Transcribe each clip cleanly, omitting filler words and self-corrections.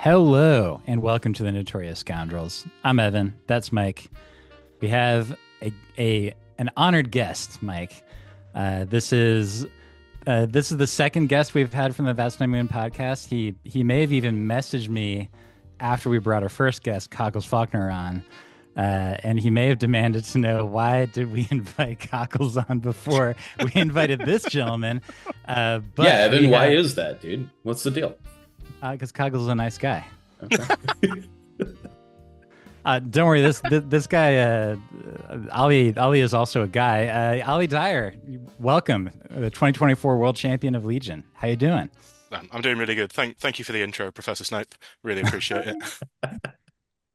Hello and welcome to the Notorious Scoundrels. I'm Evan. That's Mike. We have an honored guest, Mike. This is the second guest we've had from the Vast Night Moon podcast. He may have even messaged me after we brought our first guest, Cockles Faulkner, on, and he may have demanded to know why did we invite Cockles on before we invited this gentleman. But yeah, Evan, why is that, dude? What's the deal? Because Coggles is a nice guy. Okay. Don't worry, this guy, Olly is also a guy. Olly Dier, welcome, the 2024 World Champion of Legion. How you doing? I'm doing really good. Thank you for the intro, Professor Snipe. Really appreciate it.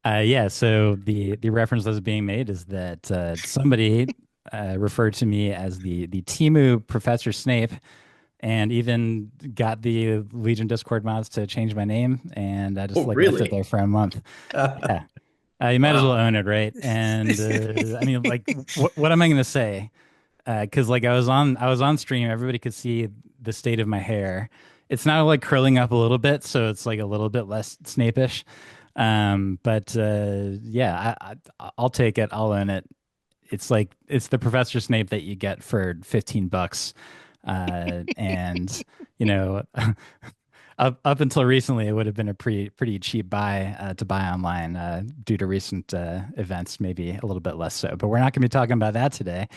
Yeah, so the reference that's being made is that somebody referred to me as the Timu Professor Snape, and even got the Legion Discord mods to change my name, and I just left it there for a month. Yeah, you might as well own it, right? And I mean, like, what am I going to say? Because like I was on stream, everybody could see the state of my hair. It's now like curling up a little bit, so it's like a little bit less Snape-ish. But yeah, I'll take it. I'll own it. It's the Professor Snape that you get for $15. And you know, up until recently, it would have been a pretty cheap buy to buy online due to recent events, maybe a little bit less so. But we're not going to be talking about that today.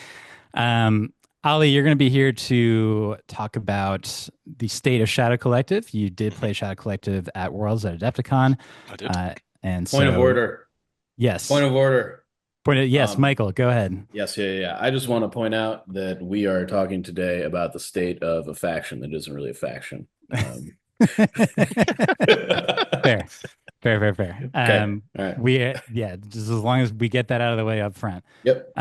Olly, you're going to be here to talk about the state of Shadow Collective. You did play Shadow Collective at Worlds at Adepticon. I did. And Point of order. Yes. Point of order. Yes, Michael, go ahead. Yes, yeah. I just want to point out that we are talking today about the state of a faction that isn't really a faction. Fair. Okay. All right. Just as long as we get that out of the way up front. Yep.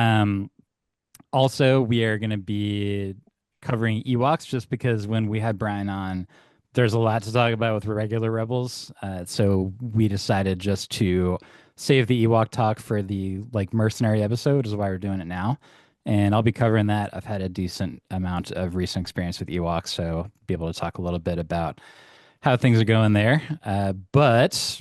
Also, we are going to be covering Ewoks just because when we had Brian on, there's a lot to talk about with regular Rebels. So we decided just to save the Ewok talk for the mercenary episode, is why we're doing it now. And I'll be covering that. I've had a decent amount of recent experience with Ewoks, so be able to talk a little bit about how things are going there. But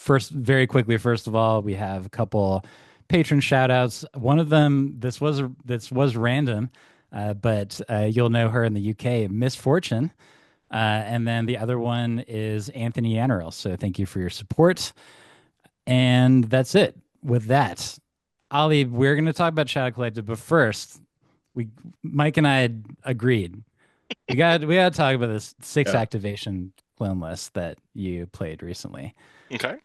very quickly, first of all, we have a couple patron shout outs. One of them, this was random, but you'll know her in the UK, Miss Fortune. And then the other one is Anthony Anarel. So thank you for your support. And that's it. With that, Olly, we're going to talk about Shadow Collective, but first, Mike and I had agreed we got to talk about this 6 activation clone list that you played recently. Okay.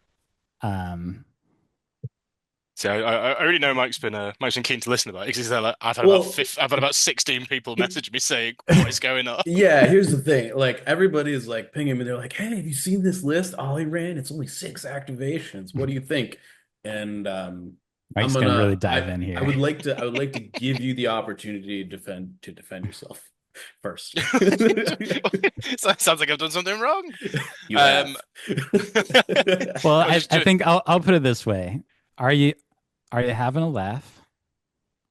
So I already know Mike's been keen to listen about it because I've had about 16 people message me saying what is going on. Yeah, here's the thing. Like, everybody is like pinging me. They're like, "Hey, have you seen this list Olly ran? It's only 6 activations. What do you think?" And Mike's gonna really dive in here. I would like to give you the opportunity to defend yourself first. Sounds like I've done something wrong. You have. Well, I think I'll put it this way: Are you having a laugh,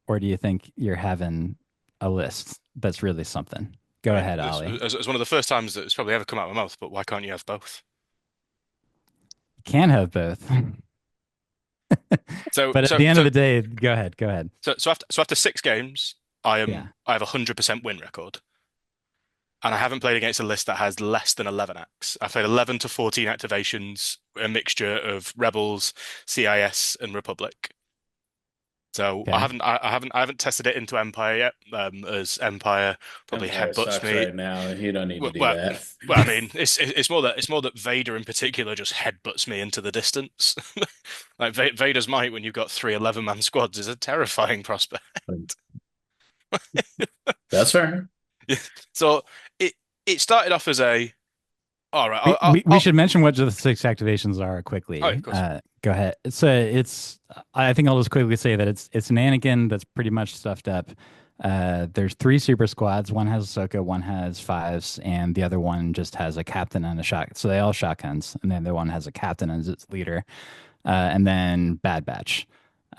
or do you think you're having a list that's really something? Go ahead, Olly. It's one of the first times that it's probably ever come out of my mouth, but why can't you have both? You can have both. But at the end of the day, go ahead. So after 6 games, I have a 100% win record. And I haven't played against a list that has less than 11 acts. I've played 11 to 14 activations, a mixture of Rebels, CIS, and Republic. So okay. I haven't tested it into Empire yet, as Empire probably headbutts me right now. You don't need to do that. Well, I mean, it's more that Vader in particular just headbutts me into the distance. Like Vader's might when you've got 3 11-man squads is a terrifying prospect. That's fair. Yeah. So it started off as all right. We should mention what the 6 activations are quickly. Oh, of course. Go ahead. So I think I'll just quickly say that it's an Anakin that's pretty much stuffed up. There's 3 super squads. One has Ahsoka, one has 5s, and the other one just has a captain and a shotgun. So they all shotguns, and then the one has a captain as its leader, and then Bad Batch.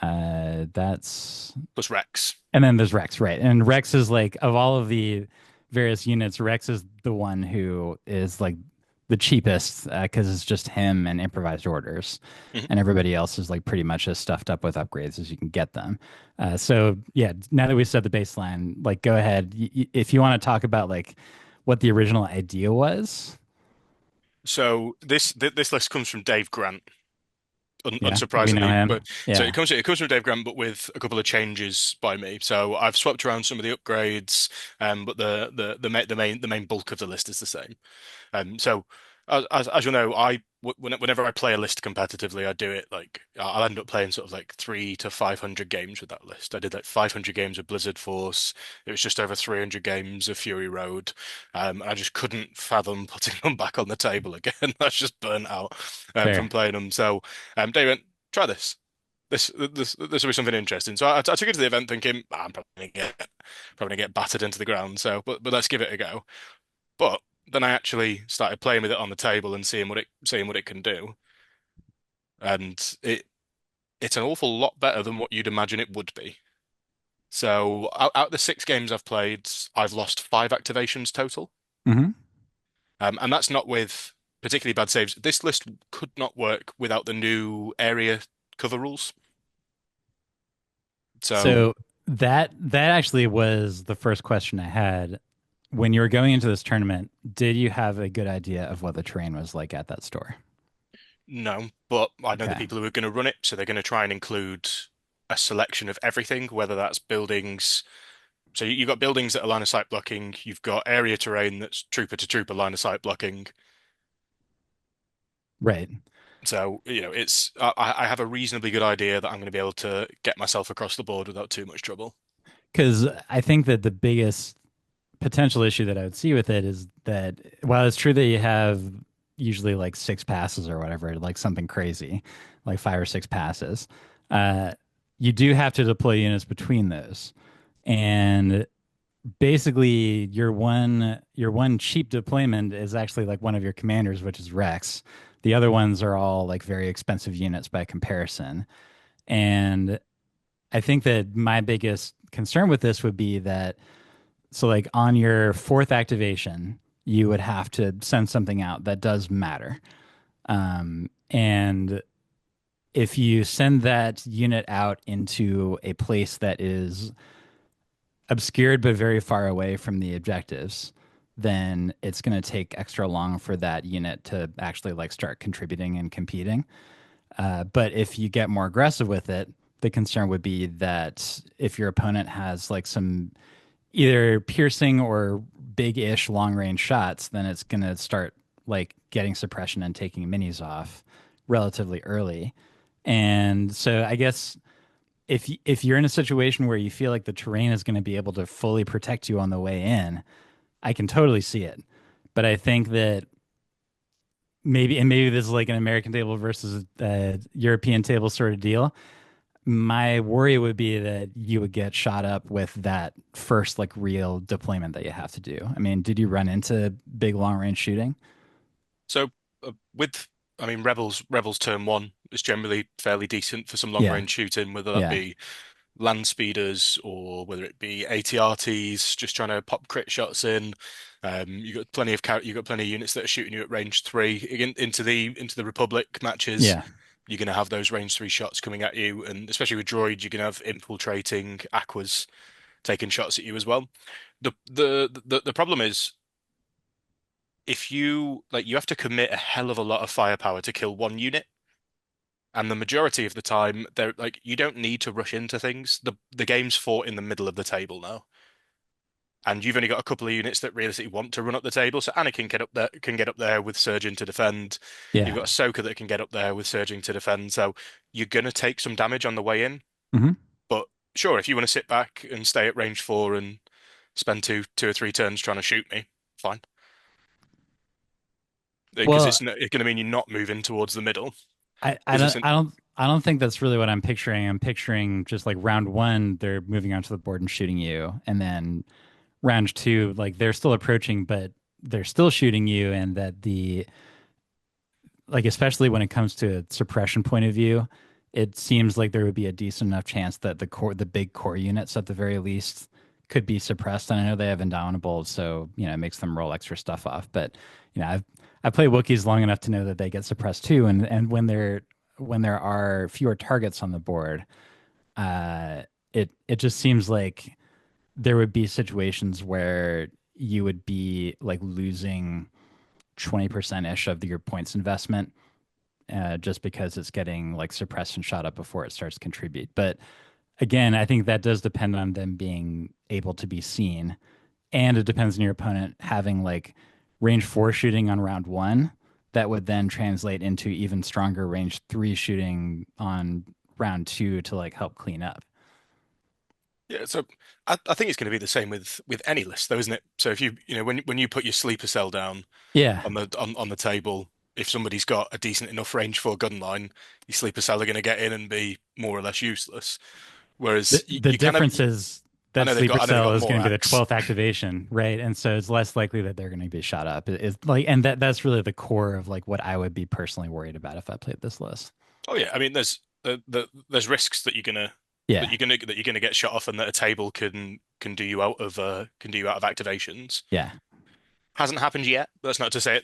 That's plus Rex. And then there's Rex, right? And Rex is like, of all of the various units, Rex is the one who is like the cheapest because it's just him and improvised orders, Mhm. and everybody else is like pretty much as stuffed up with upgrades as you can get them. So yeah, now that we set the baseline, like go ahead if you want to talk about like what the original idea was. So this list comes from Dave Grant, Yeah, we know unsurprisingly. But him. so Yeah, it comes from Dave Grant, but with a couple of changes by me. So I've swapped around some of the upgrades, but the main bulk of the list is the same. So as you'll know, whenever I play a list competitively, I do it like I'll end up playing sort of like 300 to 500 games with that list. I did like 500 games of Blizzard Force. It was just over 300 games of Fury Road. I just couldn't fathom putting them back on the table again. I was just burnt out from fair. playing them. So Dave went, try this. This will be something interesting. So I took it to the event thinking, "Ah, I'm probably gonna get battered into the ground. So, but let's give it a go." But then I actually started playing with it on the table and seeing what it can do, and it's an awful lot better than what you'd imagine it would be. So out of the 6 games I've played, I've lost 5 activations total, Hmm. and that's not with particularly bad saves. This list could not work without the new area cover rules. So So that actually was the first question I had. When you were going into this tournament, did you have a good idea of what the terrain was like at that store? no, but I know the Okay. people who are going to run it, so they're going to try and include a selection of everything, whether that's buildings. So you've got buildings that are line of sight blocking. You've got area terrain that's trooper to trooper line of sight blocking. Right. So, I have a reasonably good idea that I'm going to be able to get myself across the board without too much trouble. Because I think that the biggest potential issue that I would see with it is that while it's true that you have usually like 6 passes or whatever, like something crazy, like 5 or 6 passes, uh, you do have to deploy units between those. And basically your one cheap deployment is actually like one of your commanders, which is Rex. The other ones are all like very expensive units by comparison. And I think that my biggest concern with this would be that so like on your fourth activation, you would have to send something out that does matter. And if you send that unit out into a place that is obscured but very far away from the objectives, then it's going to take extra long for that unit to actually like start contributing and competing. But if you get more aggressive with it, the concern would be that if your opponent has like some either piercing or big-ish long-range shots, then it's going to start like getting suppression and taking minis off relatively early. And so I guess if you're in a situation where you feel like the terrain is going to be able to fully protect you on the way in, I can totally see it. But I think that maybe this is like an American table versus a European table sort of deal. My worry would be that you would get shot up with that first like real deployment that you have to do. I mean, did you run into big long range shooting? So with, I mean, Rebels turn one is generally fairly decent for some long Yeah, range shooting, whether that yeah, be land speeders or whether it be ATRTs just trying to pop crit shots in. You got plenty of units that are shooting you at range three into the Republic matches. yeah. You're going to have those range three shots coming at you, and especially with droids, you're going to have infiltrating aquas taking shots at you as well. The problem is if you have to commit a hell of a lot of firepower to kill one unit. And the majority of the time, they're like you don't need to rush into things. The game's fought in the middle of the table now, and you've only got a couple of units that realistically want to run up the table. So Anna can get up there with surging to defend. You've Yeah. got Ahsoka that can get up there with surging to defend. So you're gonna take some damage on the way in. Hmm. But sure, if you want to sit back and stay at range four and spend two or three turns trying to shoot me, fine. Because Well, it's going to mean you're not moving towards the middle. I Because don't it's an I don't I don't think that's really what I'm picturing. I'm picturing just like round one, they're moving onto the board and shooting you, and then round two, like they're still approaching, but they're still shooting you, and that the like especially when it comes to a suppression point of view, it seems like there would be a decent enough chance that the big core units at the very least could be suppressed. And I know they have indomitable, so it makes them roll extra stuff off. But you know, I played Wookiees long enough to know that they get suppressed too, and when there are fewer targets on the board, uh, it just seems like there would be situations where you would be like losing 20% ish of your points investment just because it's getting like suppressed and shot up before it starts to contribute. But again, I think that does depend on them being able to be seen. And it depends on your opponent having like range four shooting on round one that would then translate into even stronger range three shooting on round two to like help clean up. Yeah, so I think it's going to be the same with any list, though, isn't it? So if you know when you put your sleeper cell down Yeah. on the table, if somebody's got a decent enough range for a gun line, your sleeper cell are going to get in and be more or less useless. Whereas The you kind of difference is that sleeper I know they've cell got is more going to be the acts. 12th activation, right? And so it's less likely that they're going to be shot up. It's like, and that's really the core of like what I would be personally worried about if I played this list. Oh yeah, I mean there's risks Yeah. that you're gonna get shot off and that a table can do you out of activations. Yeah. Hasn't happened yet. That's not to say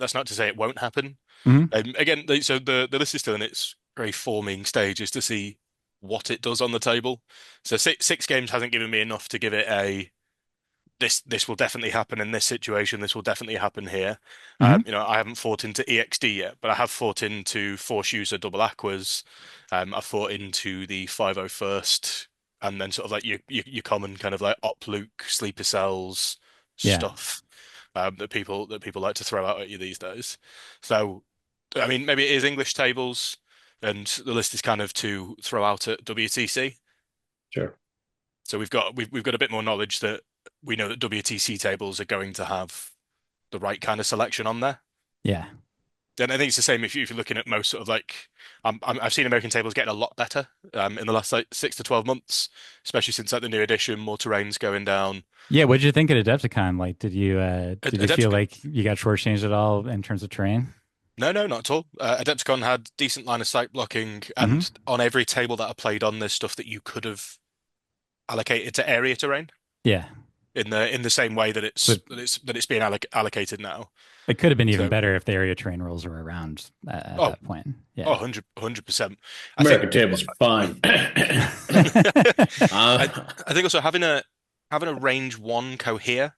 it won't happen. Hmm. Again, so the list is still in its very forming stages to see what it does on the table. So six games hasn't given me enough to give it a this will definitely happen in this situation. This will definitely happen here. Hmm. I haven't fought into EXD yet, but I have fought into Force User Double Aquas. I've fought into the 501st, and then sort of like your common kind of like Op Luke, Sleeper Cells Yeah. stuff that people like to throw out at you these days. So, I mean, maybe it is English tables, and the list is kind of to throw out at WTC. Sure. So we've got a bit more knowledge that we know that WTC tables are going to have the right kind of selection on there. Yeah. Then I think it's the same if you're looking at most sort of like I've seen American tables getting a lot better in the last like 6 to 12 months, especially since like the new edition, more terrain's going down. Yeah. What did you think at Adepticon? Like, did you feel Adepticon, like you got shortchanged at all in terms of terrain? no, not at all. Adepticon had decent line of sight blocking, Hmm. and on every table that I played on, there's stuff that you could have allocated to area terrain Yeah. in the same way that So it's being allocated now. it could have been even So, better if the area terrain rules were around at oh, that point. oh, Yeah. 100%. I think American tables are fine. I uh, I think also having a range one cohere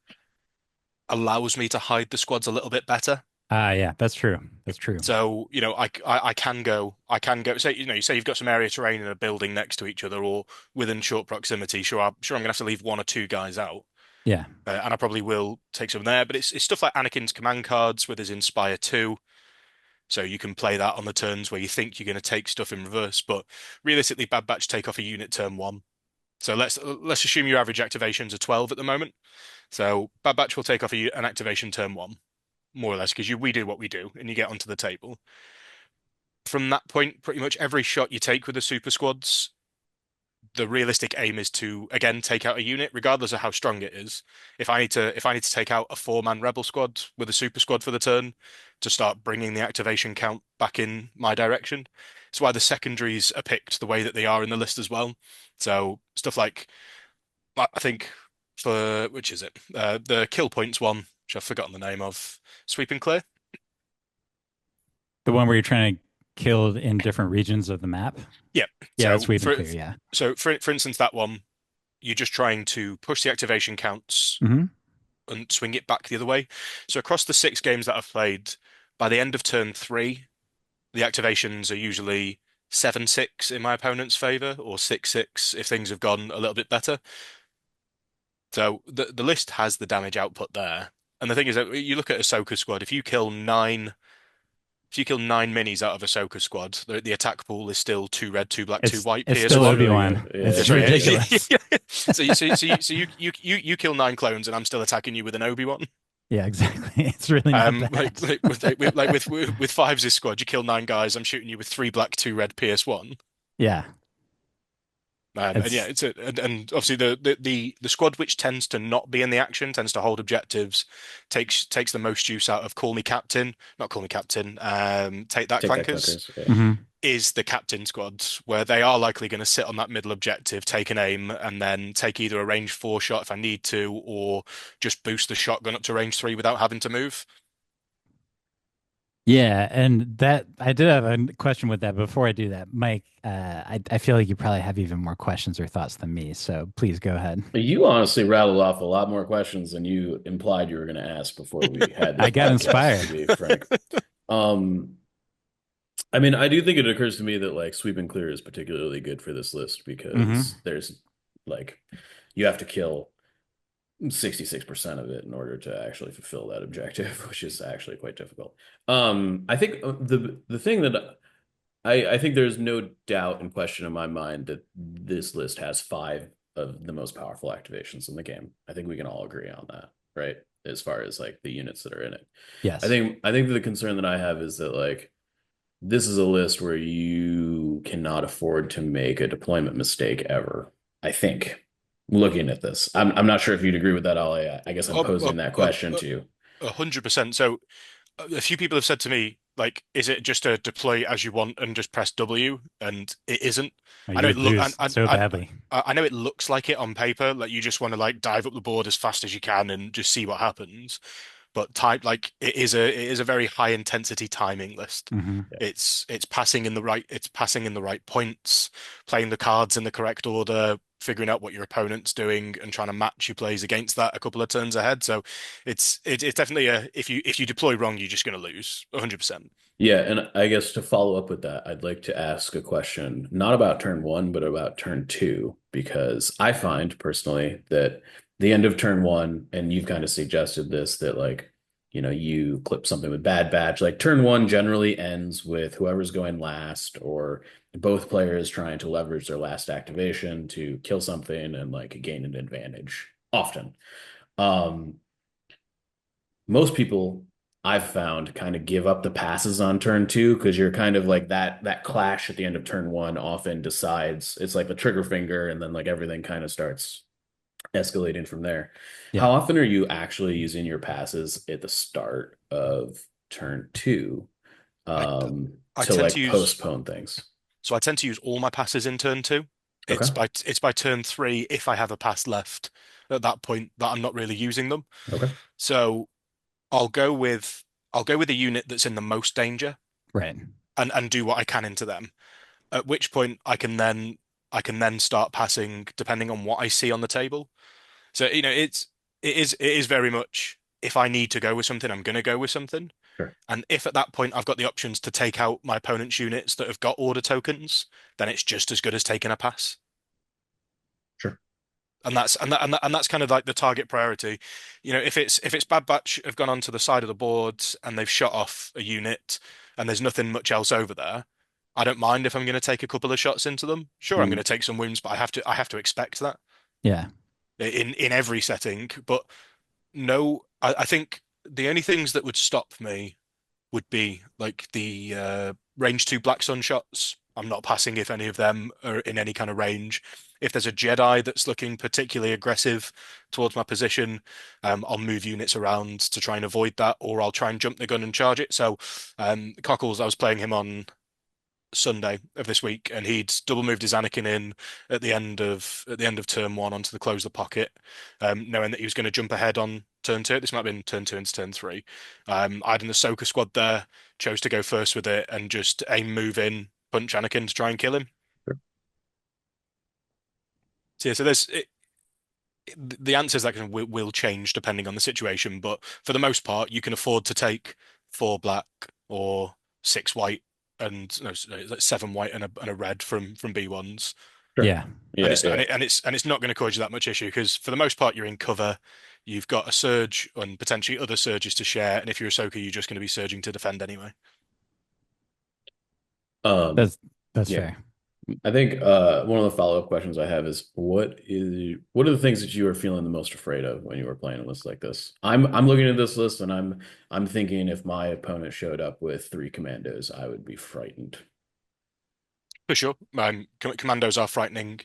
allows me to hide the squads a little bit better. Yeah, that's true. That's true. So, I can go say, you say you've got some area terrain in a building next to each other or within short proximity. Sure, I'm gonna have to leave one or two guys out. Yeah. And I probably will take some there, but it's stuff like Anakin's command cards with his Inspire 2. So you can play that on the turns where you think you're going to take stuff in reverse, but realistically, Bad Batch take off a unit turn one. So let's assume your average activations are 12 at the moment. So Bad Batch will take off an activation turn one, more or less, because we do what we do, and you get onto the table. From that point, pretty much every shot you take with the super squads, the realistic aim is to again take out a unit, regardless of how strong it is. If I need to take out a four-man rebel squad with a super squad for the turn to start bringing the activation count back in my direction. It's why the secondaries are picked the way that they are in the list as well. So stuff like I think for which is it? The kill points one, which I've forgotten the name of. Sweep and clear. The one where you're trying to kill in different regions of the map. Yeah. Yeah, that's So sweep and for clear. Yeah. for instance, that one, you're just trying to push the activation counts Hmm. and swing it back the other way. So across the 6 games that I've played, by the end of turn three, the activations are usually 7-6 in my opponent's favor, or 6-6 if things have gone a little bit better. So the list has the damage output there. And the thing is that you look at Ahsoka squad, if you kill 9 minis out of Ahsoka squad, the attack pool is still 2 red, 2 black, 2 white, It's still it's PS1. really Obi-Wan. good. Yeah, It's it's Sorry, really good. ridiculous. you kill 9 clones and I'm still attacking you with an Obi-Wan. Yeah, exactly. It's really not bad. With Fives' squad, you kill 9 guys. I'm shooting you with 3 black, 2 red PS1. Yeah. And yeah, It's and obviously the squad which tends to not be in the action, tends to hold objectives, takes the most use out of Call Me Captain, not Call Me Captain, Take That Take that Clankers, clickers. Yeah. mhm. is the captain squad, where they are likely going to sit on that middle objective, take an aim, and then take either a range 4 shot if I need to, or just boost the shotgun up to range 3 without having to move. Yeah, and that I did have a question with that. Before I do that, Mike, I feel like you probably have even more questions or thoughts than me, so please go ahead. You honestly rattled off a lot more questions than you implied you were going to ask before we had I this got podcast, to inspired. be frank. Um, I mean, I do think it occurs to me that like sweep and clear is particularly good for this list Hmm. because there's like you have to kill 66% of it in order to actually fulfill that objective, which is actually quite difficult. I think the thing that I think there's no doubt and question in my mind that this list has five of the most powerful activations in the game. I think we can all agree on that, right? As far as like the units that are in it. Yes. I think the concern that I have is that like this is a list where you cannot afford to make a deployment mistake ever. I think looking at this, I'm not sure if you'd agree with that, Ollie. I guess I'm Uh, uh, posing that uh, question uh, to you. 100%. So a few people have said to me, like, is it just a deploy as you want and just press W? And it isn't. Oh, I you know it would look, lose so badly. I know it looks like it on paper, like you just want to like dive up the board as fast as you can and just see what happens. But type like it is a very high intensity timing list. Hmm. Yeah. It's passing in the right points, playing the cards in the correct order, figuring out what your opponent's doing and trying to match your plays against that a couple of turns ahead. So it's definitely a if you deploy wrong, you're just going to lose 100%. Yeah, and I guess to follow up with that, I'd like to ask a question, not about turn one, but about turn two, because I find personally that the end of turn one, and you've kind of suggested this, that like, you clip something with bad batch, like turn one generally ends with whoever's going last or both players trying to leverage their last activation to kill something and like gain an advantage often. Um, Most people I've found kind of give up the passes on turn two because you're kind of like that clash at the end of turn one often decides it's like the trigger finger and then like everything kind of starts escalating from there. Yeah. How often are you actually using your passes at the start of turn two I I to tend to like use postpone things? I tend to use all my passes in turn two. Okay. It's by turn three if I have a pass left at that point that I'm not really using them. Okay. So I'll go with I'll go with a unit that's in the most danger Right. and do what I can into them. At which point I can then start passing depending on what I see on the table. So it is very much if I need to go with something, I'm going to go with something. Sure. And if at that point I've got the options to take out my opponent's units that have got order tokens, then it's just as good as taking a pass. Sure. And that's kind of like the target priority. If it's Bad Batch have gone onto the side of the board and they've shot off a unit and there's nothing much else over there, I don't mind if I'm going to take a couple of shots into them. Sure, I'm going to Mm. take some wounds, but I have to expect that Yeah. in every setting. But no, I think the only things that would stop me would be like the range two Black Sun shots. I'm not passing if any of them are in any kind of range. If there's a Jedi that's looking particularly aggressive towards my position, I'll move units around to try and avoid that, or I'll try and jump the gun and charge it. So, Cockles, I was playing him on Sunday of this week, and he'd double moved his Anakin in at the end of turn one onto the close the pocket, knowing that he was going to jump ahead on turn two. This might have been turn two into turn three. I had an Ahsoka squad there, chose to go first with it and just aim move in, punch Anakin to try and kill him. Sure. So yeah, so the answers that will change depending on the situation, but for the most part, you can afford to take four black or six white and no, like seven white and a red from B1s. Sure. Yeah. Yeah. Yeah. And it's not going to cause you that much issue because for the most part you're in cover. You've got a surge and potentially other surges to share, and if you're Ahsoka, you're just going to be surging to defend anyway. Um, That's that's yeah. fair. I think one of the follow-up questions I have is what are the things that you are feeling the most afraid of when you were playing a list like this? I'm looking at this list and I'm thinking if my opponent showed up with three commandos, I would be frightened. For sure, commandos are frightening.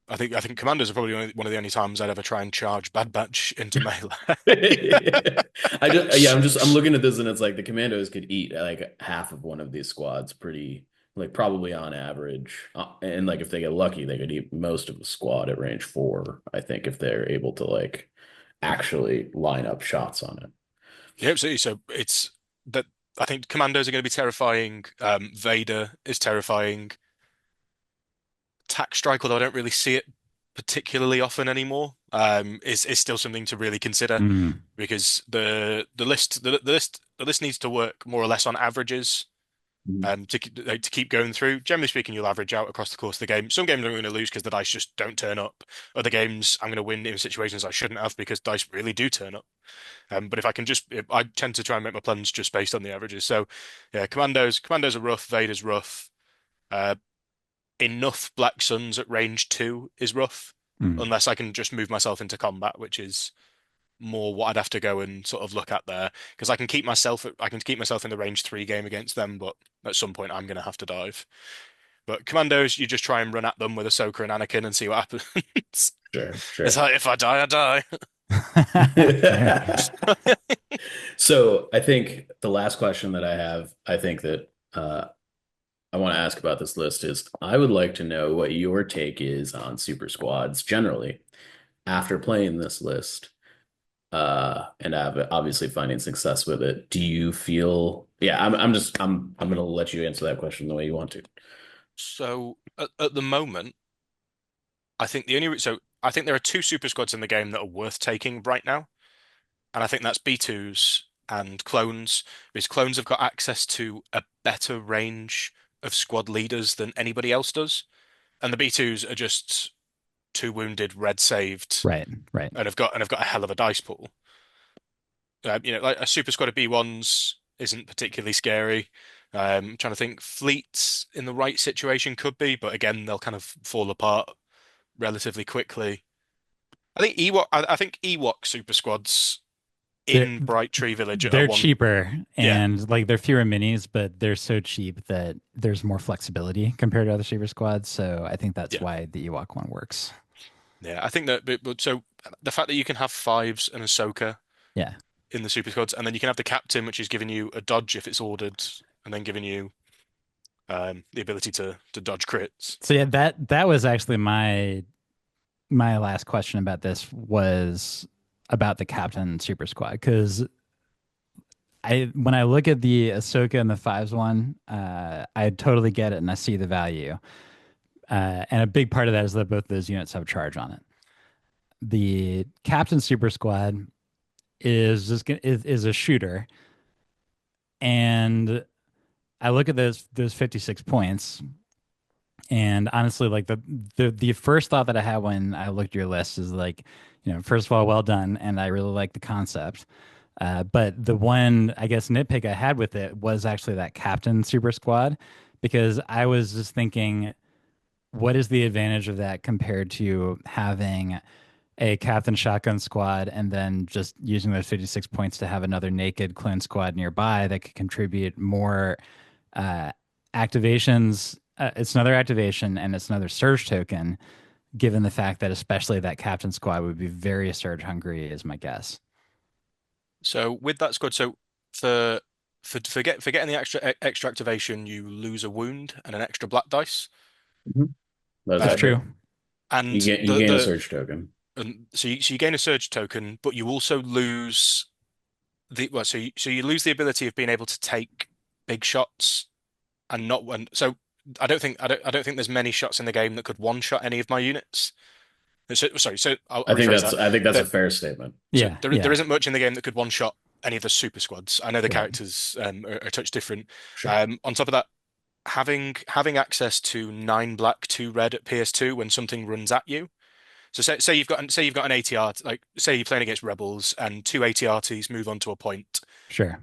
I think commandos are probably one of the only times I'd ever try and charge Bad Batch into melee. I'm looking at this and it's like the commandos could eat like half of one of these squads pretty like probably on average. And like if they get lucky, they could eat most of the squad at range four, I think, if they're able to like actually line up shots on it. Yeah, absolutely. So it's that I think commandos are going to be terrifying. Vader is terrifying. Tack strike, although I don't really see it particularly often anymore, is still something to really consider Mm, because the list needs to work more or less on averages. Mhm. To keep going through. Generally speaking, you'll average out across the course of the game. Some games I'm going to lose because the dice just don't turn up. Other games I'm going to win in situations I shouldn't have because dice really do turn up. But I tend to try and make my plans just based on the averages. So, yeah, commandos are rough. Vader's rough. Uh, enough Black Suns at range 2 is rough, mm. unless I can just move myself into combat, which is more what I'd have to go and sort of look at there. Because I can keep myself in the range 3 game against them, but at some point I'm going to have to dive. But commandos, you just try and run at them with Ahsoka and Anakin and see what happens. Sure, It's sure. like if I die, I die. Fair. So I think the last question that I have, I think that I want to ask about this list is I would like to know what your take is on super squads generally after playing this list and obviously finding success with it. Do you feel, yeah, I'm gonna let you answer that question the way you want to. So at the moment, I think there are two super squads in the game that are worth taking right now, and I think that's B2s and clones, because clones have got access to a better range of squad leaders than anybody else does, and the B2s are just two wounded, red saved, Right, right. and have got a hell of a dice pool. Like a super squad of B1s isn't particularly scary. Trying to think, fleets in the right situation could be, but again, they'll kind of fall apart relatively quickly. I think Ewok super squads They're in Bright Tree Village are they're one. cheaper Yeah, and like they're fewer minis, but they're so cheap that there's more flexibility compared to other cheaper squads. So I think that's yeah, why the Ewok one works. yeah. I think that, but so the fact that you can have fives and Ahsoka Yeah. in the super squads, and then you can have the captain, which is giving you a dodge if it's ordered, and then giving you the ability to dodge crits. So yeah, that was actually my last question about this was about the Captain Super Squad because I when I look at the Ahsoka and the fives one, I totally get it and I see the value. And a big part of that is that both those units have charge on it. The Captain Super Squad is a shooter, and I look at those 56 points, and honestly, like the first thought that I had when I looked at your list is like, first of all, well done, and I really like the concept. But the one, I guess, nitpick I had with it was actually that Captain Super Squad, because I was just thinking, what is the advantage of that compared to having a Captain Shotgun Squad and then just using those 56 points to have another naked clone squad nearby that could contribute more uh, activations? It's another activation and it's another surge token, given the fact that especially that Captain Squad would be very surge hungry, is my guess. So with that squad, so for for getting the extra activation, you lose a wound and an extra black dice. Mhm. That is That's Um, true. accurate. and You the gain a the surge token. so you gain a surge token, but you also lose so you lose the ability of being able to take big shots and not one. So I don't think there's many shots in the game that could one shot any of my units. Sorry, so I'll rephrase that. I think that's a That fair statement. so Yeah, there yeah, isn't much in the game that could one shot any of the super squads. I know the right. characters are touch different. Sure. On top of that, having access to 9 black, 2 red at PS2 when something runs at you. So say you've got an ATR, like say you're playing against rebels and two ATRTs move onto a point. Sure.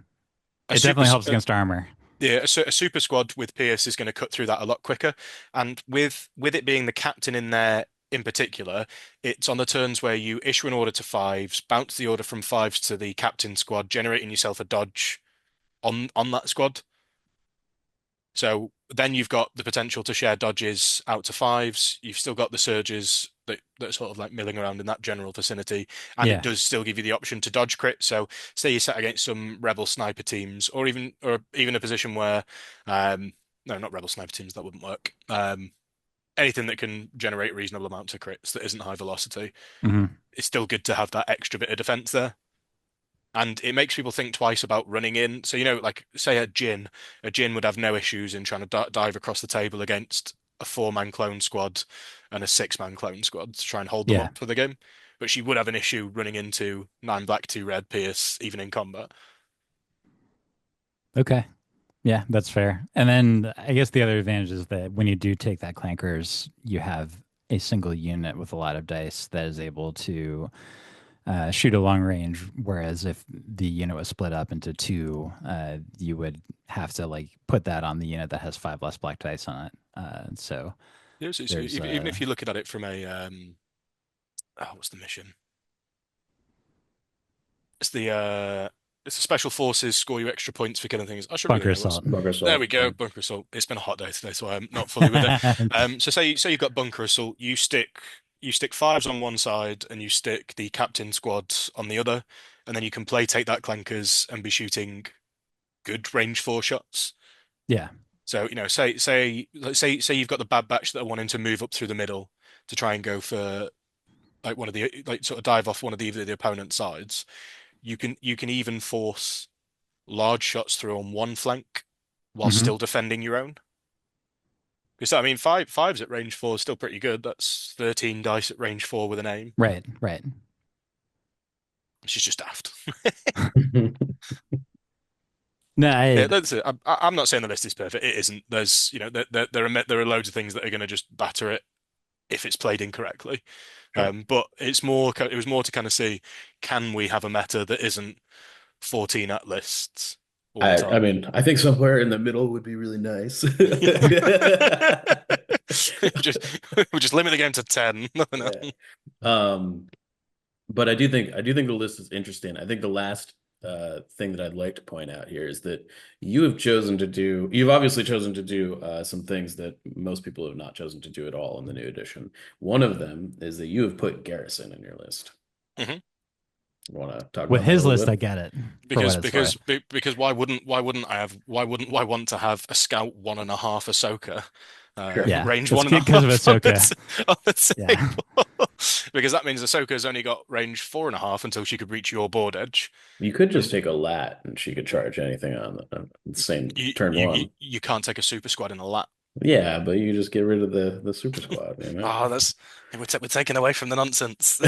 A It super definitely helps against armor. Yeah, a super squad with Pierce is going to cut through that a lot quicker. And with it being the captain in there in particular, it's on the turns where you issue an order to fives, bounce the order from fives to the captain squad, generating yourself a dodge on that squad. So then you've got the potential to share dodges out to fives. You've still got the surges that are sort of like milling around in that general vicinity, and it Yeah. does still give you the option to dodge crit. So say you're set against some rebel sniper teams, or even a position where, no, not rebel sniper teams, that wouldn't work. Anything that can generate reasonable amounts of crits that isn't high velocity, Hmm. it's still good to have that extra bit of defense there. and it makes people think twice about running in. So, like say a Jin would have no issues in trying to dive across the table against a four-man clone squad and a six-man clone squad to try and hold them Yeah. up for the game. But she would have an issue running into nine black, two red Pierce, even in combat. Okay. Yeah, that's fair. And then I guess the other advantage is that when you do take that clankers, you have a single unit with a lot of dice that is able to shoot a long range. Whereas if the unit was split up into two, you would have to like put that on the unit that has five less black dice on it. So So there's even if you're looking at it from a what's the mission? It's the it's the special forces score you extra points for killing things. I should really bunker know what's. assault. Bunker There assault. we go, bunker assault. It's been a hot day today, so I'm not fully with it. So say you've got bunker assault, you stick fives on one side and you stick the captain squad on the other, and then you can play take that clankers and be shooting good range four shots. Yeah. So say you've got the bad batch that are wanting to move up through the middle to try and go for like one of the like sort of dive off one of the opponent's sides. You can even force large shots through on one flank while Hmm. still defending your own. Because I mean, fives at range four is still pretty good. That's 13 dice at range four with an aim. Right. Right. She's just daft. No, I Yeah, that's it. I'm not saying the list is perfect. It isn't. There's, there are loads of things that are going to just batter it if it's played incorrectly. Sure. But it was more to kind of see, can we have a meta that isn't 14 at lists all the I time? mean, I think somewhere in the middle would be really nice. Just we just limit the game to 10. Nothing else. Yeah. Um, but I do think the list is interesting. I think the last thing that I'd like to point out here is that you've obviously chosen to do some things that most people have not chosen to do at all in the new edition. One of them is that you have put Garrison in your list. Mhm. You want to talk with about that a his little list, I bit? get it for what Because it's worth. because because why wouldn't I want to have a scout one and a half Ahsoka, Sure. Yeah, range that's one and a good because of half on Ahsoka. on the Yeah. table? Because that means Ahsoka's only got range four and a half until she could reach your board edge, You could just and take a lat and she could charge anything on the same you turn you you, one. you can't take a super squad in a lap. Yeah, but you just get rid of the super squad, you know? Oh, we're taking away from the nonsense.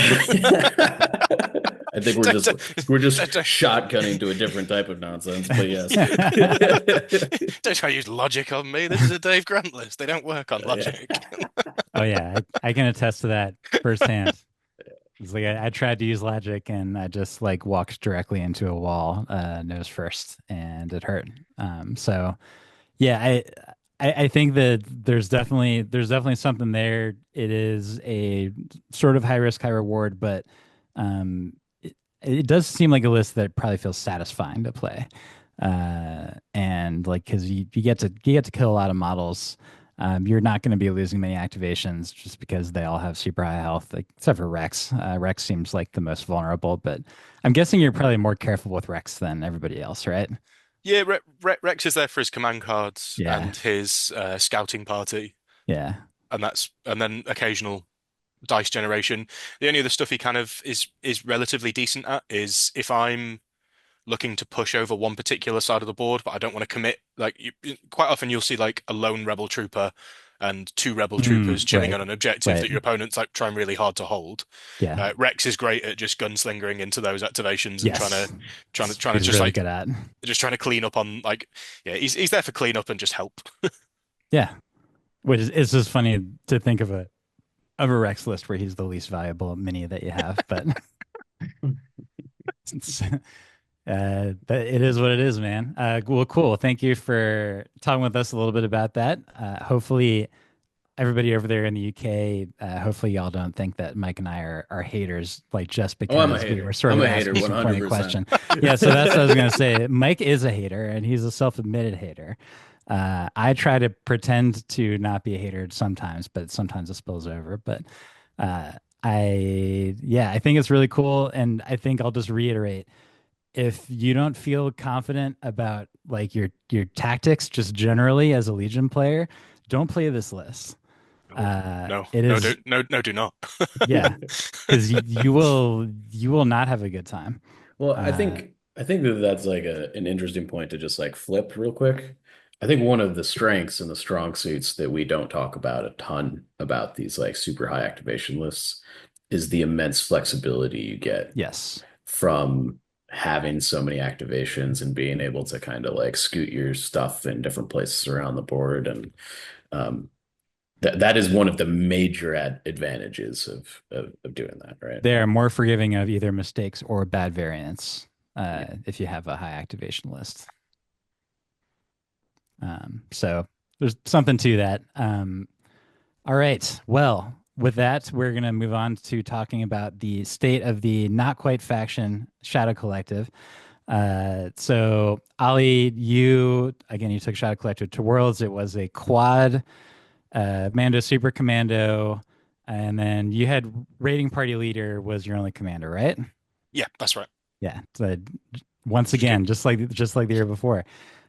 I think we're Don't, just don't, we're just don't, don't shotgunning to a different type of nonsense, but yes. don't try to use logic on me. This is a Dave Grant list. They don't work on Yeah. logic. Oh yeah, I can attest to that firsthand. It's like I tried to use logic and I just like walked directly into a wall, nose first, and it hurt. So yeah, I think that there's definitely something there. It is a sort of high risk, high reward, but it does seem like a list that probably feels satisfying to play. And like because you get to kill a lot of models. You're not going to be losing many activations just because they all have super high health, like, except for Rex. Rex seems like the most vulnerable, but I'm guessing you're probably more careful with Rex than everybody else, right? Yeah, Rex is there for his command cards Yeah, and his scouting party, yeah. and then occasional dice generation. The only other stuff he kind of is relatively decent at is if I'm looking to push over one particular side of the board, but I don't want to commit. Like quite often, you'll see like a lone rebel trooper and two rebel troopers chilling Right, on an objective right. that your opponent's like trying really hard to hold. Yeah. Rex is great at just gunslingering into those activations and trying to Yes. trying to trying to He's just really like good at. just trying to clean up on like yeah he's there for clean up and just help. Yeah. Which is it's just funny to think of a Rex list where he's the least valuable mini that you have, but it's, it is what it is, man. Well, cool. Thank you for talking with us a little bit about that. Hopefully, everybody over there in the UK, hopefully y'all don't think that Mike and I are haters, like just Oh, I'm a because we were hater. sort I'm of a hater asking some pointed 100%. question. Yeah, so that's what I was gonna say. Mike is a hater, and he's a self-admitted hater. I try to pretend to not be a hater sometimes, but sometimes it spills over. But uh, I think it's really cool, and I think I'll just reiterate: if you don't feel confident about like your tactics, just generally as a Legion player, don't play this list. No, no, It no, is, do not. yeah, because you will not have a good time. Well, I Uh, think I think that that's like an interesting point to just like flip real quick. I think one of the strengths and the strong suits that we don't talk about a ton about these like super high activation lists is the immense flexibility you get Yes. from having so many activations and being able to kind of like scoot your stuff in different places around the board. And um, that is one of the major advantages of doing that, right? They are more forgiving of either mistakes or bad variants Yeah. if you have a high activation list. So there's something to that. All right. Well, with that, we're going to move on to talking about the state of the not quite faction Shadow Collective. So Ollie, you took Shadow Collective to Worlds. It was a quad, Mando Super Commando, and then you had Raiding Party Leader was your only commander, right? Yeah, that's right. Yeah. So once Did you do? again, just like the year before.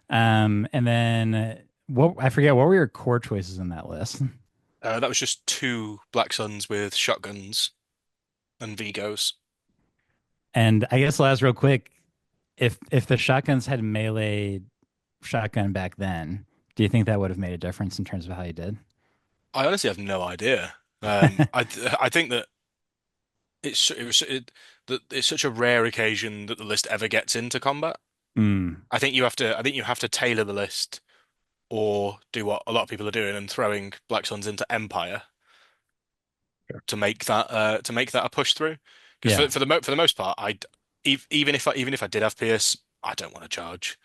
And then what I forget what were your core choices in that list? That was just two Black Suns with shotguns and Vigos. And I guess I'll ask real quick, if the shotguns had melee shotgun back then, do you think that would have made a difference in terms of how you did? I honestly have no idea. I think that that it's such a rare occasion that the list ever gets into combat. Mm, I think you have to tailor the list or do what a lot of people are doing and throwing Black Suns into Empire to make that a push through. Because yeah. for the most part, even if I did have Pierce, I don't want to charge.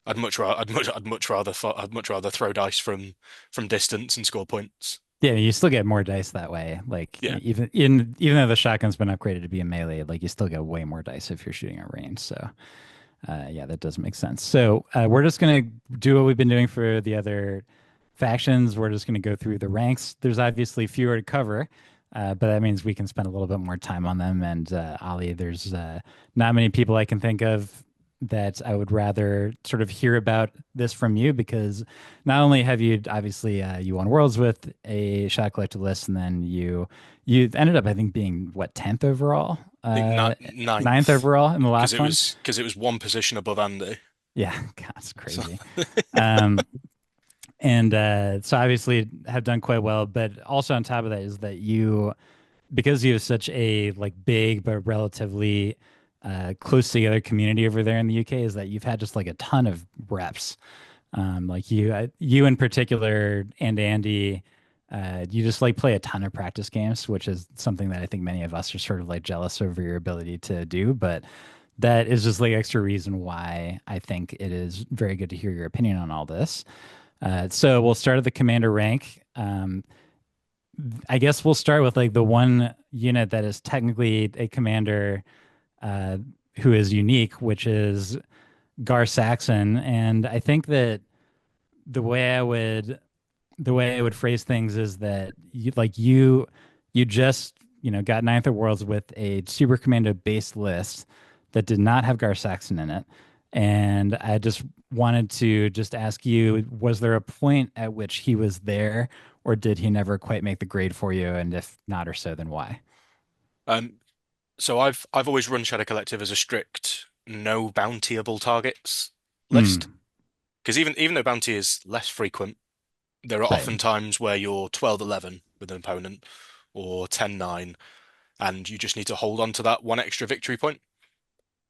I'd much rather throw dice from distance and score points. Yeah, you still get more dice that way. Like Yeah. even though the shotgun's been upgraded to be a melee, like you still get way more dice if you're shooting at range. So yeah, that does make sense. So we're just gonna do what we've been doing for the other factions. We're just gonna go through the ranks. There's obviously fewer to cover, but that means we can spend a little bit more time on them. And Ollie, there's not many people I can think of that I would rather sort of hear about this from you because not only have you obviously you won Worlds with a shot collector list, and then you ended up I think being what 10th overall, I think ninth ninth overall in the last one. because it was one position above Andy. Yeah, God, it's So crazy. Um, and so obviously have done quite well, but also on top of that is that you, because you have such a like big but relatively close together community over there in the UK, is that you've had just like a ton of reps. Like you in particular, and Andy, you just like play a ton of practice games, which is something that I think many of us are sort of like jealous over your ability to do. But that is just like extra reason why I think it is very good to hear your opinion on all this. So we'll start at the commander rank. I guess we'll start with like the one unit that is technically a commander uh, who is unique, which is Gar Saxon. And I think that the way I would the way I would phrase things is that you just got ninth at Worlds with a Super Commando based list that did not have Gar Saxon in it, and I just wanted to just ask you: was there a point at which he was there, or did he never quite make the grade for you? And if not, or so, then why? um so I've always run Shadow Collective as a strict no bountyable targets list. Mm, Because even though bounty is less frequent, there are right. often times where you're 12-11 with an opponent or 10-9, and you just need to hold on to that one extra victory point.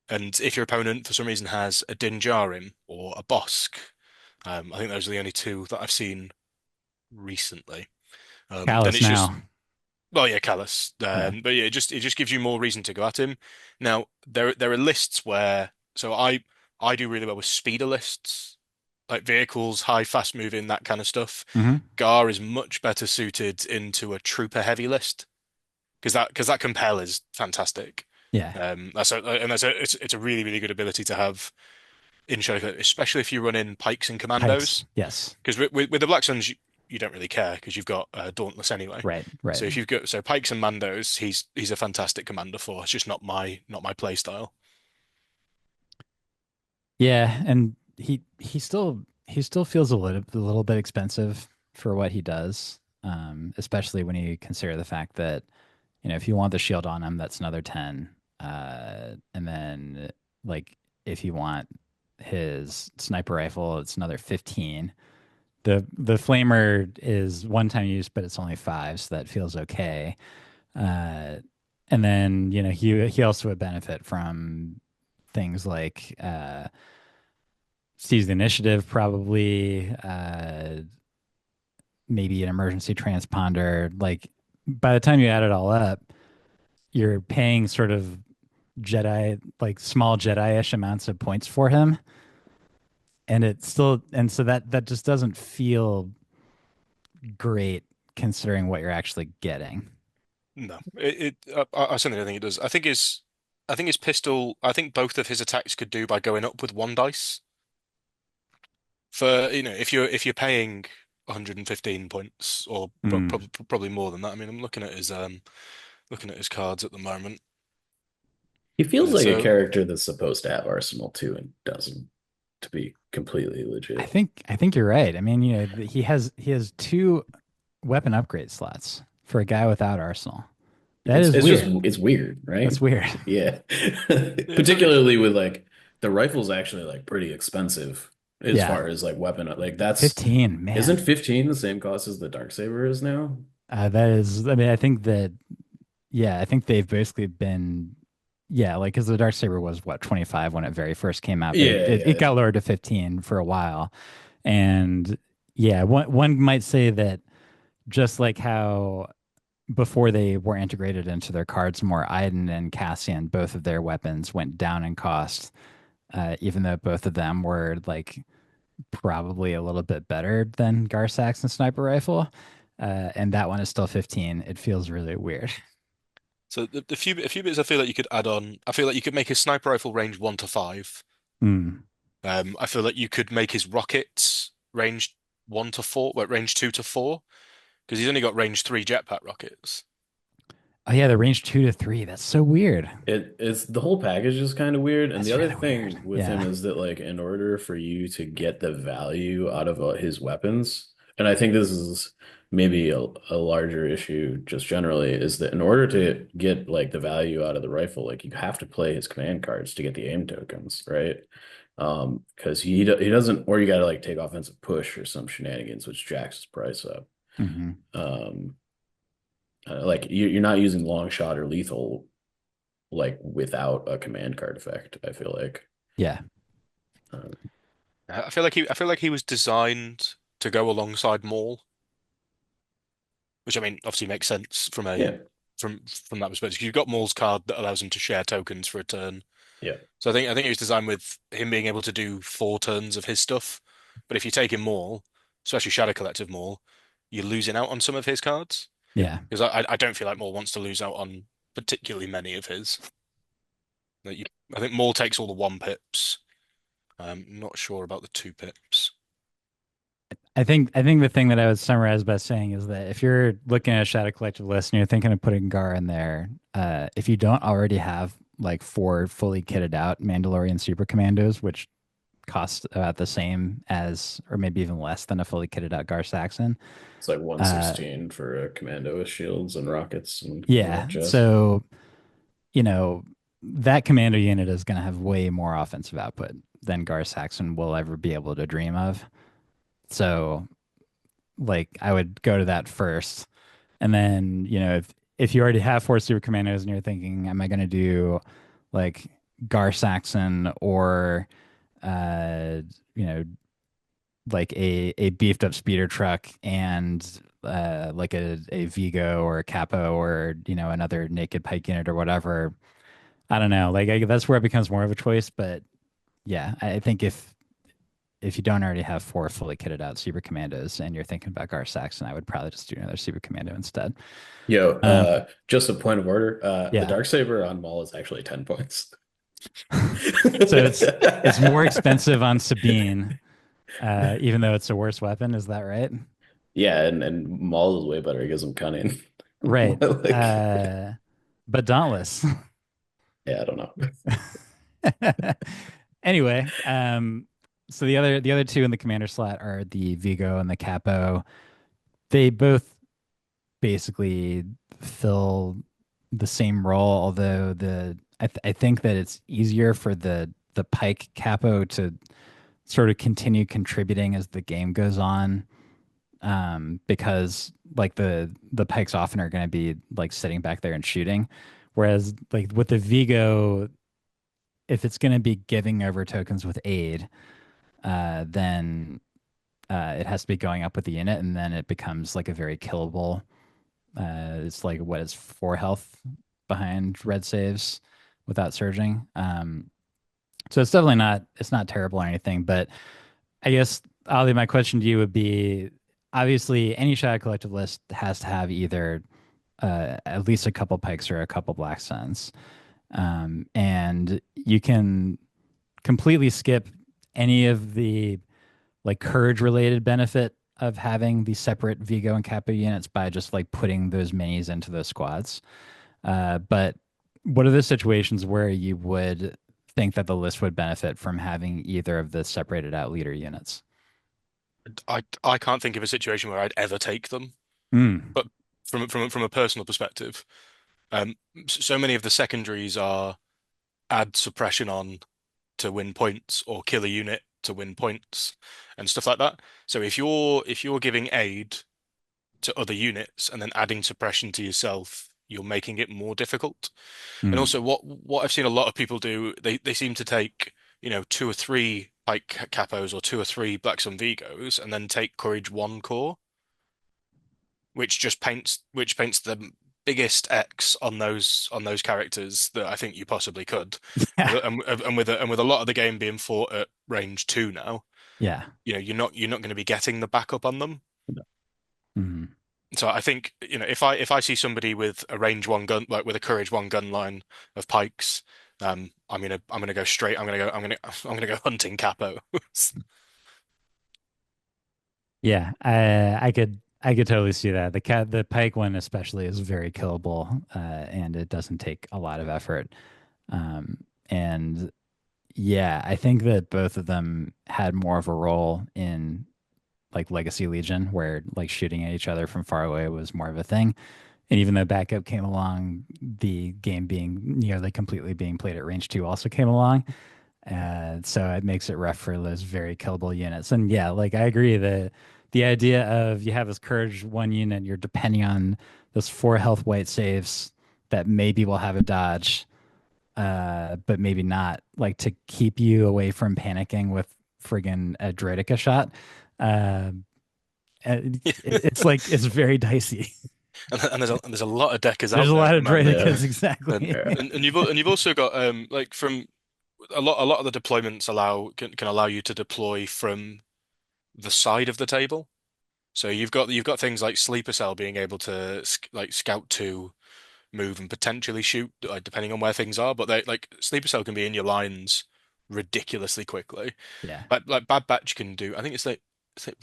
And if your opponent for some reason has a Din Djarin or a Bosk, I think those are the only two that I've seen recently. Then Callous it's just now. well, yeah, Callus. Yeah. But yeah, it just gives you more reason to go at him. Now there are lists where I do really well with speeder lists, like vehicles, high, fast moving, that kind of stuff. Hmm. Gar is much better suited into a trooper heavy list because that compel is fantastic. Yeah. It's a really really good ability to have in Shadow, especially if you run in pikes and Pikes. commandos. Yes. Because with the Black Suns, you don't really care because you've got Dauntless anyway. Right. Right. So if you've got Pikes and Mandos, he's a fantastic commander for. It's just not my play style. Yeah, and he still feels a little bit expensive for what he does, especially when you consider the fact that if you want the shield on him, that's another 10. And then like if you want his sniper rifle, it's another 15. The flamer is one time use, but it's only five, so that feels okay. Uh, and then he also would benefit from things like seize the initiative, probably maybe an emergency transponder. Like by the time you add it all up, you're paying sort of Jedi, like small Jedi-ish amounts of points for him, and it's still, and so that just doesn't feel great considering what you're actually getting. No, I certainly don't think it does. I think his pistol. I think both of his attacks could do by going up with one dice. For if you're paying 115 points or Mm. probably more than that. I mean, I'm looking at his cards at the moment. He feels like a So character that's supposed to have Arsenal too and doesn't, to be completely I legit. think I think you're right. I mean, he has two weapon upgrade slots for a guy without arsenal. That is It's just weird. it's weird, That's right? weird. Yeah. yeah, but Particularly with like the rifle's actually like pretty expensive as Yeah. far as like weapon like that's 15, isn't man. 15 the same cost as the Darksaber is now? That is, I mean, I think that, yeah, I think they've basically been, yeah, like, because the Darksaber was what, 25 when it very first came out, but it, Yeah, it, it yeah. got lowered to 15 for a while. And yeah, one might say that just like how before they were integrated into their cards more, Iden and Cassian, both of their weapons went down in cost, even though both of them were like probably a little bit better than Garsax and Sniper Rifle. And that one is still 15. It feels really weird. so a few bits I feel like you could add on. I feel like you could make his sniper rifle range 1 to 5. Mm. I feel like you could make his rockets range 1 to 4, well, range 2 to 4, because he's only got range 3 jetpack rockets. Oh yeah, the range 2 to 3. That's so weird. It's the whole package is kind of weird. And the That's other really weird. thing with him Yeah. is that like in order for you to get the value out of his weapons, and I think this is maybe a larger issue just generally, is that in order to get like the value out of the rifle, like you have to play his command cards to get the aim tokens, right? Because he doesn't, or you got to like take offensive push or some shenanigans, which jacks his price up. Hmm. Um, like you're not using long shot or lethal like without a command card effect, I feel like. Yeah. Um, I feel like he was designed to go alongside Maul, which I mean obviously makes sense yeah, from that perspective. You've got Maul's card that allows him to share tokens for a turn. yeah. So I think it was designed with him being able to do 4 turns of his stuff. But if you take him Maul, especially Shadow Collective Maul, you're losing out on some of his cards. Yeah. Because I don't feel like Maul wants to lose out on particularly many of his. I think Maul takes all the 1 pips. I'm not sure about the 2 pips. I think the thing that I would summarize by saying is that if you're looking at a Shadow Collective list and you're thinking of putting Gar in there, if you don't already have like four fully kitted out Mandalorian Super Commandos, which cost about the same as, or maybe even less than a fully kitted out Gar Saxon. It's like Uh, 116 for a commando with shields and rockets and all yeah. that jazz. So, you know, that commando unit is going to have way more offensive output than Gar Saxon will ever be able to dream of. So, like, I would go to that first. And then, if you already have four super commandos and you're thinking, am I going to do like Gar Saxon or, uh, you know, like a beefed up speeder truck and like a Vigo or a Capo or another naked pike unit or whatever. I don't know. Like that's where it becomes more of a choice. But yeah, I think if you don't already have four fully kitted out super commandos and you're thinking about Gar Saxon, I would probably just do another super commando instead. Yo, Um, just a point of order. The yeah. Darksaber on Maul is actually 10 points. So it's more expensive on Sabine, even though it's a worse weapon. Is that right? Yeah, and Maul is way better. He gives him cunning. Right. Like, But Dauntless. yeah, I don't know. Anyway, so the other two in the commander slot are the Vigo and the Capo. They both basically fill the same role, although I think that it's easier for the the pike capo to sort of continue contributing as the game goes on, because like the pikes often are going to be like sitting back there and shooting, whereas like with the Vigo, if it's going to be giving over tokens with aid, then it has to be going up with the unit, and then it becomes like a very killable. It's like what is 4 health behind red saves without surging. So it's definitely not it's not terrible or anything, but I guess Ollie, my question to you would be obviously any Shadow Collective list has to have either at least a couple pikes or a couple black suns. And you can completely skip any of the like courage related benefit of having the separate Vigo and Capo units by just like putting those minis into those squads. But what are the situations where you would think that the list would benefit from having either of the separated out leader units? I can't think of a situation where I'd ever take them. Mm. But from a personal perspective, so many of the secondaries are add suppression on to win points or kill a unit to win points and stuff like that. So if you're giving aid to other units and then adding suppression to yourself, you're making it more difficult. And Mm. also what I've seen a lot of people do, they seem to take, two or three pike capos or two or three Black Sun Vigos and then take Courage 1 core, which paints the biggest X on those characters that I think you possibly could. Yeah. And with a lot of the game being fought at range 2 now, Yeah. you're not going to be getting the backup on them. Mm. So I think, if I see somebody with a range 1 gun, like with a courage 1 gun line of pikes, I'm gonna go straight. I'm gonna go hunting capos. Yeah. I could totally see that. The pike one especially is very killable, and it doesn't take a lot of effort. And yeah, I think that both of them had more of a role in like Legacy Legion, where like shooting at each other from far away was more of a thing. And even though backup came along, the game being nearly completely being played at range 2 also came along. So it makes it rough for those very killable units. And yeah, like I agree that the idea of you have this Courage 1 unit, you're depending on those 4 health white saves that maybe will have a dodge, but maybe not, like to keep you away from panicking with friggin' a Droidica shot. Uh, it's like it's very dicey. And there's a lot of deckers There's out a there lot at the of moment. Yeah. Droidicas, And exactly. Yeah. and you've also got, like, from a lot of the deployments can allow you to deploy from the side of the table. So you've got things like Sleeper Cell being able to like scout to move and potentially shoot, depending on where things are. But they like Sleeper Cell can be in your lines ridiculously quickly. Yeah. Like Bad Batch can do. I think it's like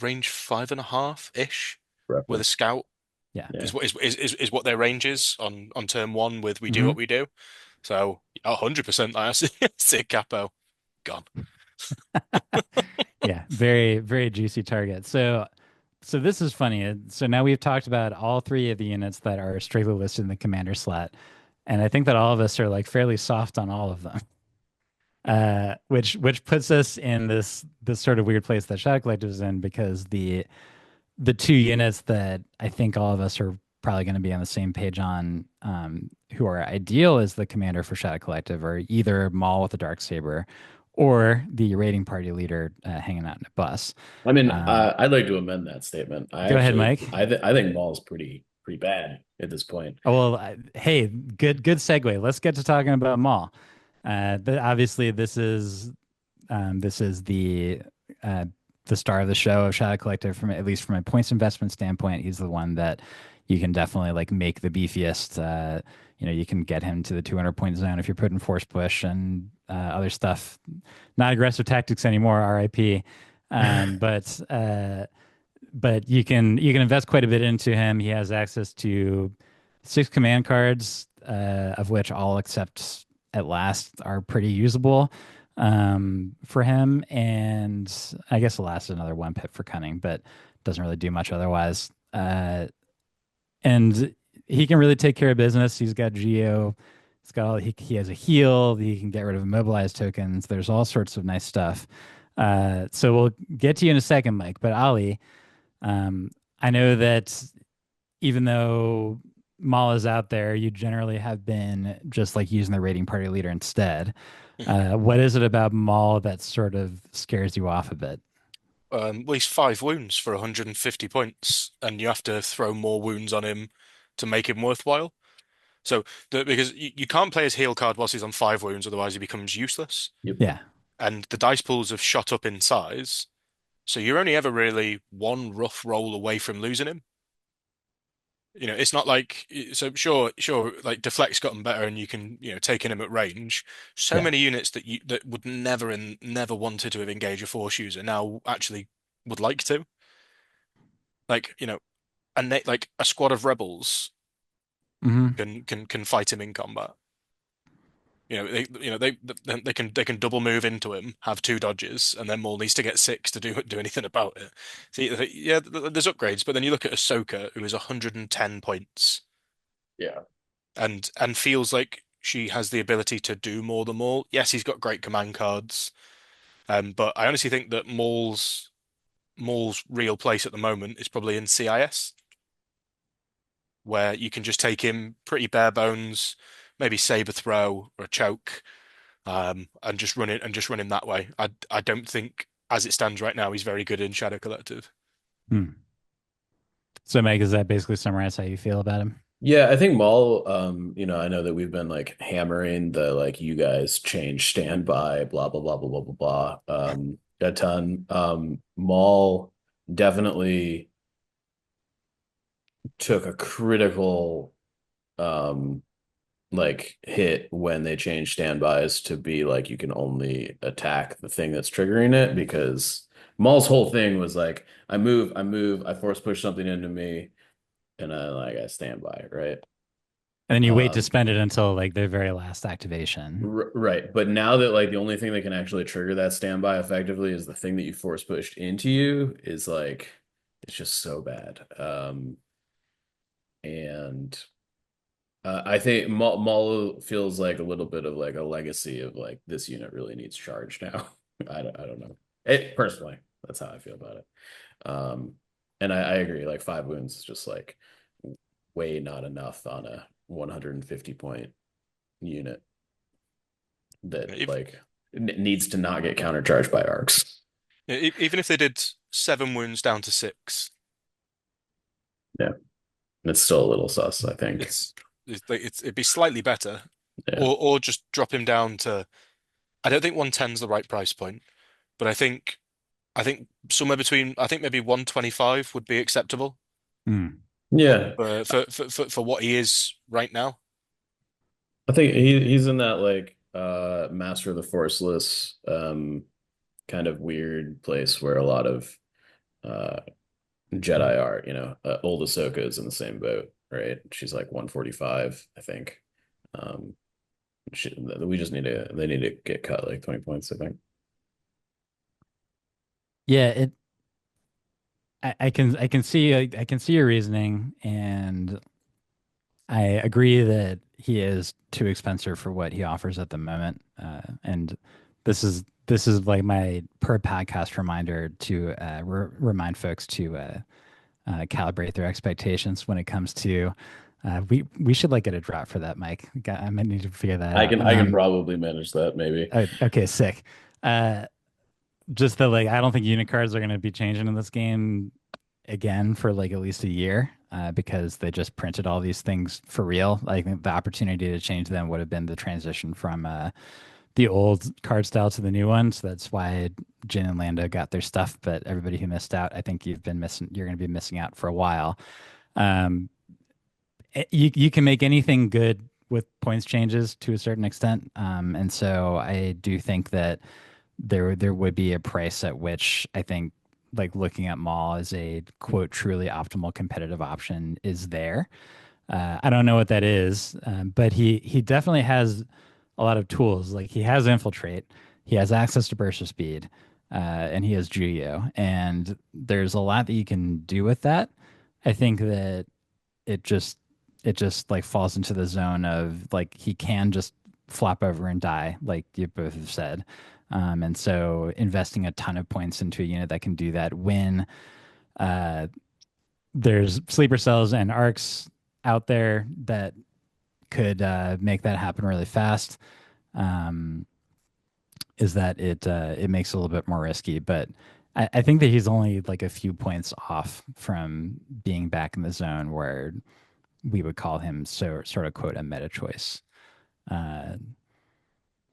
range 5.5-ish with Roughly. a scout Yeah. is Yeah. what is what their range is on turn 1 with we do Hmm. what we do. So 100% I see see capo gone. Yeah. Very, very juicy target. So this is funny. So now we've talked about all three of the units that are strictly listed in the commander slot. And I think that all of us are like fairly soft on all of them. Which puts us in this sort of weird place that Shadow Collective is in, because the two units that I think all of us are probably going to be on the same page on, who are ideal as the commander for Shadow Collective, are either Maul with a dark saber or the raiding party leader hanging out in a bus. I mean, Um, I'd like to amend that statement. Go ahead, Mike. I think Maul's pretty bad at this point. Oh, well, hey, good segue. Let's get to talking about Maul. Obviously, this is uh, the star of the show of Shadow Collective, from at least from a points investment standpoint. He's the one that you can definitely like make the beefiest. You can get him to the 200 point zone if you're putting force push and other stuff. Not aggressive tactics anymore, RIP. Um, but uh, but you can invest quite a bit into him. He has access to 6 command cards, of which all except at last are pretty usable, for him. And I guess the last is another 1 pip for cunning, but doesn't really do much otherwise. And he can really take care of business. He's got Geo It's got all he has a heal. He can get rid of immobilized tokens. There's all sorts of nice stuff. So we'll get to you in a second, Mike. But Ollie, um, I know that even though Maul is out there, you generally have been just like using the raiding party leader instead. What is it about Maul that sort of scares you off a bit? Well, he's 5 wounds for 150 points, and you have to throw more wounds on him to make him worthwhile. So, because you can't play his heal card whilst he's on 5 wounds, otherwise he becomes useless. Yep. Yeah. And the dice pools have shot up in size, so you're only ever really one rough roll away from losing him. It's not like so sure, like deflect's gotten better and you can, taking him at range. So Yeah. many units that would never wanted to have engaged a force user now actually would like to. Like, and like a squad of rebels Hmm. can fight him in combat. They can double move into him, have 2 dodges, and then Maul needs to get 6 to do anything about it. See, yeah, there's upgrades, but then you look at Ahsoka, who is 110 points, Yeah. and feels like she has the ability to do more than Maul. Yes, he's got great command cards, but I honestly think that Maul's real place at the moment is probably in CIS, where you can just take him pretty bare bones, maybe saber throw or a choke, and just run him that way. I don't think, as it stands right now, he's very good in Shadow Collective. Hmm. So, Mike, does that basically summarize how you feel about him? Yeah, I think Maul, I know that we've been like hammering the like you guys change standby, blah blah blah blah blah blah blah, a ton. Maul definitely took a critical um like hit when they changed standbys to be like you can only attack the thing that's triggering it because Maul's whole thing was like I move, I force push something into me, and I stand by, right? And then you wait to Um, spend it until like their very last activation. right. But now that like the only thing that can actually trigger that standby effectively is the thing that you force pushed into you is like it's just so bad. And I think Maul feels like a little bit of like a legacy of like this unit really needs charge now. I don't know. It personally, that's how I feel about it. Um, and I agree, like 5 wounds is just like way not enough on a 150 point unit that If, like needs to not get countercharged by arcs. Even if they did 7 wounds down to 6, Yeah, it's still a little sus, I think. it'd be slightly better, Yeah. or just drop him down to. I don't think 110 is the right price point, but I think somewhere between, I think maybe 125 would be acceptable Hmm. Yeah. for what he is right now. I think he's in that like Master of the Forceless kind of weird place where a lot of uh Jedi are, old Ahsoka is in the same boat, right? She's like 145, I think. Um we just they need to get cut like 20 points, I think. Yeah, I can see your reasoning, and I agree that he is too expensive for what he offers at the moment. And this is like my per podcast reminder to remind folks to calibrate their expectations when it comes to. We should like get a drop for that, Mike. I might need to figure that out. I can probably manage that maybe. Okay, sick. Uh, just that like I don't think unit cards are going to be changing in this game again for like at least a year, because they just printed all these things for real. I think the opportunity to change them would have been the transition from the old card style to the new one. So that's why Jin and Lando got their stuff. But everybody who missed out, I think you're going to be missing out for a while. Um, you can make anything good with points changes to a certain extent. And so I do think that there would be a price at which I think like looking at Maul as a quote truly optimal competitive option is there. I don't know what that is, but he definitely has a lot of tools. Like he has infiltrate, he has access to burst of speed, and he has Juyo, and there's a lot that you can do with that. I think that it just it just like falls into the zone of like he can just flop over and die, like you both have said. And so investing a ton of points into a unit that can do that when uh, there's sleeper cells and arcs out there that could make that happen really fast. Um, is that it makes it a little bit more risky, but I think that he's only like a few points off from being back in the zone where we would call him sort of quote a meta choice. Uh,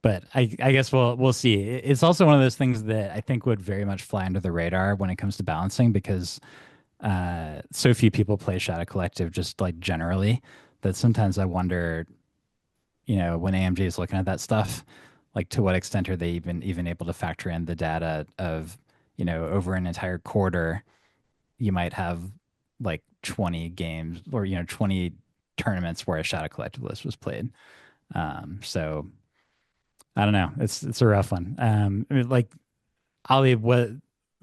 but I guess we'll see. It's also one of those things that I think would very much fly under the radar when it comes to balancing because so few people play Shadow Collective just like generally that sometimes I wonder, when AMG is looking at that stuff, like to what extent are they even able to factor in the data of, over an entire quarter, you might have like 20 games or 20 tournaments where a Shadow Collective list was played. So I don't know. It's a rough one. I mean, like Ollie, what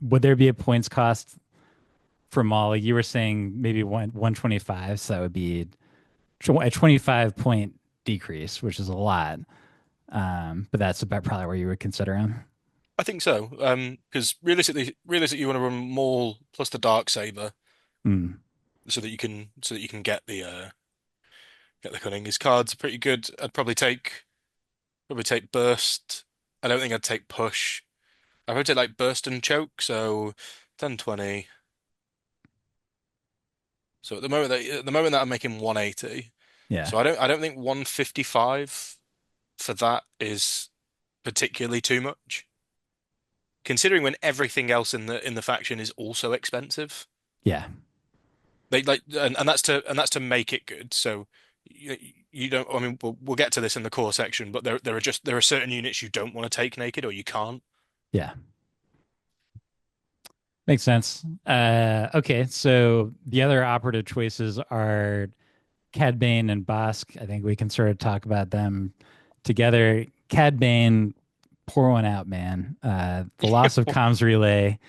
would there be a points cost for Maul? Like you were saying maybe 125, so that would be a 25 point decrease, which is a lot. But that's about probably where you would consider him. I think so. Because realistically, you want to run Maul plus the Dark Saber Mm, so that you can get the cunning. His cards are pretty good. I'd probably take burst. I don't think I'd take push. I'd probably take like burst and choke. So 10, 20. So at the moment that I'm making 180. yeah, So I don't think 155 for that is particularly too much, considering when everything else in the faction is also expensive. yeah, They like and that's to make it good. So you don't. I mean, we'll get to this in the core section, but there are certain units you don't want to take naked or you can't. yeah. Makes sense. Okay, so the other operative choices are Cad Bane and Bosk. I think we can sort of talk about them together. Cad Bane, pour one out, man. The loss of comms relay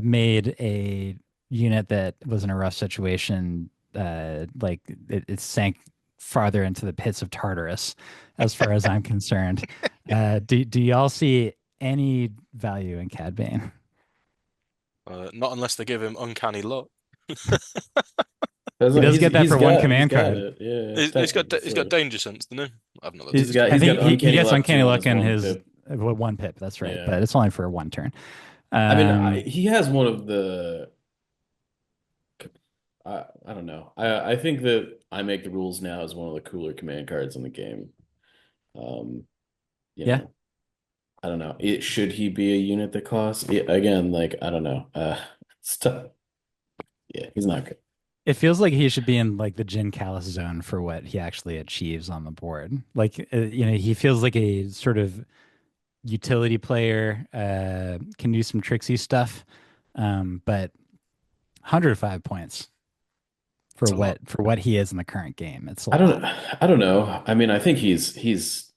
made a unit that was in a rough situation, like it sank farther into the pits of Tartarus, as far as I'm concerned. Do y'all see any value in Cad Bane? Not unless they give him uncanny luck. That's He like does get that for one he's command got card. it. Yeah, He's got danger sense, doesn't he? I've not looked at he's his got card. he's got He uncanny gets luck uncanny too on luck his in one his pip. one pip. That's right, Yeah. but it's only for one turn. I mean, Um, he has one of the I don't know. I think that I make the rules now is one of the cooler command cards in the game. Um, you yeah, know, I don't know. Should he be a unit that costs? Yeah, again, like I don't know. It's tough. Yeah, he's not good. it feels like he should be in like the Jin Callus zone for what he actually achieves on the board. Like he feels like a sort of utility player, can do some tricksy stuff, but 105 points It's for a lot. what he is in the current game. It's a I lot. don't I don't know. I mean, I think he's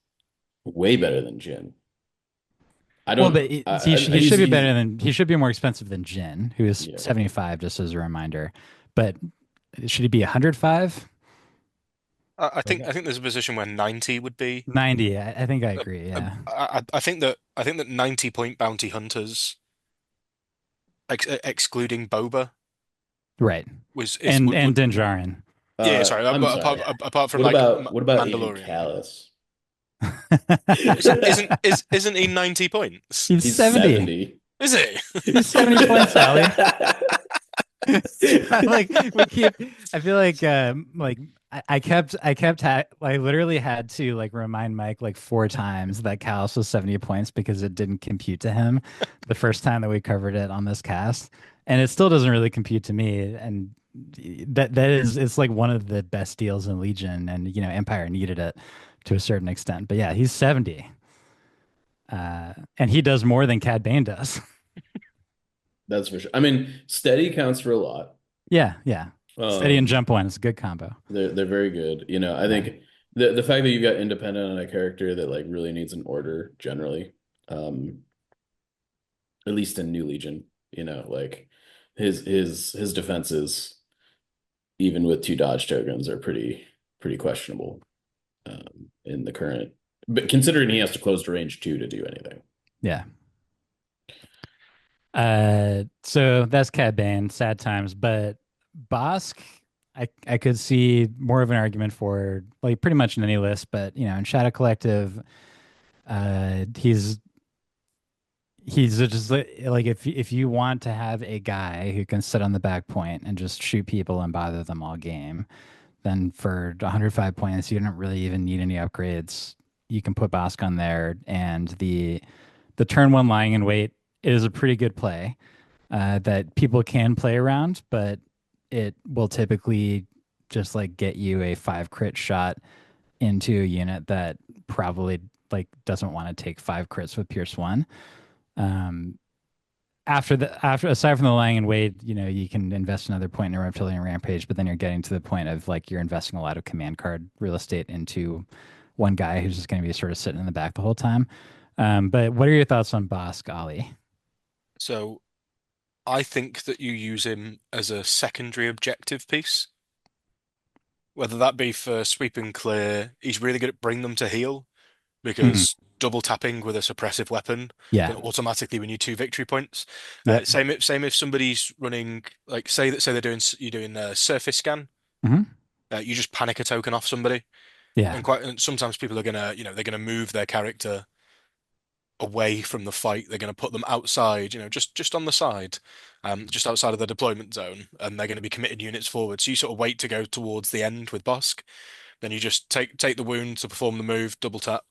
way better than Jin. I Well, don't but he should be he's better than he should be more expensive than Jin, who is yeah. 75, just as a reminder. But should he be 105? I Like think I think there's a position where 90 would be. 90. I think I Uh, agree. Yeah. I think that 90 point bounty hunters, excluding Boba, Right. was is And would Dinjarin. yeah, sorry. I'm But apart sorry. apart from What like about Agent Mandalorian, Callus? isn't he 90 points? He's He's 70. 70. Is he? He's 70 points, Sally. Like we keep I feel like I literally had to like remind Mike like four times that Callus was 70 points because it didn't compute to him the first time that we covered it on this cast. And it still doesn't really compute to me. And that is it's like one of the best deals in Legion, and Empire needed it to a certain extent. But yeah, he's 70. And he does more than Cad Bane does. That's for sure. I mean, steady counts for a lot. Yeah, yeah. Steady and Um, jump one is a good combo. they're very good. I Yeah. think the fact that you've got independent on a character that like really needs an order generally, um, at least in New Legion, like his defenses, even with two dodge tokens, are pretty questionable in the current. But considering he has to close to range two to do anything. Yeah. So that's Cad Bane, sad times, but Bosk, I could see more of an argument for like pretty much in any list, but in Shadow Collective, he's just like if you want to have a guy who can sit on the back point and just shoot people and bother them all game, then for 105 points, you don't really even need any upgrades. You can put Bosk on there, and the turn one lying in wait is a pretty good play that people can play around, but it will typically just like get you a 5 crit shot into a unit that probably like doesn't want to take 5 crits with Pierce one. Um, after aside from the lying in wait, you can invest another point in a reptilian rampage, but then you're getting to the point of like you're investing a lot of command card real estate into one guy who's just going to be sort of sitting in the back the whole time. But what are your thoughts on Bosk, Ollie? So I think that you use him as a secondary objective piece, whether that be for sweep and clear. He's really good at bring them to heal Mhm. because double tapping with a suppressive weapon Yeah. can automatically win you 2 victory points. Yep. Same if somebody's running like say they're doing you're doing a surface scan, Hmm. you just panic a token off somebody, Yeah. and sometimes people are gonna they're gonna move their character away from the fight. They're going to put them outside, just on the side, just outside of the deployment zone, and they're going to be committing units forward. So you sort of wait to go towards the end with Bosk. Then you just take the wound to perform the move, double tap.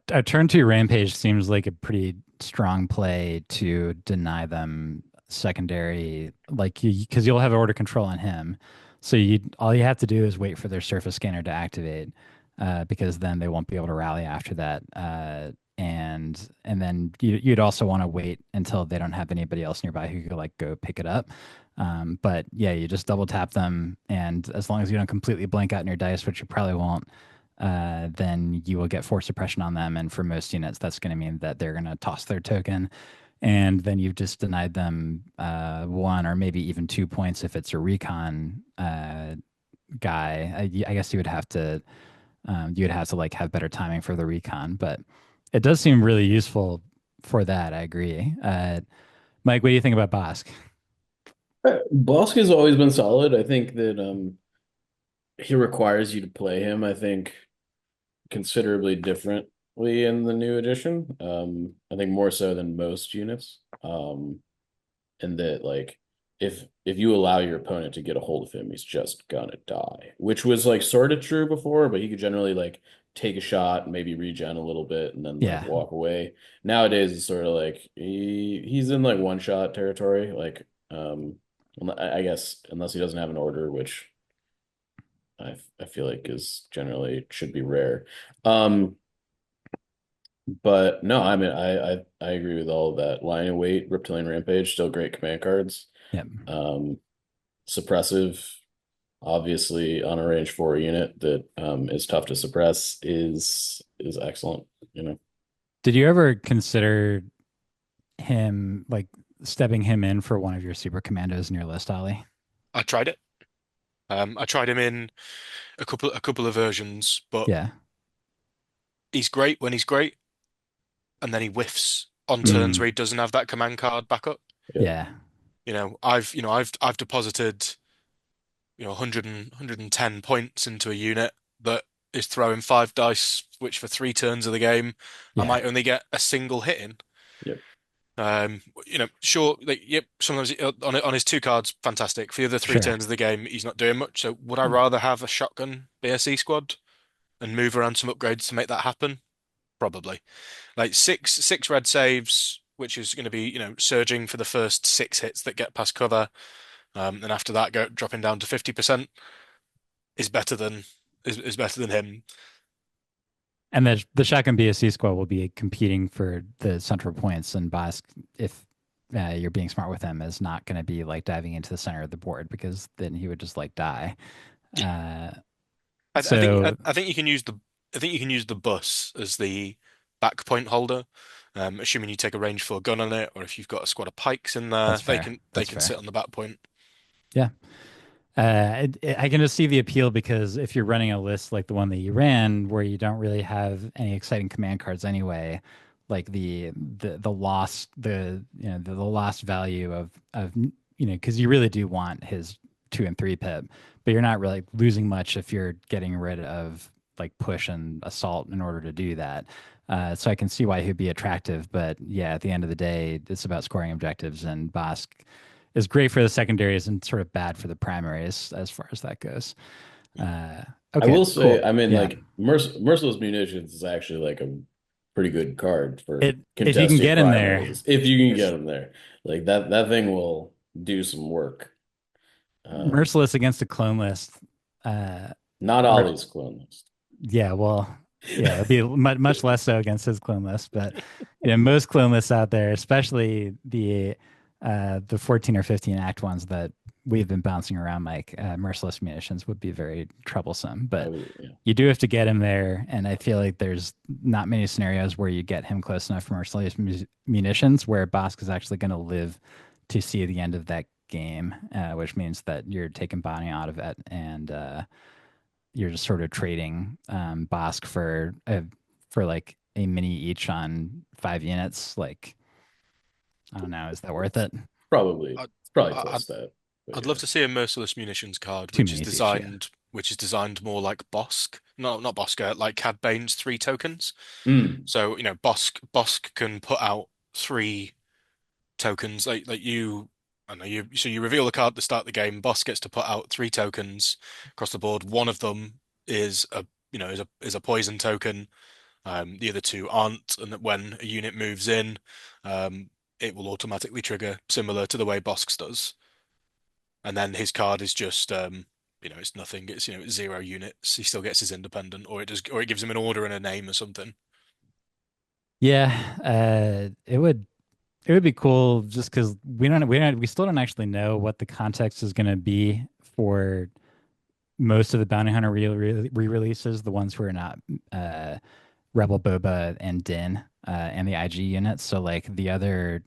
A turn two rampage seems like a pretty strong play to deny them secondary, like because you'll have order control on him. So you all you have to do is wait for their surface scanner to activate, because then they won't be able to rally after that. And then you'd also want to wait until they don't have anybody else nearby who could like go pick it up. But yeah, you just double tap them, and as long as you don't completely blank out in your dice, which you probably won't, then you will get force suppression on them. And for most units, that's going to mean that they're going to toss their token. And then you've just denied them 1 or maybe even 2 points if it's a recon guy. I guess you would have to like have better timing for the recon, but it does seem really useful for that. I agree. Mike, what do you think about Bosk? Bosk has always been solid. I think that he requires you to play him, I think, considerably differently in the new edition. I think more so than most units. And that like if you allow your opponent to get a hold of him, he's just gonna die. Which was like sort of true before, but he could generally like take a shot, maybe regen a little bit, and then like Yeah, walk away. Nowadays it's sort of like he's in like one shot territory. Like I guess unless he doesn't have an order, which I feel like is generally should be rare. Um, but no, I mean I agree with all of that. Lion and Weight, Reptilian Rampage, still great command cards. yeah. Um, Suppressive, obviously on a range four unit that is tough to suppress is excellent, you know. Did you ever consider him like stepping him in for one of your super commandos in your list, Ollie? I tried it. I tried him in a couple of versions, but Yeah. he's great when he's great, and then he whiffs on turns Mm, where he doesn't have that command card backup. Yep. yeah. I've deposited 100 110 points into a unit that is throwing 5 dice, which for 3 turns of the game, I Yeah. might only get a single hit in. Yep. Sure, like, yep, sometimes on his 2 cards, fantastic. For the other three Sure. turns of the game, he's not doing much. So would I rather have a shotgun BSE squad and move around some upgrades to make that happen? Probably. Like six red saves, which is going to be, surging for the first 6 hits that get past cover. And after that, dropping down to 50% is better than is better than him. And the shotgun BSC squad will be competing for the central points, and Bosk, if you're being smart with him, is not going to be like diving into the center of the board because then he would just like die. Uh, I think so I think you can use the bus as the back point holder, assuming you take a range 4 gun on it, or if you've got a squad of pikes in there, that's they fair. can they That's can fair. sit on the back point. Yeah. I can just see the appeal because if you're running a list like the one that you ran, where you don't really have any exciting command cards anyway, like the lost the lost value of because you really do want his 2 and 3 pip, but you're not really losing much if you're getting rid of like push and assault in order to do that. So I can see why he'd be attractive, but yeah, at the end of the day, it's about scoring objectives, and Bosk is great for the secondaries and sort of bad for the primaries as far as that goes. Uh, I okay, will say, cool. I mean, Yeah. like Merciless Munitions is actually like a pretty good card for It if you can contesting get in there, primaries if you can get if them there. Like that thing will do some work. Um, merciless against a clone list, uh, Not or Ollie's clone list. yeah, well, yeah, it'd be much less so against his clone list, but most clone lists out there, especially the 14 or 15 act ones that we've been bouncing around, Mike, merciless munitions would be very troublesome. But Yeah. you do have to get him there, and I feel like there's not many scenarios where you get him close enough for merciless munitions where Bosk is actually going to live to see the end of that game, which means that you're taking Bonnie out of it and you're just sort of trading Bosk for like a mini each on 5 units. Like, I don't know, is that worth It's it? probably I'd, it's probably I'd close to that. But I'd yeah. love to see a merciless munitions card, Two minis each, yeah. which is designed more like Bosk. No, not Bosker, like Cad Bane's 3 tokens. Mm. So, Bosk can put out 3 tokens. Like you I don't know you reveal the card at the start of the game, Bosk gets to put out 3 tokens across the board. One of them is a poison token. The other two aren't, and that when a unit moves in, um, it will automatically trigger similar to the way Bosk's does. And then his card is just it's nothing. It's 0 units. He still gets his independent, or it gives him an order and a name or something. Yeah, it would be cool just because we still don't actually know what the context is going to be for most of the Bounty Hunter re-releases, the ones who are not uh, Rebel Boba and Din and the IG units. So like the other,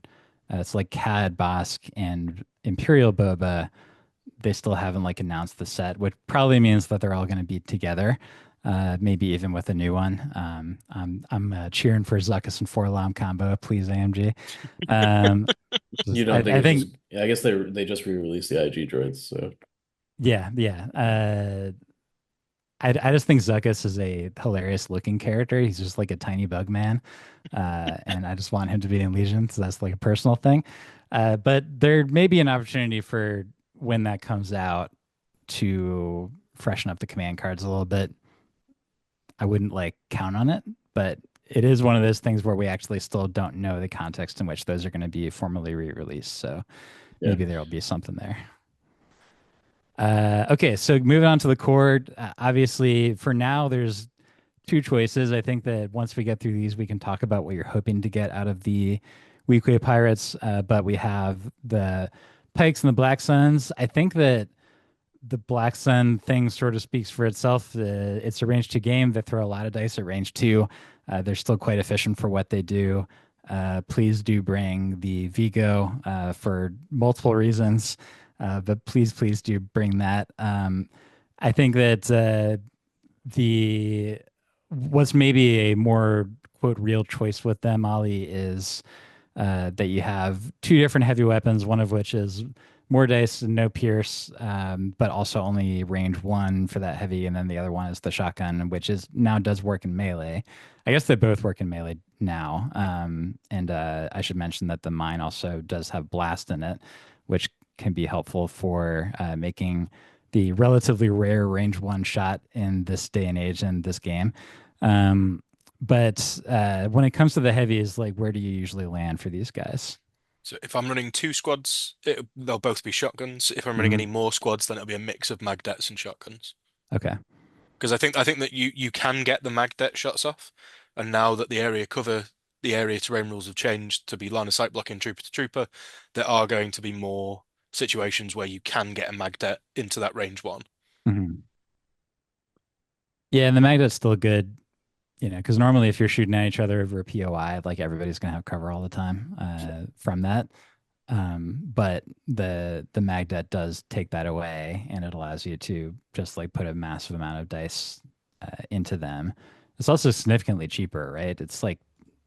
it's like Cad, Bosk, and Imperial Boba. They still haven't like announced the set, which probably means that they're all going to be together. Maybe even with a new one. I'm cheering for Zuckuss and Forlom combo, please AMG. Um, You don't think I it's think just I guess they just re-released the IG droids, so yeah, yeah. I just think Zuckuss is a hilarious looking character. He's just like a tiny bug man. And I just want him to be in Legion. So that's like a personal thing. But there may be an opportunity for when that comes out to freshen up the command cards a little bit. I wouldn't like count on it, but it is one of those things where we actually still don't know the context in which those are going to be formally re-released. So yeah. maybe there'll be something there. Okay, so moving on to the cord. Obviously, for now, there's two choices. I think that once we get through these, we can talk about what you're hoping to get out of the Weequay Pirates. But we have the Pikes and the Black Suns. I think that the Black Sun thing sort of speaks for itself. It's a range 2 game. They throw a lot of dice at range 2. They're still quite efficient for what they do. Please do bring the Vigo for multiple reasons, but please do bring that. I think that the what's maybe a more quote real choice with them, Ollie, is that you have two different heavy weapons, one of which is more dice and no pierce, but also only range 1 for that heavy, and then the other one is the shotgun, which is now does work in melee. I guess they both work in melee now. And I should mention that the mine also does have blast in it, which can be helpful for making the relatively rare range 1 shot in this day and age in this game. But when it comes to the heavies, like where do you usually land for these guys? So if I'm running 2 squads, they'll both be shotguns. If I'm running any Hmm. more squads, then it'll be a mix of magdets and shotguns. Okay. Because I think that you can get the magdet shots off, and now that the area terrain rules have changed to be line of sight blocking trooper to trooper, there are going to be more situations where you can get a magdet into that range 1. Hmm. Yeah, and the magnet's still good, because normally if you're shooting at each other over a POI, like everybody's gonna have cover all the time from that. But the magnet does take that away, and it allows you to just like put a massive amount of dice into them. It's also significantly cheaper, right? It's like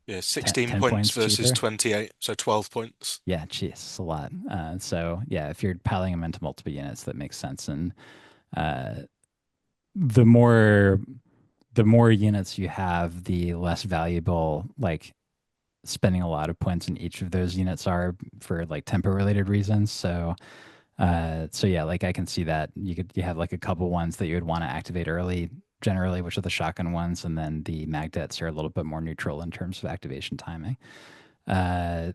Yeah, 10, 16 10 points points versus cheaper. 28, so 12 points. Yeah, geez, it's a lot. So yeah, if you're piling them into multiple units, that makes sense. And uh, the more the more units you have, the less valuable like spending a lot of points in each of those units are for like tempo related reasons. So yeah, like I can see that you have like a couple ones that you would want to activate early generally, which are the shotgun ones, and then the magnets are a little bit more neutral in terms of activation timing. Uh,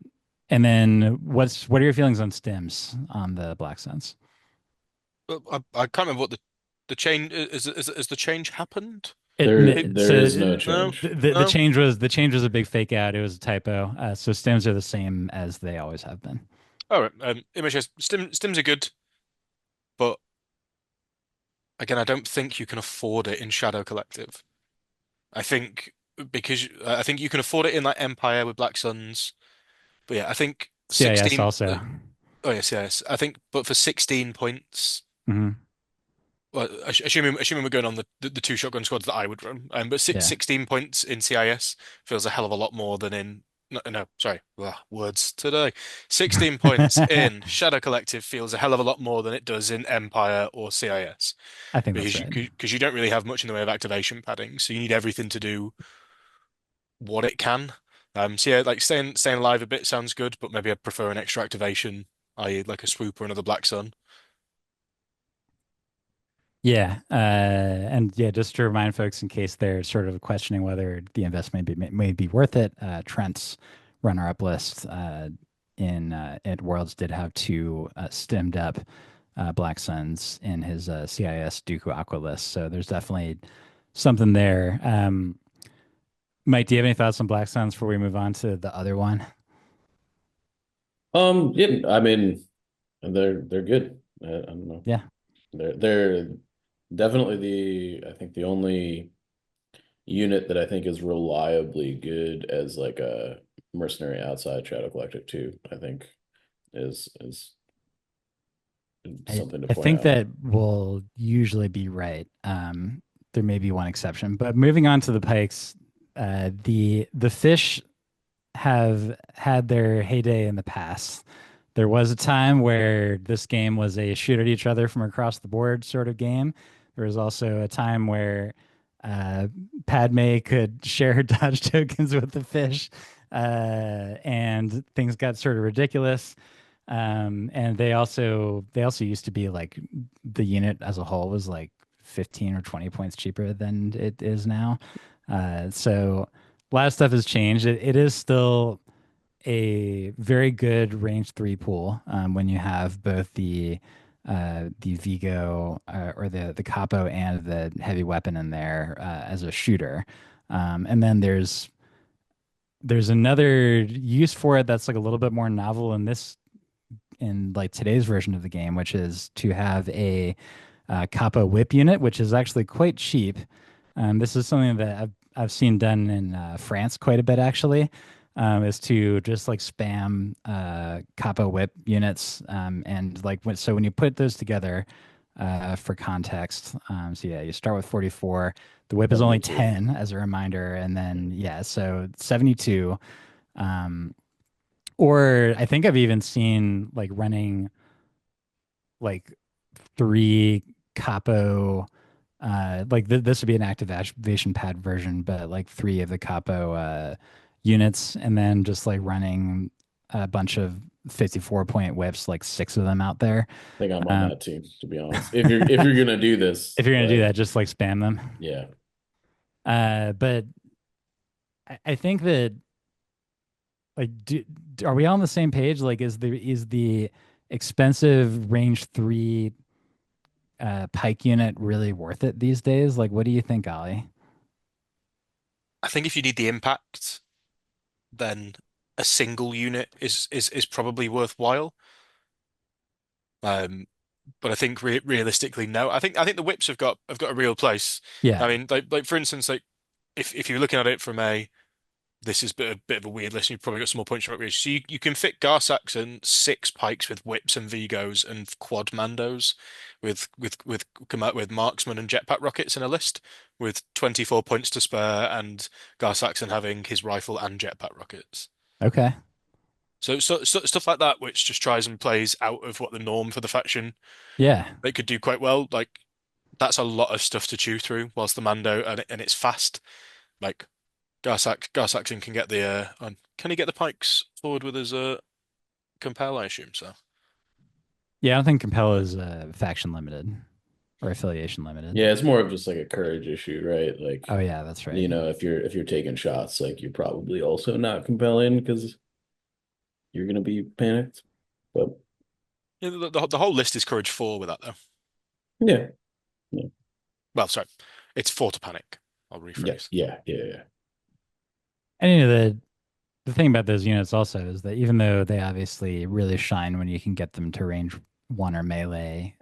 and then what are your feelings on stims on the Black Suns? I can't remember what the change is the change happened? It There So is no no change. no. the change was a big fake out. It was a typo. So stims are the same as they always have been. All right. Images stims are good, but again, I don't think you can afford it in Shadow Collective. I think because I think you can afford it in like Empire with Black Suns, but yeah, I think CIS 16. also. Oh yes, yes. I think, but for 16 points. Hmm. Well, assuming we're going on the two shotgun squads that I would run, but Yeah. 16 points in CIS feels a hell of a lot more than in no, no sorry, words today. 16 points in Shadow Collective feels a hell of a lot more than it does in Empire or CIS I think that's because right. you don't really have much in the way of activation padding, so you need everything to do what it can. So yeah, like staying alive a bit sounds good, but maybe I'd prefer an extra activation, i.e., like a swoop or another Black Sun. Yeah, and yeah, just to remind folks in case they're sort of questioning whether the investment may be worth it, Trent's runner-up list in at Worlds did have two stemmed up Black Suns in his CIS Dooku Aqua list, so there's definitely something there. Mike, do you have any thoughts on Black Suns before we move on to the other one? Yeah, I mean, they're good. I don't know. Yeah, They're definitely I think the only unit that I think is reliably good as like a mercenary outside Shadow Collective too, I think is something to I point think out. that will usually be right. There may be one exception, but moving on to the pikes, the fish have had their heyday in the past. There was a time where this game was a shoot at each other from across the board sort of game. There was also a time where uh, Padme could share her dodge tokens with the fish, and things got sort of ridiculous. And they also used to be like the unit as a whole was like 15 or 20 points cheaper than it is now. So a lot of stuff has changed. It is still a very good range three pool when you have both the Vigo or the capo and the heavy weapon in there as a shooter. And then there's another use for it that's like a little bit more novel in like today's version of the game, which is to have a capo whip unit, which is actually quite cheap. This is something that I've seen done in France quite a bit actually. Is to just like spam capo whip units and like so when you put those together for context, so yeah, you start with 44. The whip is only 72. 10 as a reminder, and then yeah, so 72. Um, or I think I've even seen like running like three capo like this would be an activation pad version, but like three of the capo units, and then just like running a bunch of 54 point whips, like six of them out there. I think I'm on Um, that team, to be honest. If you're gonna do this, if you're gonna do that, like just like spam them. yeah. But I think that like are we all on the same page? Like is the expensive range three pike unit really worth it these days? Like what do you think, Ollie? I think if you need the impact, then a single unit is probably worthwhile. Um, but I think realistically, no. I think the whips have got a real place. Yeah. I mean, like for instance, like if you're looking at it from a this is a bit of a weird list. You've probably got some more points from it. So you can fit Gar Saxon, 6 pikes with whips and Vigos and quad Mandos with marksman and jetpack rockets in a list with 24 points to spare and Gar Saxon having his rifle and jetpack rockets. Okay. So stuff like that, which just tries and plays out of what the norm for the faction Yeah. they could do quite well. Like that's a lot of stuff to chew through. Whilst the Mando and it's fast. Like Gar Saxon can get the can he get the pikes forward with his compel? I assume so. Yeah, I don't think Compel is faction limited or affiliation limited. Yeah, it's more of just like a courage issue, right? Like, Oh yeah, that's right. you know, if you're taking shots, like you're probably also not compelling because you're gonna be panicked. But Yeah, the whole list is courage 4 with that though. yeah, yeah, Well, sorry, it's 4 to panic. I'll yeah, rephrase. yeah, yeah, yeah. And the thing about those units also is that even though they obviously really shine when you can get them to range one or melee,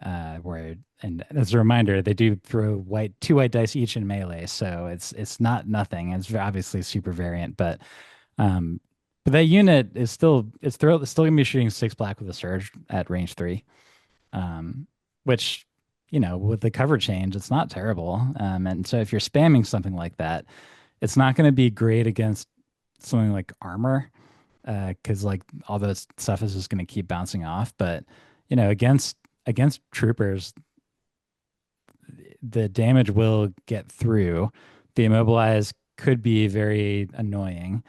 where and as a reminder, they do throw two white dice each in melee, so it's not nothing. It's obviously super variant, um, but that unit is it's still gonna be shooting 6 black with a surge at range 3, which with the cover change, it's not terrible. And so if you're spamming something like that, it's not going to be great against something like armor, because like all this stuff is just going to keep bouncing off. But against troopers, the damage will get through. The immobilize could be very annoying.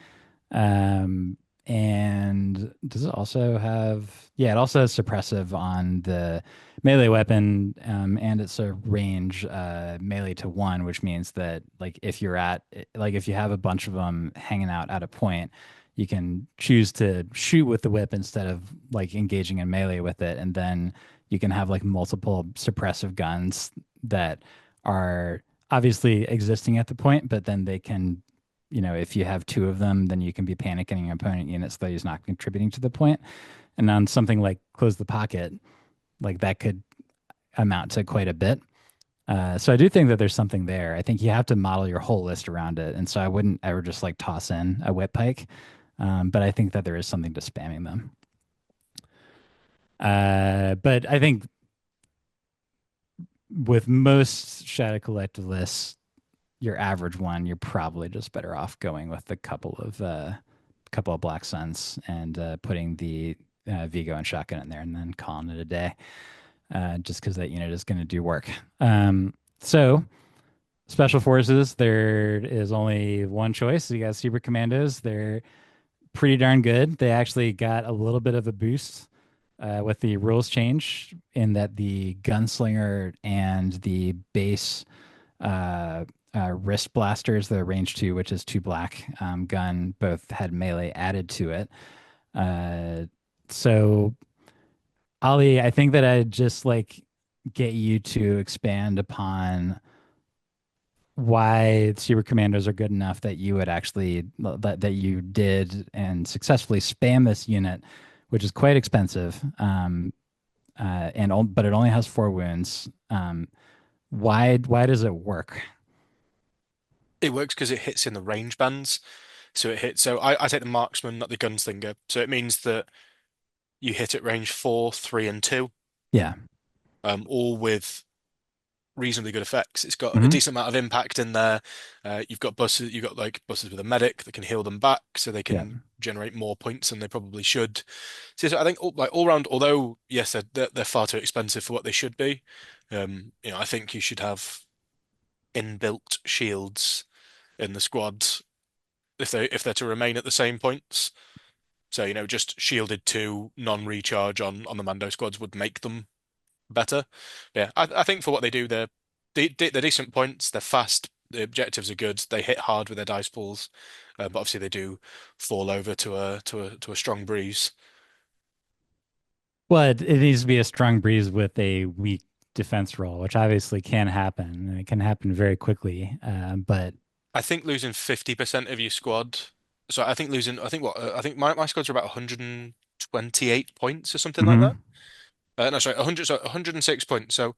Um, and does it also have, yeah, it also has suppressive on the melee weapon, and it's a range melee to 1, which means that like if you have a bunch of them hanging out at a point, you can choose to shoot with the whip instead of like engaging in melee with it, and then you can have like multiple suppressive guns that are obviously existing at the point, but then they can, if you have 2 of them, then you can be panicking your opponent units that he's not contributing to the point. And on something like close the pocket, like that could amount to quite a bit. So I do think that there's something there. I think you have to model your whole list around it. And so I wouldn't ever just like toss in a whip pike. But I think that there is something to spamming them. But I think with most Shadow Collective lists, your average one, you're probably just better off going with a couple of Black Suns and putting the Vigo and Shotgun in there and then calling it a day, just because that unit is going to do work. So Special Forces, there is only one choice. You got Super Commandos. They're pretty darn good. They actually got a little bit of a boost with the rules change in that the Gunslinger and the base wrist blasters, the range 2, which is 2 black gun, both had melee added to it. So Ollie, I think that I'd just like get you to expand upon why Super Commandos are good enough that you would actually that you did and successfully spam this unit, which is quite expensive. But it only has 4 wounds. Why does it work? It works because it hits in the range bands. So it hits. So I take the marksman, not the gunslinger. So it means that you hit at range 4, 3, and 2, Yeah. all with reasonably good effects. It's got a Hmm. decent amount of impact in there. You've got like buses with a medic that can heal them back, so they Yeah. can generate more points than they probably should. So I think all round, although yes, they're far too expensive for what they should be. I think you should have inbuilt shields in the squad if they're to remain at the same points. So, just shielded to non-recharge on the Mando squads would make them better. Yeah, I think for what they do, they're decent points. They're fast. The objectives are good. They hit hard with their dice pools, but obviously they do fall over to a strong breeze. Well, it needs to be a strong breeze with a weak defense roll, which obviously can happen. And it can happen very quickly. But I think losing 50% of your squad. So I think losing. I think what I think my squads are about 128 points or something like that. mhm. No, sorry, 106 points. So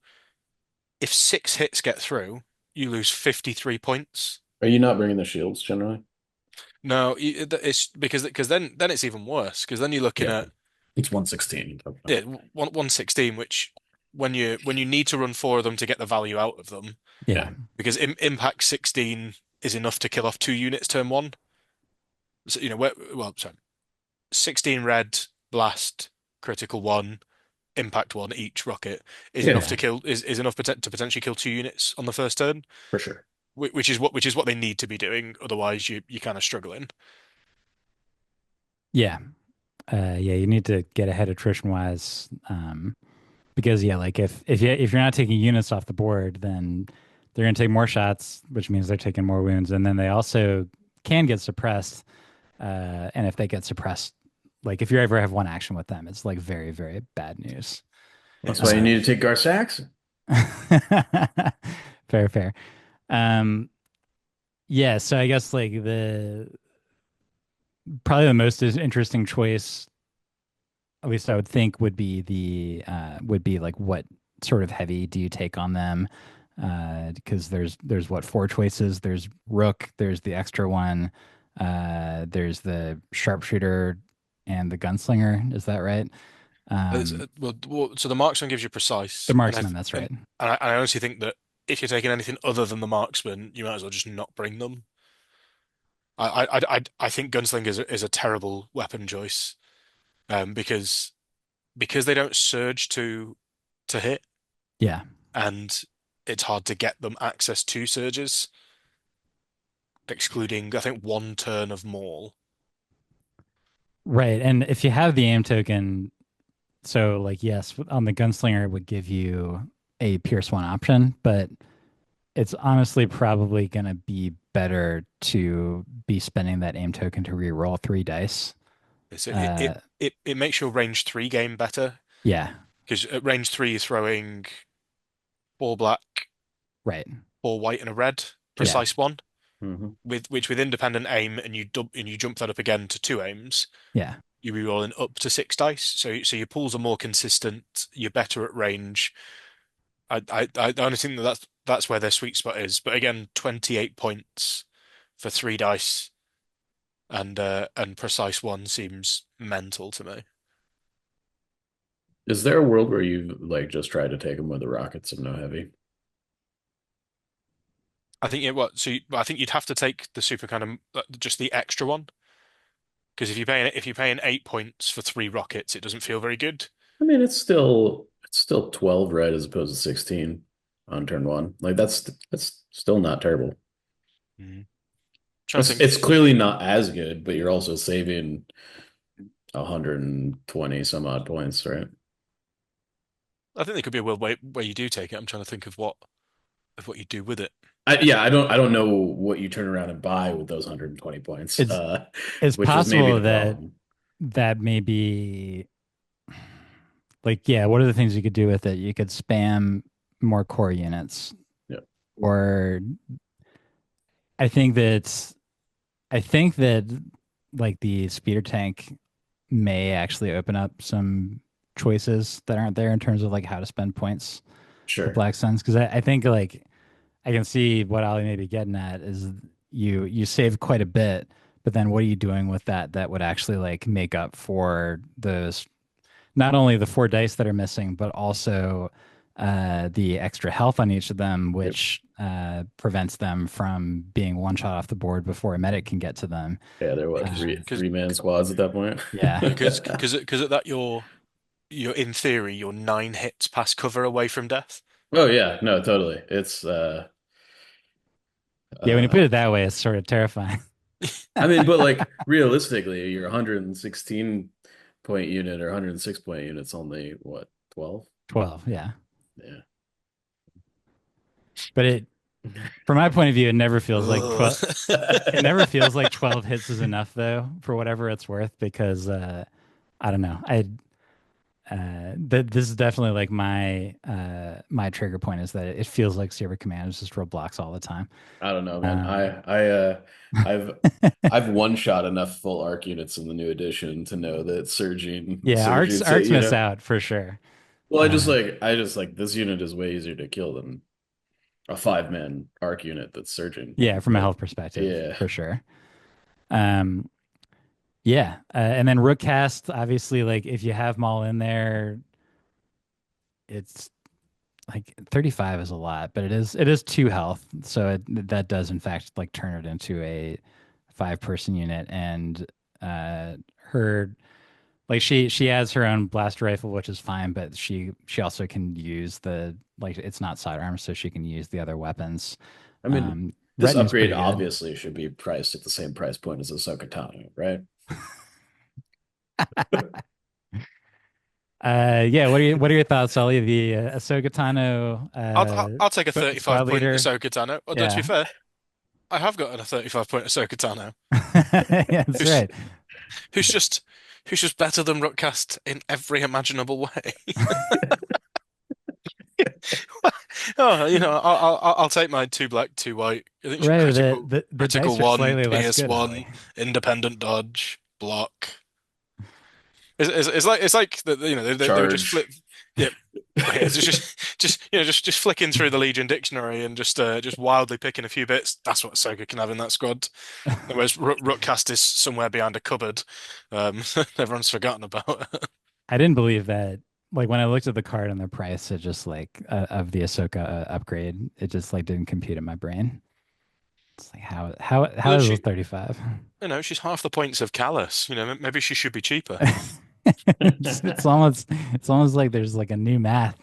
if 6 hits get through, you lose 53 points. Are you not bringing the shields generally? No, it's because then it's even worse because then you're looking Yeah, at it's 116. yeah, 116, which when you need to run four of them to get the value out of them, Yeah. Yeah, because impact 16 is enough to kill off 2 units turn one. So, well, sorry, 16 red, blast, critical one, impact one each rocket is enough yeah, to Yeah. kill is enough to potentially kill 2 units on the first turn, for sure. which is what they need to be doing. Otherwise, you're kind of struggling. Yeah. Yeah, you need to get ahead attrition wise. Because yeah, like if you're not taking units off the board, then they're gonna take more shots, which means they're taking more wounds, and then they also can get suppressed. And if they get suppressed, like if you ever have one action with them, it's like very, very bad news. That's Yeah, why you Uh, need to take Gar Saxon. fair, fair. Um, yeah, so I guess like the probably the most interesting choice, at least I would think, would be like what sort of heavy do you take on them? Because there's what four choices. There's Rook, there's the extra one, there's the sharpshooter and the gunslinger. Is that right? so the marksman gives you The precise, and marksman, that's right. I honestly think that if you're taking anything other than the marksman, you might as well just not bring them. I think gunslinger is a terrible weapon choice, because they don't surge to hit, Yeah. and it's hard to get them access to surges, excluding I think one turn of maul. Right. And if you have the aim token, so like yes, on the gunslinger it would give you a Pierce one option, but it's honestly probably gonna be better to be spending that aim token to re-roll three dice. So Uh it makes your range three game better yeah, because at range three you're throwing four black, right. four white, and a red Yeah, precise one. Hmm. With independent aim, and you jump that up again to two aims, yeah. you be rolling up to six dice. So your pools are more consistent. You're better at range. I honestly think that that's where their sweet spot is. But again, 28 points for three dice and precise one seems mental to me. Is there a world where you like just try to take them with the rockets and no heavy? I think it what so I think you'd have to take the super kind of just the extra one because if you're paying 8 points for three rockets, it doesn't feel very good. I mean, it's still 12 red as opposed to 16 on turn one. Like that's still not terrible. Mhm. Trying to It's think. clearly not as good, but you're also saving 120 some odd points, right? I think there could be a world where you do take it. I'm trying to think of what you do with it. Yeah, I don't know what you turn around and buy with those 120 points, It's it's which is maybe possible the that problem. that may be like yeah, what are the things you could do with it? You could spam more core units, Yeah, or I think that I think that like the speeder tank may actually open up some choices that aren't there in terms of like how to spend points with sure. Black Suns. Because I think like I can see what Ollie may be getting at is you save quite a bit, but then what are you doing with that would actually like make up for those not only the four dice that are missing, but also the extra health on each of them, Yep. which prevents them from being one shot off the board before a medic can get to them. Yeah, they're what Because Uh, three man squads at that point. yeah, because at that you're in theory you're 9 hits past cover away from death. Oh yeah, no, totally. It's yeah. When you put uh it that way, it's sort of terrifying. I mean, but like realistically, your 116 point unit or 106 point unit's only what, 12? 12, yeah. Yeah. But it, from my point of view, it never feels like Ugh. 12. It never feels like 12 hits is enough, though, for whatever it's worth, because I don't know. This is definitely like my trigger point is that it feels like Saber Command is just roadblocks all the time. I don't know, man. Um, I've I've one shot enough full arc units in the new edition to know that yeah, surging, so arcs miss out for sure. well, Uh, I just like this unit is way easier to kill than a 5-man arc unit that's surging. yeah, from a Like, health perspective, yeah, for sure. Um, yeah, and then rook cast, obviously, like if you have Maul in there, it's like 35 is a lot, but it is 2 health, so that does in fact like turn it into a 5-person unit, and her like she has her own blaster rifle, which is fine, but she also can use the like it's not sidearm, so she can use the other weapons. I mean, this Retinue's upgrade pretty good. obviously should be priced at the same price point as Ahsoka Tano, right? Yeah, what are your thoughts, Ollie? The Ahsoka Tano I'll take a squad 35 point leader? Ahsoka Tano. Although to be Yeah. fair, I have got a 35 point Ahsoka Tano Yeah, that's who's right. who's just who's just better than Rookcast in every imaginable way. Oh, I'll take my two black, two white. I think Right, the, critical, the the critical dice are one, slightly less Pierce good, Ollie. one, independent dodge, block. It's like they were just Charge. flip. Yeah, yeah, just flicking through the Legion dictionary and just wildly picking a few bits. That's what Ahsoka can have in that squad. Whereas Rookcast is somewhere behind a cupboard. Everyone's forgotten about it. I didn't believe that. Like when I looked at the card and the price, it just like of the Ahsoka upgrade, it just like didn't compute in my brain. It's like how Well, is this 35? she's half the points of Callus. Maybe she should be cheaper. It's almost like there's like a new math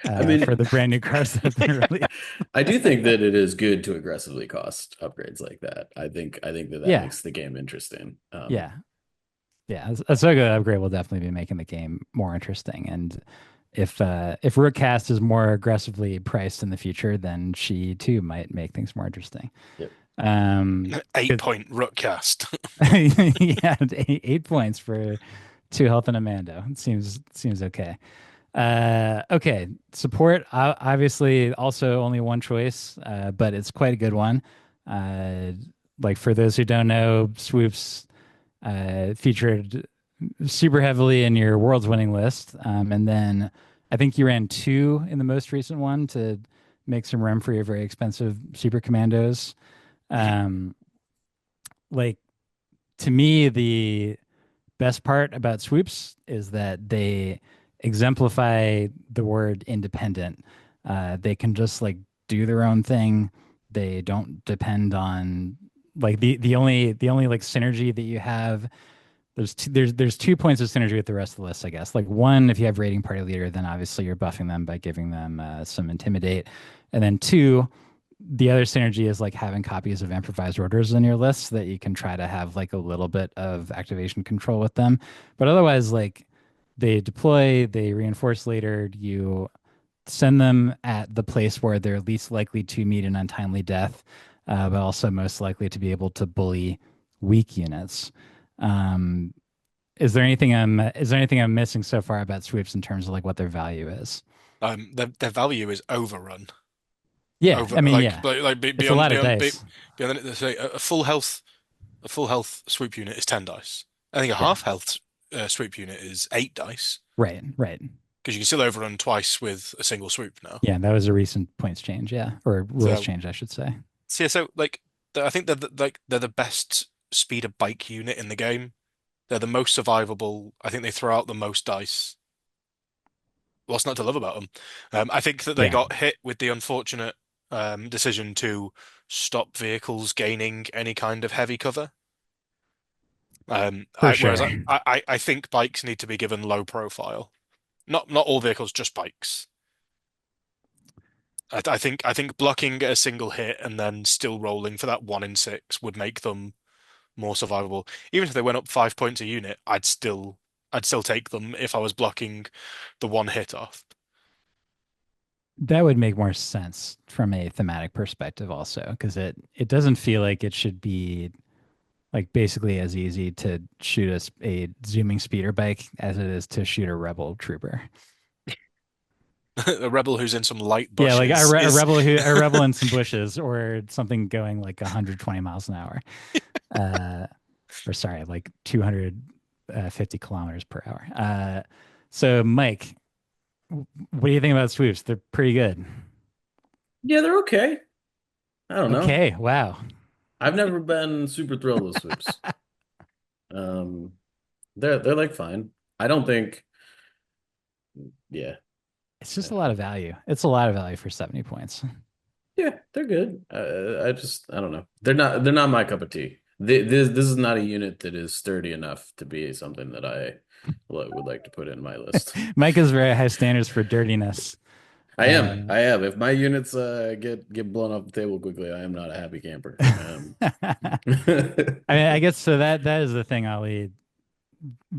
I for mean, the brand new cards that have been released. I do think that it is good to aggressively cost upgrades like that. I think that Yeah, makes the game interesting. yeah, yeah. Ahsoka upgrade will definitely be making the game more interesting. And if Rookcast is more aggressively priced in the future, then she too might make things more interesting. Yep. Eight 'Cause- point Rookcast. yeah, 8 points for 2 health and a Mando. It seems okay. Okay, support obviously also only one choice, but it's quite a good one. Uh, like for those who don't know, Swoops featured super heavily in your world's winning list, and then I think you ran two in the most recent one to make some room for your very expensive super commandos. Um, like to me, the best part about swoops is that they exemplify the word independent. They can just like do their own thing. They don't depend on like the only like synergy that you have. There's 2 points of synergy with the rest of the list, I guess. Like one, if you have raiding party leader, then obviously you're buffing them by giving them some intimidate, and then two, the other synergy is like having copies of improvised orders in your list so that you can try to have like a little bit of activation control with them. But otherwise, like they deploy, they reinforce later, you send them at the place where they're least likely to meet an untimely death, but also most likely to be able to bully weak units. Um, is there anything I'm missing so far about sweeps in terms of like what their value is? Their value is overrun. Yeah, Over I mean, yeah, it's a beyond lot of dice. beyond say a full health sweep unit is 10 dice. I think a Yeah, half health sweep unit is 8 dice right, right. because you can still overrun twice with a single swoop now. Yeah, that was a recent points change, yeah, or rules So, change, I should say. yeah, so like I think they're the best speeder bike unit in the game. They're the most survivable. I think they throw out the most dice. What's not to love about them? I think that they Yeah, got hit with the unfortunate decision to stop vehicles gaining any kind of heavy cover. for Whereas sure. I think bikes need to be given low profile. Not all vehicles, just bikes. I think blocking a single hit and then still rolling for that 1 in 6 would make them more survivable. Even if they went up 5 points a unit, I'd still take them if I was blocking the one hit off. That would make more sense from a thematic perspective also, because it doesn't feel like it should be like basically as easy to shoot a zooming speeder bike as it is to shoot a rebel trooper. A rebel who's in some light Yeah, like bushes a is rebel in some bushes or something going like 120 miles an hour. Uh, or sorry, like 250 kilometers per hour. So Mike, what do you think about swoops? They're pretty good. Yeah, they're okay. I don't know. Okay, wow. I've never been super thrilled with swoops. Um, they're like fine. I don't think, yeah, It's just I, a lot of value. It's a lot of value for 70 points. yeah, they're good. I don't know. They're not my cup of tea. This is not a unit that is sturdy enough to be something that I would like to put in my list. Mike has very high standards for dirtiness. I Uh, am. I am. If my units get blown off the table quickly, I am not a happy camper. I mean, I guess so that is the thing, Ollie.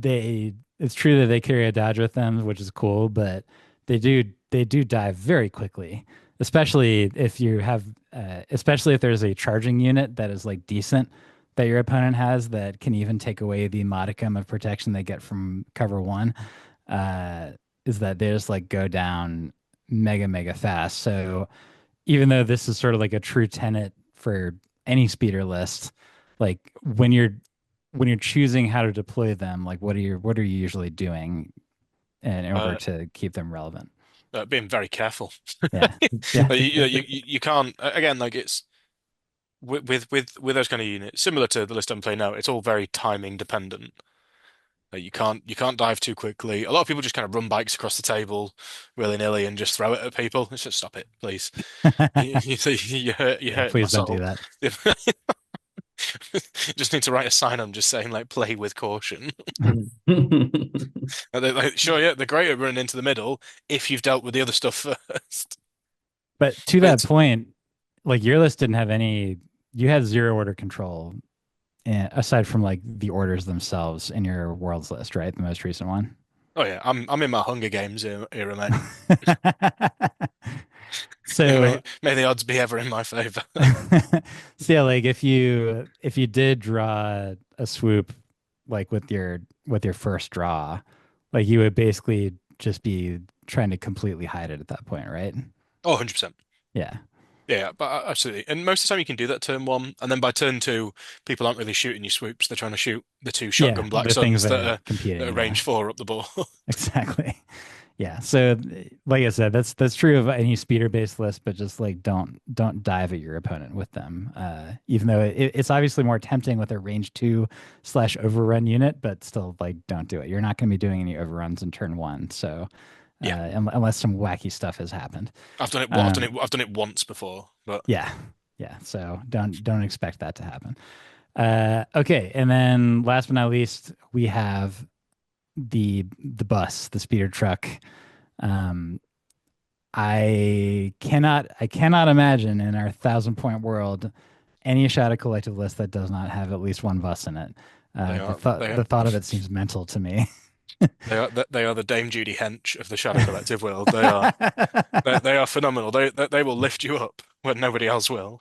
It's true that they carry a dodge with them, which is cool, but they do dive very quickly, especially if you have especially if there's a charging unit that is like decent that your opponent has that can even take away the modicum of protection they get from cover one. Uh, is that they just like go down mega fast. So even though this is sort of like a true tenet for any speeder list, like when you're choosing how to deploy them, like what are you usually doing in order Uh, to keep them relevant? Being very careful. Yeah. Yeah. Like, you can't again like it's with those kind of units similar to the list I'm playing now. It's all very timing dependent. Like, you can't dive too quickly. A lot of people just kind of run bikes across the table willy-nilly and just throw it at people. It's just stop it, please. You Yeah, hurt my please don't do soul. that. Just need to write a sign. I'm just saying like play with caution. And they're like, sure, yeah, they're great at running into the middle if you've dealt with the other stuff first. But to that It's point, like your list didn't have any, you had zero order control aside from like the orders themselves in your worlds list, right? The most recent one. oh yeah, I'm in my Hunger Games era, mate. So May the odds be ever in my favor. so yeah, like if you did draw a swoop like with your first draw, like you would basically just be trying to completely hide it at that point, right? Oh, 100%. Yeah. Yeah, but absolutely. And most of the time you can do that turn one, and then by turn two, people aren't really shooting you swoops. They're trying to shoot the two Yeah, shotgun Black the things Suns that that are are competing, yeah. range four up the ball. Exactly. Yeah. So like I said, that's true of any speeder based list, but just like don't dive at your opponent with them. Even though it's obviously more tempting with a range two slash overrun unit, but still like don't do it. You're not going to be doing any overruns in turn one. So Yeah, unless some wacky stuff has happened. I've done it. I've done it. Um, I've done it once before, but yeah. Yeah. So don't expect that to happen. Okay. And then last but not least, we have the bus, the speeder truck. Um, I cannot imagine in our 1,000 point world any Shadow Collective list that does not have at least one bus in it. they The are thought they are the thought of it seems mental to me. they are the Dame Judy hench of the Shadow Collective world. They are phenomenal. They will lift you up when nobody else will.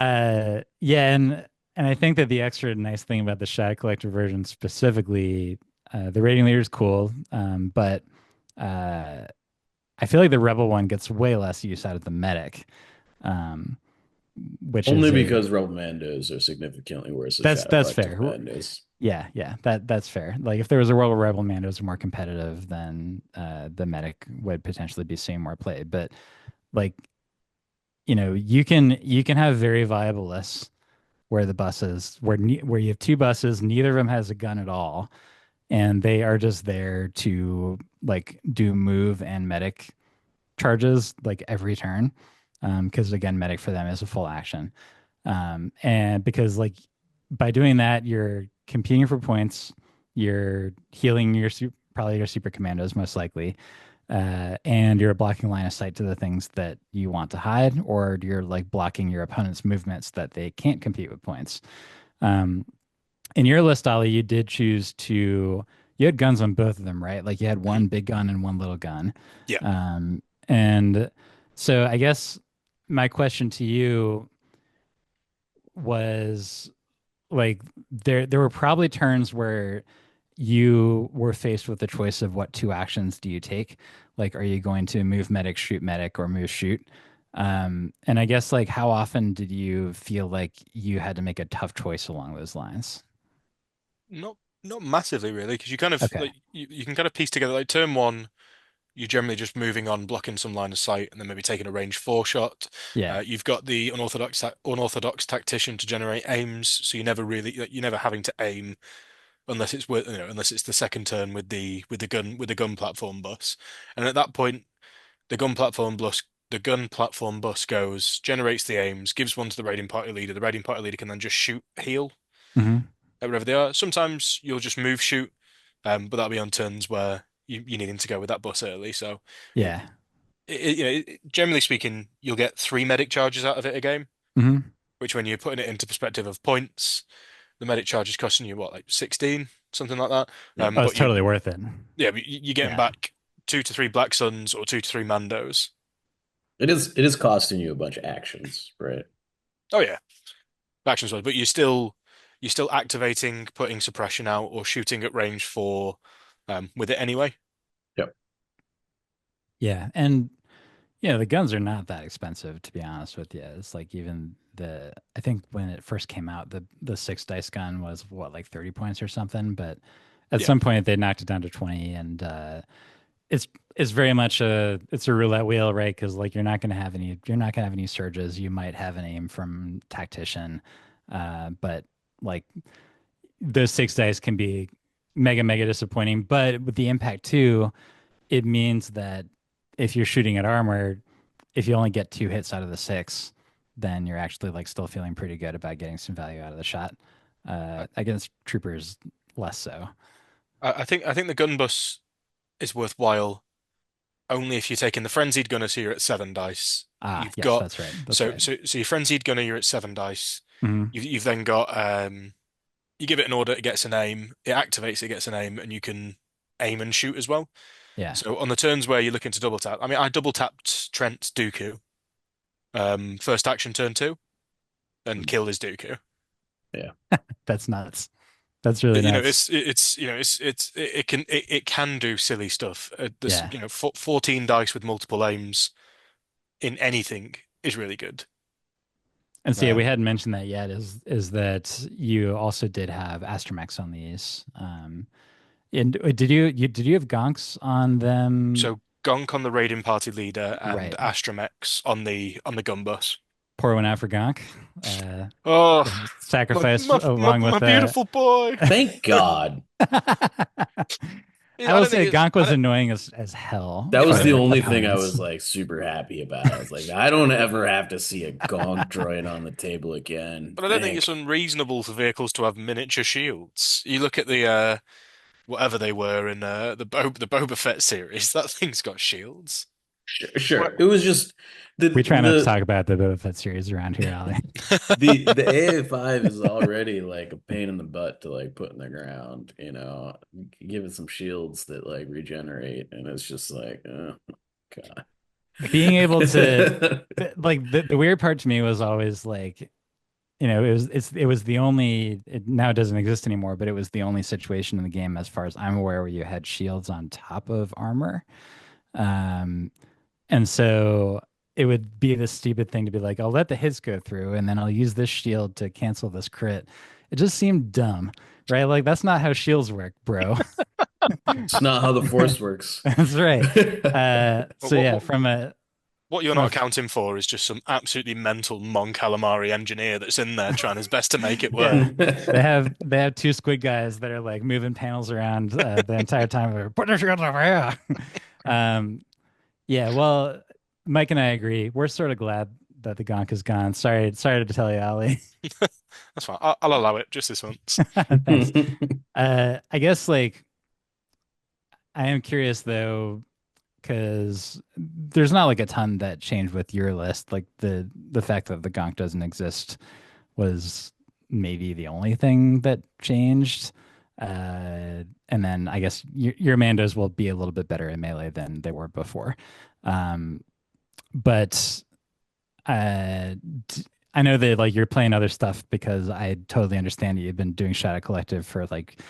Yeah, and I think that the extra nice thing about the Shadow Collector version specifically, the rating leader is cool, but uh, I feel like the Rebel one gets way less use out of the medic, um, which Only is a because Rebel Mandos are significantly worse than that's Shadow that's Collective fair. Mandos. Yeah, that's fair. Like if there was a world where Rebel Mandos are more competitive, then the medic would potentially be seeing more play. But like you can have very viable lists where the buses where you have two buses, neither of them has a gun at all, and they are just there to like do move and medic charges like every turn. Because again, medic for them is a full action. And because like by doing that, you're competing for points, you're healing probably your super commandos most likely, and you're blocking line of sight to the things that you want to hide, or you're like blocking your opponent's movements that they can't compete with points. Um, in your list, Ollie, you did choose to you had guns on both of them, right? Like you had Mhm. one big gun and one little gun. Yeah. And so I guess my question to you was like there were probably turns where you were faced with the choice of what two actions do you take? Like, are you going to move medic, or move shoot? And I guess like how often did you feel like you had to make a tough choice along those lines? Not massively really, because you kind of Okay. like you can kind of piece together like turn one. you're generally just moving on, blocking some line of sight, and then maybe taking a range 4 shot. Yeah. You've got the unorthodox tactician to generate aims, so you're never having to aim unless it's unless it's the second turn with the gun platform bus. And at that point, the gun platform bus goes, generates the aims, gives one to the raiding party leader. The raiding party leader can then just shoot heal Hmm. at wherever they are. Sometimes you'll just move shoot, but that'll be on turns where you needing to go with that bus early. So it, Yeah. generally speaking, you'll get 3 medic charges out of it a game, Hmm. which when you're putting it into perspective of points, the medic charge is costing you what, like 16, something like that. Yeah. Oh, it's But you totally worth it. yeah, but you're getting Yeah. back 2 to 3 Black Suns or 2 to 3 Mandos. It is costing you a bunch of actions, right? Oh yeah, actions wise, but you're still activating, putting suppression out, or shooting at range 4 with it anyway. Yep. Yeah. And the guns are not that expensive, to be honest with you. It's like even I think when it first came out, the 6 dice gun was what, like 30 points or something. But at Yeah. some point they knocked it down to 20, and it's it's very much it's a roulette wheel, right? Because like you're not gonna have any surges. You might have an aim from tactician, but like those 6 dice can be mega disappointing. But with the impact too, it means that if you're shooting at armor, if you only get 2 hits out of the 6, then you're actually like still feeling pretty good about getting some value out of the shot. Against troopers, less so. I think the gun bus is worthwhile only if you're taking the frenzied gunner, so you're at 7 dice. Ah, You've yes, got that's right. That's so right. so so your frenzied gunner, you're at 7 dice. Hmm. You've then got you give it an order, it gets an aim, it activates, it gets an aim, and you can aim and shoot as well. Yeah, So on the turns where you're looking to double tap, I mean, I double tapped Trent Dooku, first action turn 2, and killed his Dooku. Yeah. that's nuts. That's really But, nuts. it can do silly stuff. This Yeah. 14 dice with multiple aims in anything is really good. And so yeah, Uh, we hadn't mentioned that yet. Is that you also did have astromechs on these? And did you have gonks on them? So Gonk on the raiding party leader and Right. Astromechs on the gun bus. Pour one out for gonk. Uh, Oh, my Sacrifice my my, along my with beautiful boy. thank God. I I will don't think say it's Gonk I was don't annoying as hell That was the for only thing I opponents. was like super happy about. I was like, I don't ever have to see a gong droid on the table again. but I don't think it's Thank. unreasonable for vehicles to have miniature shields. You look at the whatever they were in the Boba Fett series, that thing's got shields. Sure, What? sure. It was just the We try not to the talk about the Boba Fett series around here, Ali. the AA5 is already like a pain in the butt to like put in the ground, you know. Give it some shields that like regenerate, and it's just like, oh God. Being able to like the weird part to me was always like, it was the only it now doesn't exist anymore, but it was the only situation in the game as far as I'm aware where you had shields on top of armor. Um and so it would be this stupid thing to be like, I'll let the hits go through and then I'll use this shield to cancel this crit. It just seemed dumb, right? Like that's not how shields work, bro. It's not how the Force works. That's right. What, So what, yeah, what what you're from a not accounting for is just some absolutely mental Mon Calamari engineer that's in there trying his best to make it work. yeah, they have 2 squid guys that are like moving panels around the entire time. They're put their shields over here. Um, yeah, well, Mike and I agree. We're sort of glad that the Gonk is gone. Sorry to tell you, Ali. That's fine. I'll allow it just this once. Thanks. I guess like I am curious though, because there's not like a ton that changed with your list. Like the fact that the Gonk doesn't exist was maybe the only thing that changed. And then I guess your Mandos will be a little bit better in melee than they were before. Um, but uh, I know that like you're playing other stuff because I totally understand that you've been doing Shadow Collective for like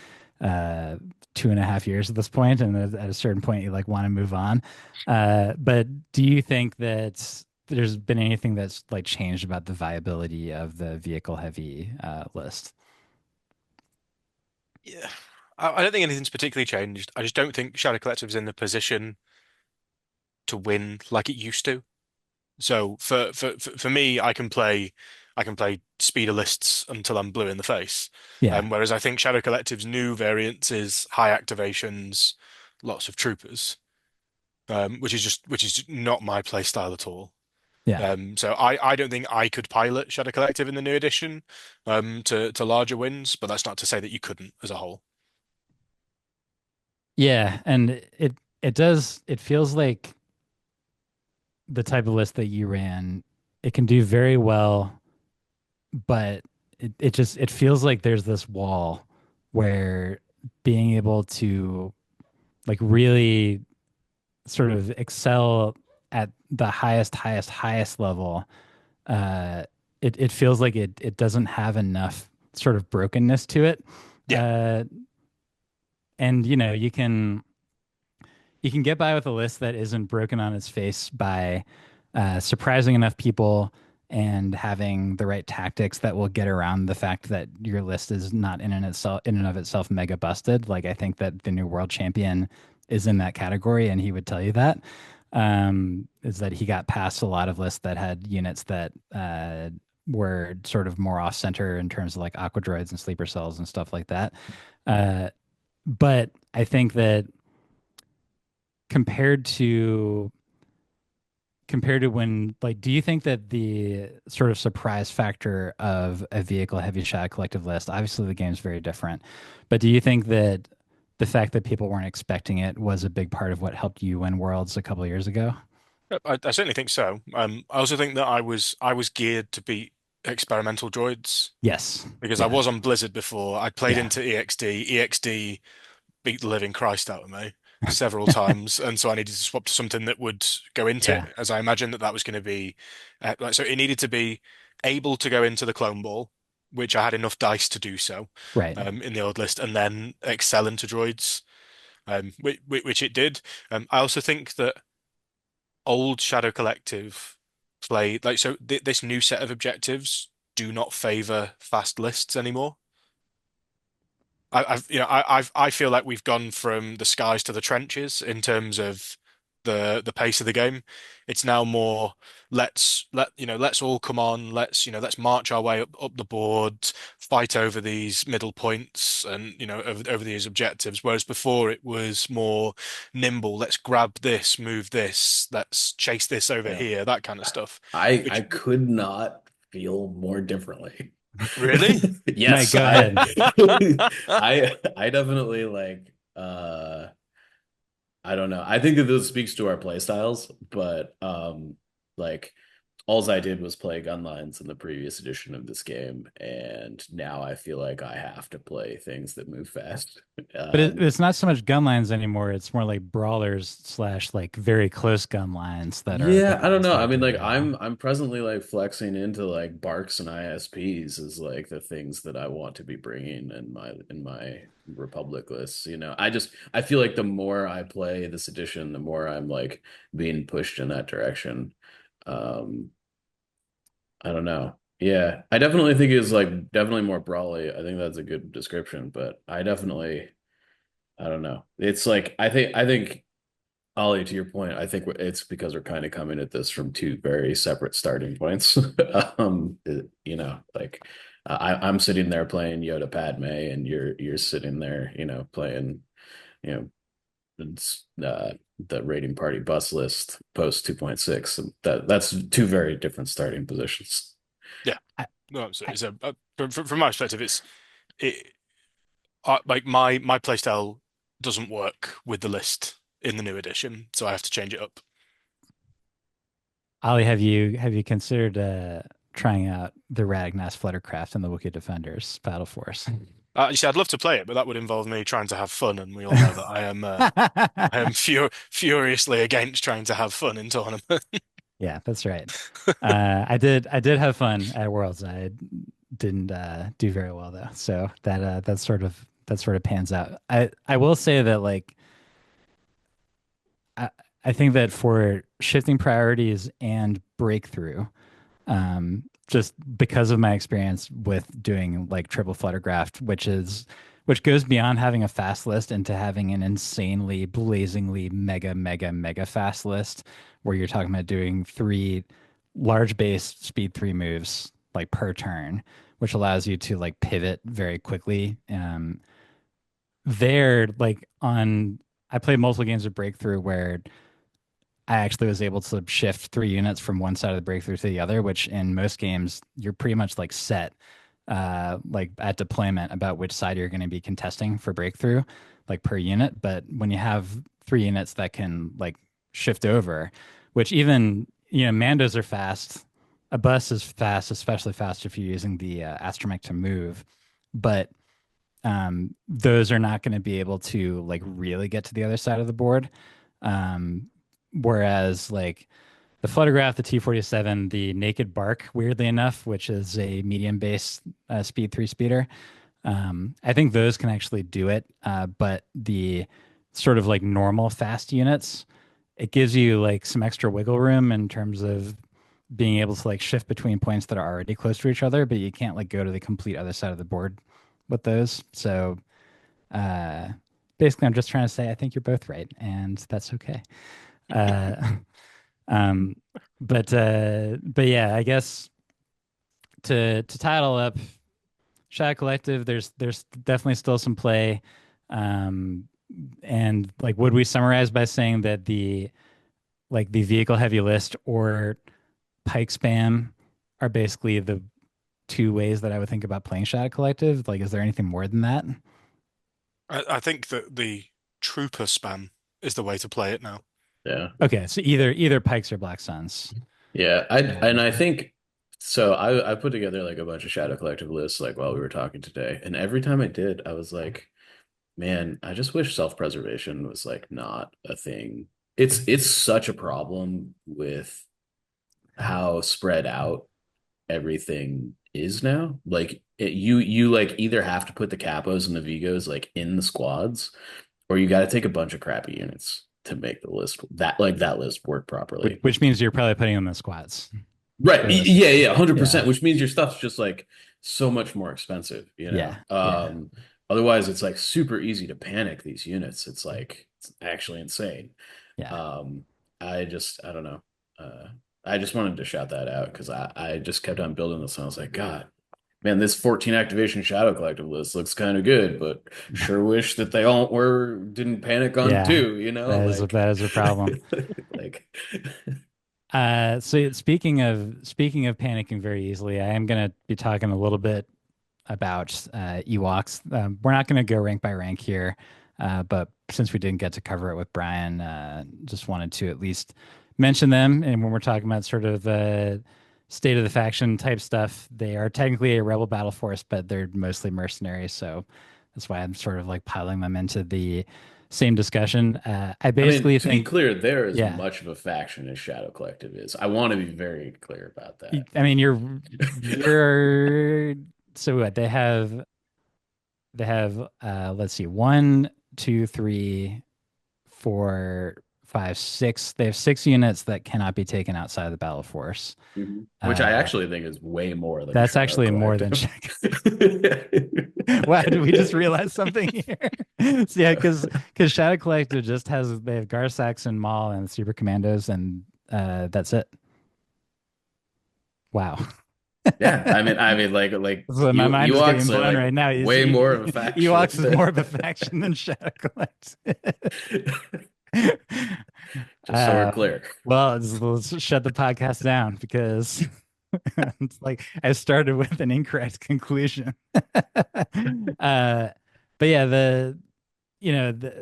uh 2.5 years at this point, and at a certain point you like want to move on. But do you think that there's been anything that's like changed about the viability of the vehicle heavy list? Yeah. I don't think anything's particularly changed. I just don't think Shadow Collective is in the position to win like it used to. So for me, I can play speeder lists until I'm blue in the face. Yeah. Whereas I think Shadow Collective's new variants is high activations, lots of troopers, which is not my play style at all. Yeah. So I don't think I could pilot Shadow Collective in the new edition to larger wins, but that's not to say that you couldn't as a whole. Yeah. And it feels like the type of list that you ran, it can do very well, but it feels like there's this wall where being able to like really sort of excel at the highest level, uh, it feels like it doesn't have enough sort of brokenness to it. Yeah, Uh, and you can get by with a list that isn't broken on its face by surprising enough people and having the right tactics that will get around the fact that your list is not in and of itself mega busted. Like I think that the new world champion is in that category, and he would tell you that. Is that he got past a lot of lists that had units that were sort of more off center in terms of like aqua droids and sleeper cells and stuff like that. Uh, but I think that compared to when like do you think that the sort of surprise factor of a vehicle heavy shot collective list, obviously the game's very different, but do you think that the fact that people weren't expecting it was a big part of what helped you win worlds a couple of years ago? I certainly think so. I also think that I was geared to beat experimental droids Yes. because I Yeah. was on Blizzard before. I played Yeah. into EXD. EXD beat the living Christ out of me several times, and so I needed to swap to something that would go into Yeah. it, as I imagined that was going to be so it needed to be able to go into the clone ball, which I had enough dice to do so Right. in the old list, and then excel into droids, which it did. I also think that old Shadow Collective play like so this new set of objectives do not favor fast lists anymore. I feel like we've gone from the skies to the trenches in terms of the pace of the game. It's now more let's all come on, let's march our way up the board, fight over these middle points and over these objectives. Whereas before it was more nimble, let's grab this, move this, let's chase this over Yeah. here, that kind of stuff. I Which could not feel more differently. really? Mike, Yes, go ahead. I definitely like I don't know. I think that this speaks to our play styles, but like alls I did was play gun lines in the previous edition of this game, and now I feel like I have to play things that move fast. But Um, it's not so much gun lines anymore. It's more like brawlers slash like very close gun lines that are the Yeah, I don't know. I aspect mean, of the like game. I'm presently like flexing into like Barks and ISPs as like the things that I want to be bringing in my Republic lists. I feel like the more I play this edition, the more I'm like being pushed in that direction. Um, I don't know. Yeah, I definitely think it's like definitely more brawly. I think that's a good description, but I don't know. It's like I think Ollie, to your point, I think it's because we're kind of coming at this from two very separate starting points. Like I'm sitting there playing Yoda Padme, and you're sitting there, playing, you know, the rating party bus list post 2.6. And that's two very different starting positions. Yeah. I, No, absolutely. I, So from my perspective, it like my playstyle doesn't work with the list in the new edition, so I have to change it up. Ollie, have you considered trying out the Ragnass Fluttercraft and the Wookiee Defenders Battle Force? You see, I'd love to play it, but that would involve me trying to have fun, and we all know that I am furiously against trying to have fun in tournament. Yeah, that's right. I did have fun at Worlds. I didn't do very well though. So that sort of pans out. I will say that like I, I think that for shifting priorities and breakthrough, just because of my experience with doing like triple fluttergraft, which goes beyond having a fast list into having an insanely, blazingly mega fast list where you're talking about doing three large base speed three moves like per turn, which allows you to like pivot very quickly. There, like on, I played multiple games of Breakthrough where I actually was able to shift 3 units from one side of the breakthrough to the other, which in most games you're pretty much like set, like at deployment about which side you're going to be contesting for breakthrough, like per unit. But when you have 3 units that can like shift over, which even Mandos are fast, a bus is fast, especially fast if you're using the astromech to move, but those are not going to be able to like really get to the other side of the board. Um, Whereas like the Fluttergraph, the T-47, the Naked Bark, weirdly enough, which is a medium base speed three speeder, I think those can actually do it. But the sort of like normal fast units, it gives you like some extra wiggle room in terms of being able to like shift between points that are already close to each other, but you can't like go to the complete other side of the board with those. So uh, basically, I'm just trying to say I think you're both right, and that's okay. Uh, um, but yeah, I guess to tie it all up, Shadow Collective, there's definitely still some play. Um, and like, would we summarize by saying that the vehicle heavy list or pike spam are basically the two ways that I would think about playing Shadow Collective? Like, is there anything more than that? I think that the trooper spam is the way to play it now. Yeah. Okay, so either pikes or black suns. Yeah. I Uh, and I think so I put together like a bunch of Shadow Collective lists like while we were talking today. And every time I did, I was like, man, I just wish self-preservation was like not a thing. It's such a problem with how spread out everything is now. Like you like either have to put the capos and the Vigos like in the squads, or you got to take a bunch of crappy units to make the list that list work properly. which means you're probably putting them in squats. Right. Those. Yeah, yeah, Yeah. 100%, which means your stuff's just like so much more expensive, you know? Yeah. Yeah. Otherwise it's like super easy to panic these units. It's like it's actually insane. Yeah. Um, I don't know. I just wanted to shout that out because I just kept on building this and I was like, God, man, this 14 activation Shadow Collective list looks kind of good, but sure wish that they all were didn't panic on Yeah. two, you know? That is a problem. Like So speaking of panicking very easily, I am gonna be talking a little bit about Ewoks. We're not gonna go rank by rank here, but since we didn't get to cover it with Brian, just wanted to at least mention them. And when we're talking about sort of state of the faction type stuff, they are technically a rebel battle force, but they're mostly mercenaries. So that's why I'm sort of like piling them into the same discussion. I I mean, basically to be think, clear, they're as yeah. much of a faction as Shadow Collective is. I want to be very clear about that. I mean, you're so what they have let's see, one, two, three, four, five, six. They have 6 units that cannot be taken outside of the battle force. Mhm. Which I Uh, actually think is way more than that's Shadow actually more than Collective. check. Wow, did we just realize something here? So yeah, because Shadow Collective just has they have Garsax and Maul and Super Commandos and that's it. Wow. Yeah, I mean, like So my you mind is getting Ewoks are blown like right now. way more of a Ewoks faction is more than of a faction than Shadow Collective. just so we're Uh, clear. well, let's shut the podcast down because it's like I started with an incorrect conclusion. But yeah,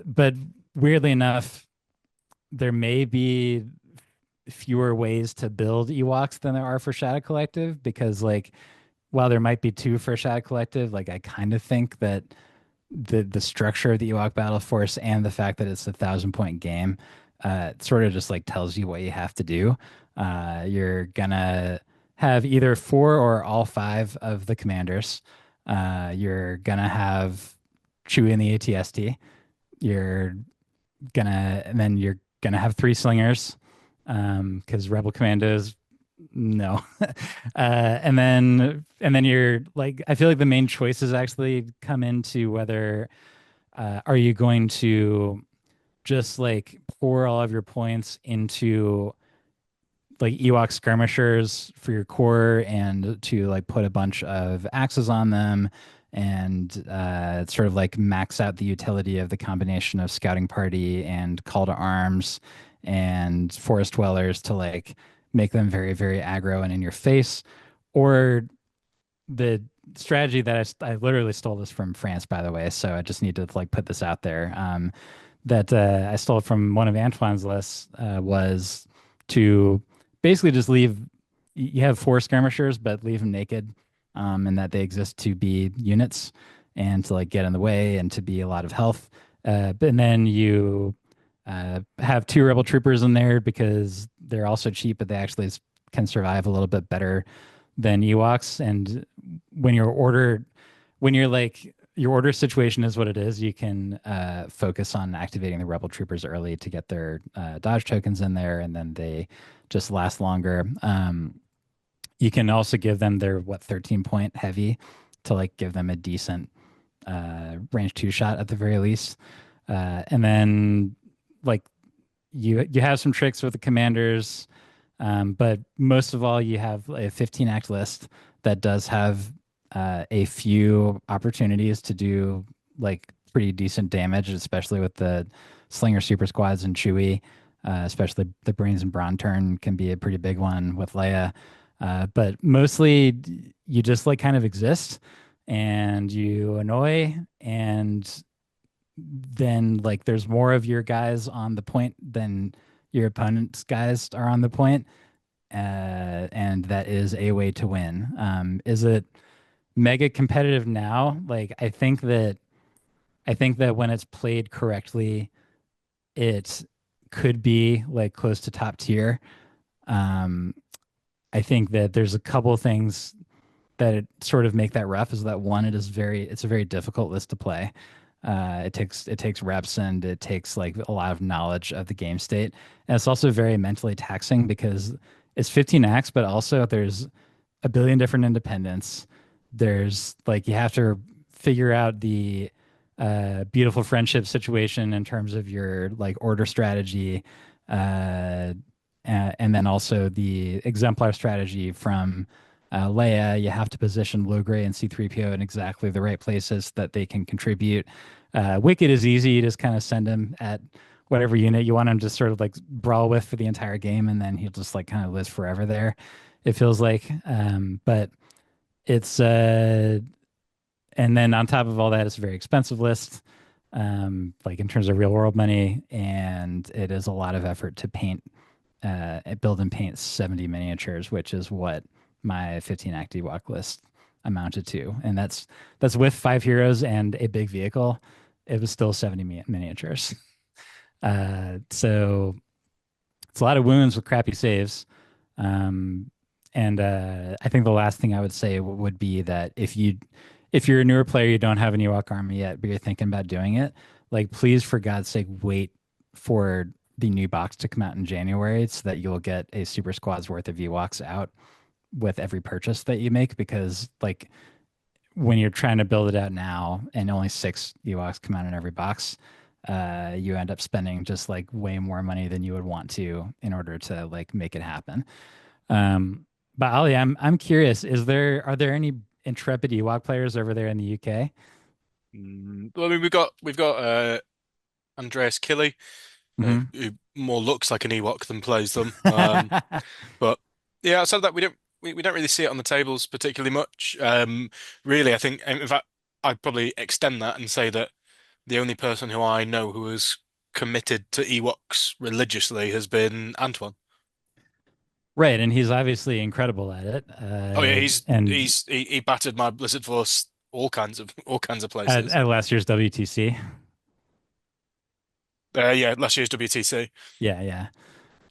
but weirdly enough, there may be fewer ways to build Ewoks than there are for Shadow Collective because like while there might be two for Shadow Collective, like I kind of think that the structure of the Ewok Battle Force and the fact that it's a 1,000 point game, sort of just like tells you what you have to do. You're gonna have either four or all five of the commanders. You're gonna have Chewie in the ATST. You're and then you're gonna have three slingers, because Rebel Commandos No. And then you're like, I feel like the main choices actually come into whether are you going to just like pour all of your points into like Ewok skirmishers for your core and to like put a bunch of axes on them and sort of like max out the utility of the combination of scouting party and call to arms and forest dwellers to like make them very, very aggro and in your face. Or the strategy that I literally stole this from France, by the way, so I just need to like put this out there. That I stole from one of Antoine's lists was to basically just leave. You have four skirmishers, but leave them naked, and that they exist to be units and to like get in the way and to be a lot of health. And then you have two rebel troopers in there because they're also cheap, but they actually can survive a little bit better than Ewoks. And when your order, when you're like your order situation is what it is, you can focus on activating the rebel troopers early to get their dodge tokens in there, and then they just last longer. You can also give them their 13 point heavy to like give them a decent range two shot at the very least. And then like you have some tricks with the commanders, but most of all, you have a 15 act list that does have a few opportunities to do like pretty decent damage, especially with the Slinger Super Squads and Chewie. Especially the Brains and Brawn turn can be a pretty big one with Leia. But mostly you just like kind of exist and you annoy, and then like there's more of your guys on the point than your opponent's guys are on the point, and that is a way to win. Is it mega competitive now? Like I think that when it's played correctly, it could be like close to top tier. Um, I think that there's a couple of things that it sort of make that rough. Is that one, it's a very difficult list to play. It takes reps and it takes like a lot of knowledge of the game state, and it's also very mentally taxing because it's 15 acts, but also there's a billion different independents. There's like you have to figure out the beautiful friendship situation in terms of your like order strategy, uh, and then also the exemplar strategy from Leia. You have to position Logray and C-3PO in exactly the right places so that they can contribute. Wicked is easy. You just kind of send him at whatever unit you want him to sort of like brawl with for the entire game, and then he'll just like kind of live forever there. It feels like, but it's and then on top of all that, it's a very expensive list, like in terms of real world money, and it is a lot of effort to paint, build and paint 70 miniatures, which is what my 15 act Ewok list amounted to, and that's with five heroes and a big vehicle. It was still 70 miniatures. So it's a lot of wounds with crappy saves. Um, and I think the last thing I would say would be that if you're a newer player, you don't have an Ewok army yet, but you're thinking about doing it, like please, for God's sake, wait for the new box to come out in January so that you'll get a Super Squad's worth of Ewoks out with every purchase that you make, because like when you're trying to build it out now and only six Ewoks come out in every box, you end up spending just like way more money than you would want to in order to like make it happen. But Ollie, I'm curious, are there any intrepid Ewok players over there in the UK? Well, I mean, we've got Andreas Killy, Hmm. who more looks like an Ewok than plays them. But yeah, outside of that, we don't really see it on the tables particularly much. Really, I think, in fact, I'd probably extend that and say that the only person who I know who is committed to Ewoks religiously has been Antoine. Right, and he's obviously incredible at it. Oh yeah, And he battered my Blizzard Force all kinds of places. at last year's WTC. Yeah, last year's WTC. Yeah, yeah.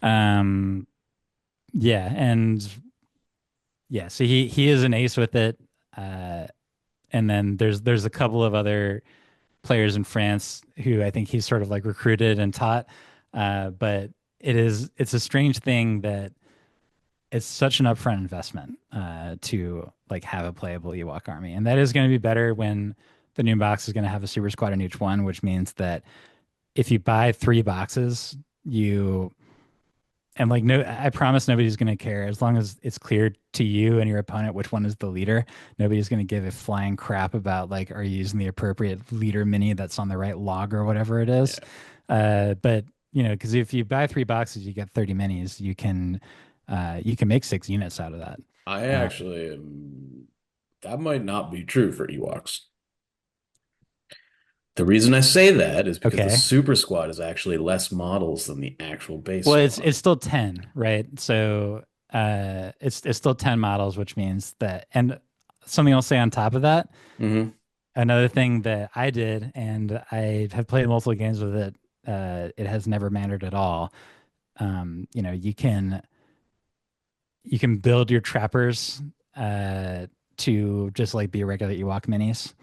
Um, yeah, and yeah, so he is an ace with it. Uh, and then there's a couple of other players in France who I think he's sort of like recruited and taught. But it's a strange thing that it's such an upfront investment to like have a playable Ewok army, and that is going to be better when the new box is going to have a super squad in each one, which means that if you buy 3 boxes, you and like no, I promise nobody's going to care as long as it's clear to you and your opponent which one is the leader. Nobody's going to give a flying crap about like are you using the appropriate leader mini that's on the right log or whatever it is. Yeah. But you know, because if you buy 3 boxes, you get 30 minis. You can make 6 units out of that. I Uh, actually that might not be true for Ewoks. The reason I say that is because the okay. Super Squad is actually less models than the actual base Well, squad. it's still 10, right? So it's still 10 models, which means that and something I'll say on top of that. Hmm. Another thing that I did, and I have played multiple games with it, it has never mattered at all. You know, you can build your trappers uh, to just like be regular Ewok minis,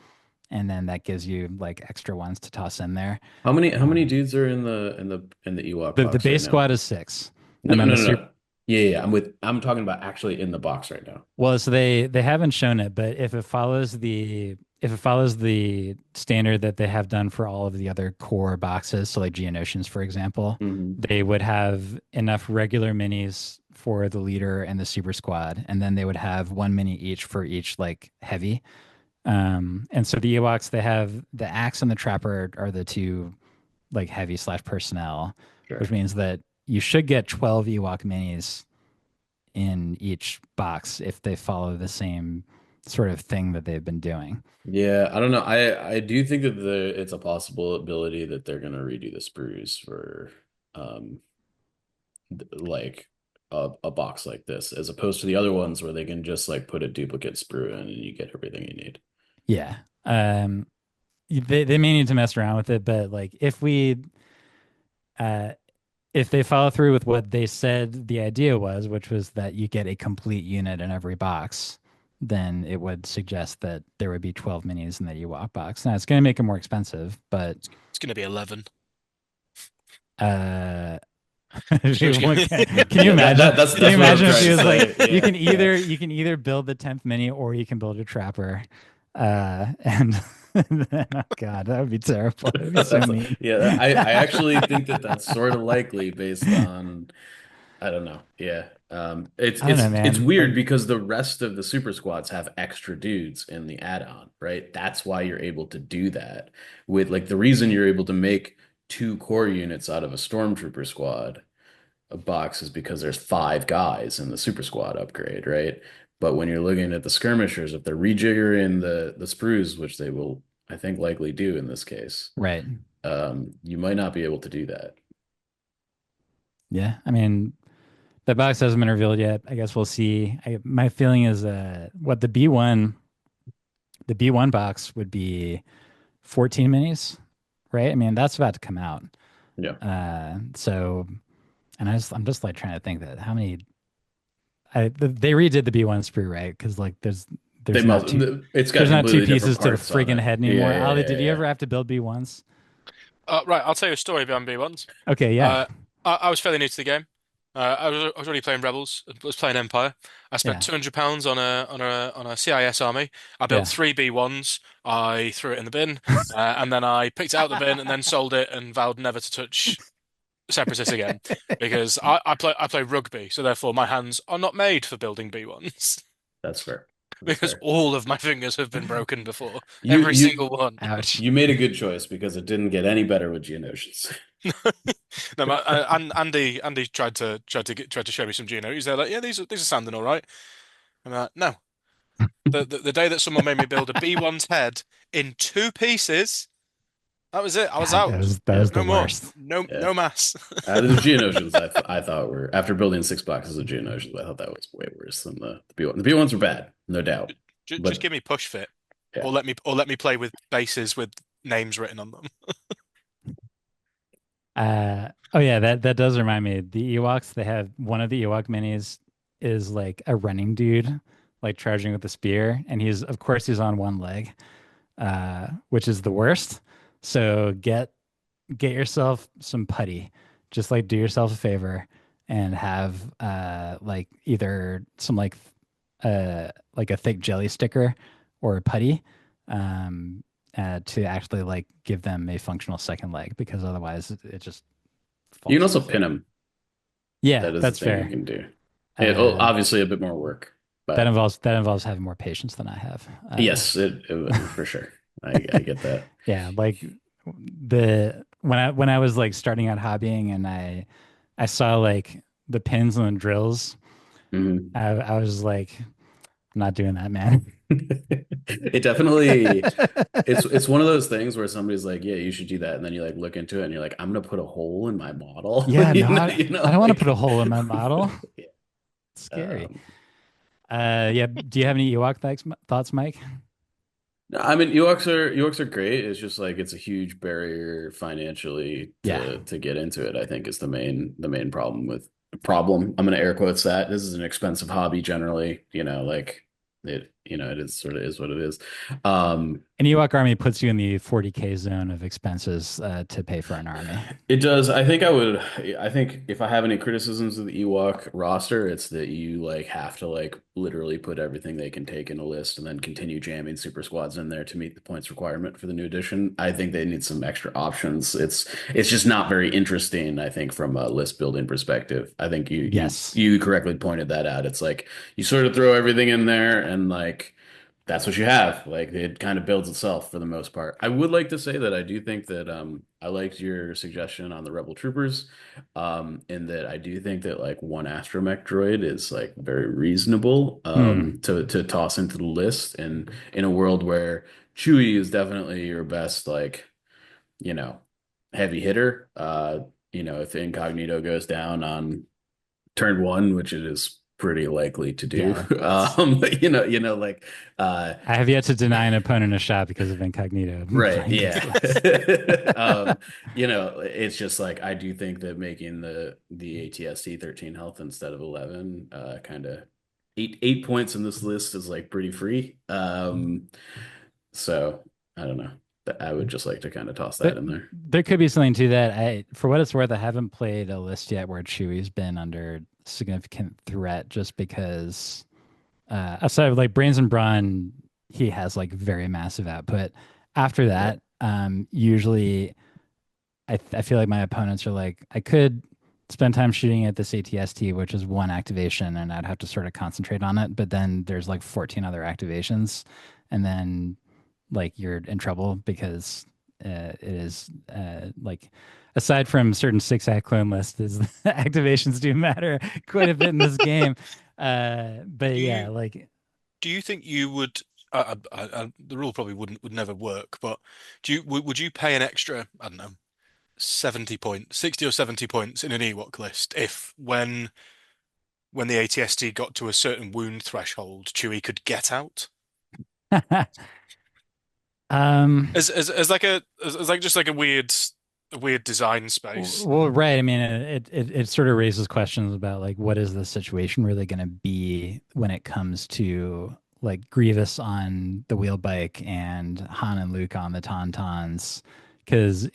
and then that gives you like extra ones to toss in there. How many Um, dudes are in the Ewok the box right base now? squad is 6, No, and then no, the no, super. no. Yeah, yeah. I'm talking about actually in the box right now. Well, so they haven't shown it, but if it follows the standard that they have done for all of the other core boxes, so like Geonosians, for example, Hmm. they would have enough regular minis for the leader and the super squad, and then they would have one mini each for each like heavy. And so the Ewoks, they have the axe and the trapper are the two like heavy slash personnel, which Sure. means that you should get 12 Ewok minis in each box if they follow the same sort of thing that they've been doing. Yeah, I don't know. I do think that it's a possible ability that they're gonna redo the sprues for um like a box like this, as opposed to the other ones where they can just like put a duplicate sprue in and you get everything you need. Yeah. They may need to mess around with it, but like uh if they follow through with what they said the idea was, which was that you get a complete unit in every box, then it would suggest that there would be 12 minis in the Ewok box. Now it's going to make it more expensive, but It's going to be 11. uh Just kidding. can you Yeah, that, imagine? that that's Can you that's what I'm imagine if trying he to was like, say. Yeah, yeah. you can either build the 10th mini or you can build a trapper, and then, oh God, that would be terrible. That'd be so That's mean. yeah. I actually think that that's sort of likely based on I don't know. Yeah. It's I don't know, it's man. weird Like, because the rest of the super squads have extra dudes in the add-on, right? That's why you're able to do that. With like the reason you're able to make 2 core units out of a stormtrooper squad a box is because there's 5 guys in the super squad upgrade, right? But when you're looking at the skirmishers, if they're rejiggering the sprues, which they will, I think, likely do in this case, right? you might not be able to do that. Yeah. I mean, the box hasn't been revealed yet. I guess we'll see. My feeling is, what the B1 box would be 14 minis, right? I mean, that's about to come out. Yeah. So, and I'm just like trying to think that how many they redid the B1 sprue, right? Because like They there's not must, two it's got there's not two completely different pieces to the parts on friggin' it. head Yeah, anymore. yeah, Ollie, yeah, did you yeah. ever have to build B1s? Right, I'll tell you a story behind B1s. Okay, yeah, I was fairly new to the game. I was already playing Rebels. I was playing Empire. I spent yeah, £200 on a CIS army. I built yeah. 3 B1s. I threw it in the bin, and then I picked it out the bin and then sold it and vowed never to touch Separatists again because I play rugby, so therefore my hands are not made for building B1s That's fair. That's because fair. all of my fingers have been broken before, You every you single one. Ouch. you made a good choice because it didn't get any better with Geonosians. No, and Andy tried to show me some Geonodes. They're like, yeah, these are sounding all right. I'm like, no. The day that someone made me build a B1's head in 2 pieces, that was it. I was God, out. that was Yep. the No more. worst. No, Yeah. no mass. The Geonosians I thought were after building 6 boxes of Geonosians, I thought that was way worse than the B1. The B1s were bad, no doubt. Just But give me push fit, yeah. or let me play with bases with names written on them. Oh yeah, that does remind me. The Ewoks, they have one of the Ewok minis is like a running dude, like charging with a spear, and of course he's on one leg, which is the worst. So get yourself some putty, just like do yourself a favor and have like either some like a thick jelly sticker or a putty to actually like give them a functional second leg because otherwise it just You can falls also through. pin them. Yeah, That is the that's thing you fair. can do. It Uh, obviously a bit more work, that but involves that involves having more patience than I have. yes, it for sure. I get that. Yeah, like the when I was like starting out hobbying and I saw like the pins and the drills, Mhm. I was like, I'm not doing that, man. It definitely it's one of those things where somebody's like, yeah, you should do that, and then you like look into it and you're like, I'm gonna put a hole in my model, Yeah, no, you I know, don't want to put a like hole in my model. yeah. It's scary. Um, Yeah. Do you have any Ewok thoughts, Mike? no, I mean, Ewoks are great. It's just like it's a huge barrier financially Yeah. to get into it. I think is the main problem. I'm gonna air quotes that. This is an expensive hobby generally. Like it is sort of is what it is. Um, An Ewok army puts you in the 40K zone of expenses to pay for an army. It does. I think if I have any criticisms of the Ewok roster, it's that you like have to like literally put everything they can take in a list and then continue jamming super squads in there to meet the points requirement for the new edition. I think they need some extra options. It's just not very interesting, I think, from a list building perspective. I think Yes. you correctly pointed that out. It's like you sort of throw everything in there and like that's what you have. Like it kind of builds itself for the most part. I would like to say that I do think that I liked your suggestion on the Rebel Troopers, in that I do think that like one astromech droid is like very reasonable Hmm. to toss into the list, and in a world where Chewie is definitely your best like you know heavy hitter. If Incognito goes down on turn one, which it is pretty likely to do. Yeah. It's Like I have yet to deny an opponent a shot because of Incognito right, playing yeah. against us. It's just like I do think that making the ATST 13 health instead of 11, kind of eight points in this list is like pretty free. So I don't know. I would just like to kind of toss There, that in there. there could be something to that. For what it's worth, I haven't played a list yet where Chewie's been under significant threat just because aside of like Brains and Brawn, he has like very massive output. After Yep. that, usually I feel like my opponents are like, I could spend time shooting at this ATST, which is one activation, and I'd have to sort of concentrate on it. But then there's like 14 other activations, and then like you're in trouble because it is like aside from certain six act clone lists, is activations do matter quite a bit in this game. But Do yeah, you like do you think you would? The rule probably would never work, but would you pay an extra, I don't know, 70 points, 60 or 70 points in an Ewok list if when the ATST got to a certain wound threshold, Chewie could get out? um As like as like just like a weird design space. Well, right. I mean, it sort of raises questions about like what is the situation really going to be when it comes to like Grievous on the wheel bike and Han and Luke on the Tauntauns, because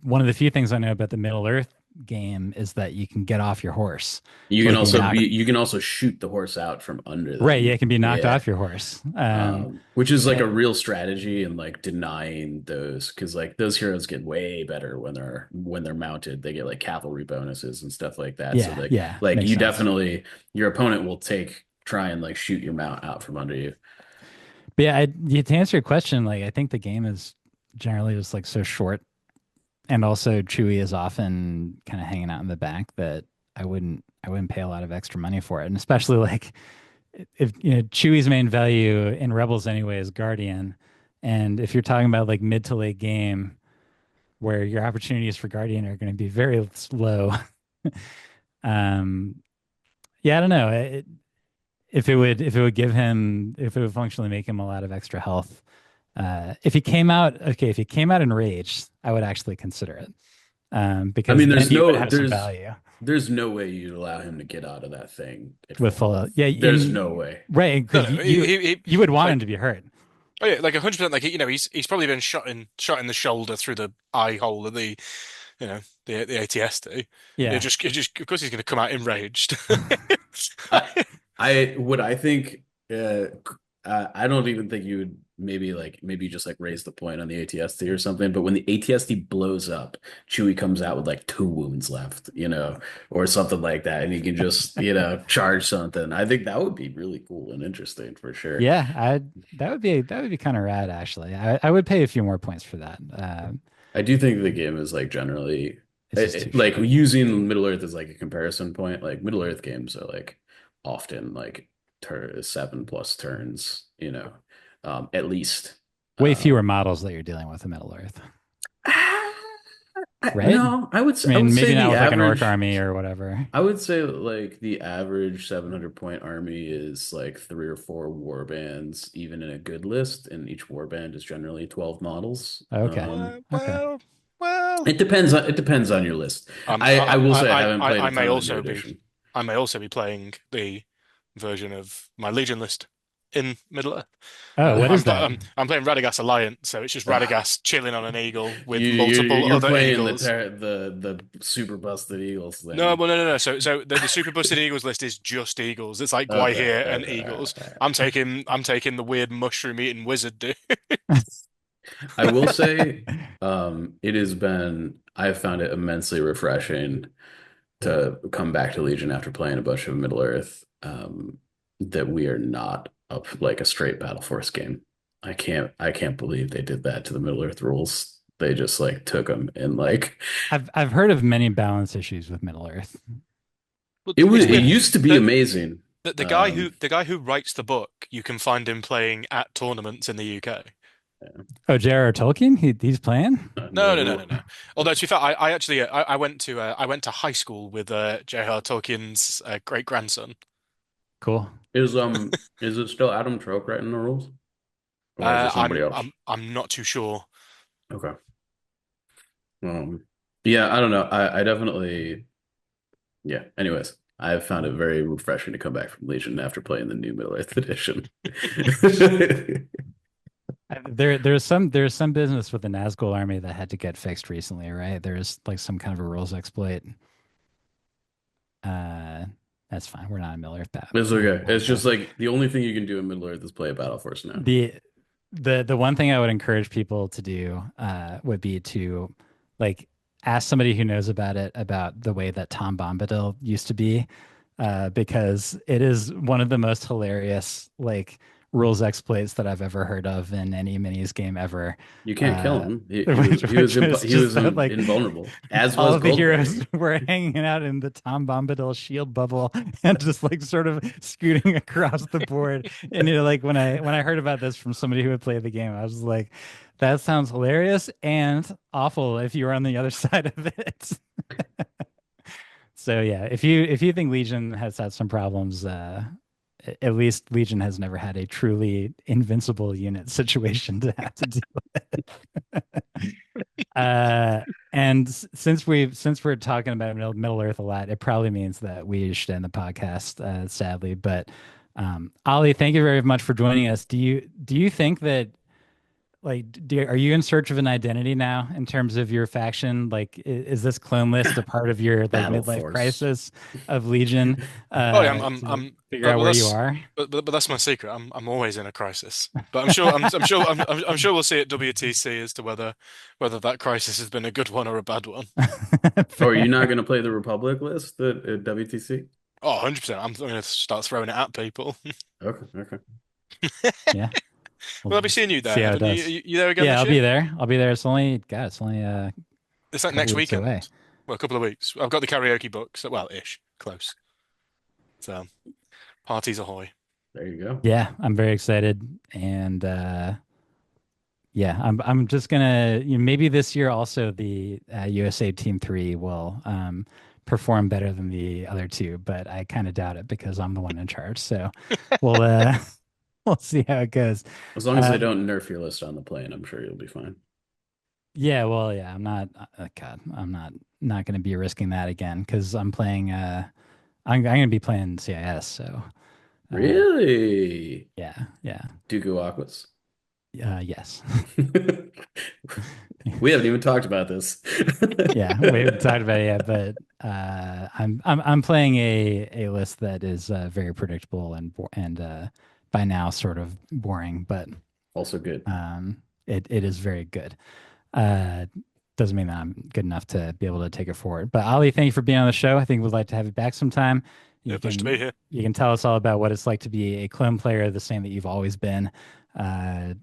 one of the few things I know about the Middle Earth game is that you can get off your horse, You so can like you also knock. you can also shoot the horse out from under Right, yeah, them. it can be knocked Yeah. off your horse. Which is like Eh, a real strategy in like denying those because like those heroes get way better when they're mounted. They get like cavalry bonuses and stuff like that. So yeah, like yeah, like makes you sense. definitely your opponent will try and like shoot your mount out from under you. But yeah, to answer your question, like I think the game is generally just like so short. And also Chewy is often kind of hanging out in the back that I wouldn't pay a lot of extra money for it. And especially like if Chewy's main value in Rebels anyway is Guardian. And if you're talking about like mid to late game where your opportunities for Guardian are going to be very slow. um yeah, I don't know. If it would give him if it would functionally make him a lot of extra health. If he came out enraged, I would actually consider it. I Because mean, then he would have some value there's no way you'd allow him to get out of that thing at with full full. health. Yeah, There's no way. right, No, because no, you would want him like to be hurt. oh yeah, like 100%. Like he's probably been shot in the shoulder through the eye hole of the ATSD. Yeah. It just of course he's going to come out enraged. I I think I don't even think you would maybe just like raise the point on the ATST or something, but when the ATST blows up, Chewie comes out with like two wounds left, or something like that, and he can just, charge something. I think that would be really cool and interesting for sure. Yeah, I that would be kind of rad actually. I would pay a few more points for that. I do think the game is like generally It's just too like short. using Middle Earth as like a comparison point. Like Middle Earth games are like often like 7+ turns, at least. Way Um, fewer models that you're dealing with in Middle Earth, right? no, I I would mean, say maybe not the with like an orc average. army or whatever. I would say like the average 700 point army is like three or four war bands, even in a good list, and each war band is generally 12 models. Okay. Okay. Well, well. It depends on your list. I will say I haven't played I a may ton of the new also be edition. I may also be playing the version of my Legion list in Middle Earth. Oh, what is that? I'm playing Radagast Alliance, so it's just Ah, Radagast chilling on an eagle with you're multiple you're other playing eagles. the super busted Eagles No, then. well, no. So the Super Busted Eagles list is just eagles. It's like Okay, Here and okay, all right, eagles. all right. I'm taking the weird mushroom eating wizard dude. I will say, I've found it immensely refreshing to come back to Legion after playing a bunch of Middle Earth, that we are not up like a straight Battle Force game. I can't believe they did that to the Middle Earth rules. They just like took them and like I've heard of many balance issues with Middle Earth. But it it's weird. used to be The, amazing. the guy who writes the book, you can find him playing at tournaments in the UK. Oh, J.R.R. Tolkien? He's playing? No. Although to be fair, I actually I went to high school with J.R. Tolkien's great grandson. Cool. Is it still Adam Troke writing the rules, or is it somebody else? I'm not too sure. Okay. Yeah, I don't know. I definitely, yeah. Anyways, I found it very refreshing to come back from Legion after playing the new Middle Earth edition. There's some business with the Nazgul army that had to get fixed recently, right? There's like some kind of a rules exploit. Uh, that's fine. We're not in Middle Earth It's okay. It's battle. just like the only thing you can do in Middle Earth is play a Battle Force now. The the one thing I would encourage people to do would be to like ask somebody who knows about it about the way that Tom Bombadil used to be, because it is one of the most hilarious like rules exploits that I've ever heard of in any minis game ever. You can't kill Uh, him. which was He just was that, like invulnerable, as all was of the Goldberry. heroes were hanging out in the Tom Bombadil shield bubble and just like sort of scooting across the board. And like when I heard about this from somebody who had played the game, I was like, that sounds hilarious and awful if you were on the other side of it. So yeah, if you think Legion has had some problems, at least Legion has never had a truly invincible unit situation to have to deal with. And since we're talking about Middle Earth a lot, it probably means that we should end the podcast, sadly. But Ollie, thank you very much for joining us. Do you think that are you in search of an identity now in terms of your faction? Like, is this clone list a part of your like Battle midlife Force. crisis of Legion, Oh yeah, to figure out well where you that's are? but that's my secret. I'm always in a crisis. But I'm sure we'll see at WTC as to whether that crisis has been a good one or a bad one. Oh, are you Fair. not going to play the Republic list at WTC? Oh, 100%. I'm going to start throwing it at people. Okay, okay. Yeah, Well, we'll I'll be seeing you see there, how it Evan. does. You there again Yeah, this I'll year? be there. I'll be there. It's only It's like couple next weeks away. weekend. Well, a couple of weeks. I've got the karaoke book, so well, ish, close. So parties ahoy. There you go. Yeah, I'm very excited, and yeah, I'm just gonna maybe this year also the USA Team 3 will perform better than the other two, but I kind of doubt it because I'm the one in charge. So we'll we'll see how it goes. As long as they Uh, don't nerf your list on the plane, I'm sure you'll be fine. yeah, well, yeah, I'm not. God, I'm not gonna be risking that again because I'm playing. I'm gonna be playing CIS, so uh, Really? yeah, yeah. Dooku Aquas? Yes. We haven't even talked about this. Yeah, we haven't talked about it yet, but I'm playing a list that is very predictable and by now sort of boring, but Also good. it is very good. Uh, doesn't mean that I'm good enough to be able to take it forward. But Ollie, thank you for being on the show. I think we'd like to have you back sometime. Yeah, You pleasure to be here. can tell us all about what it's like to be a clone player, the same that you've always been. Uh,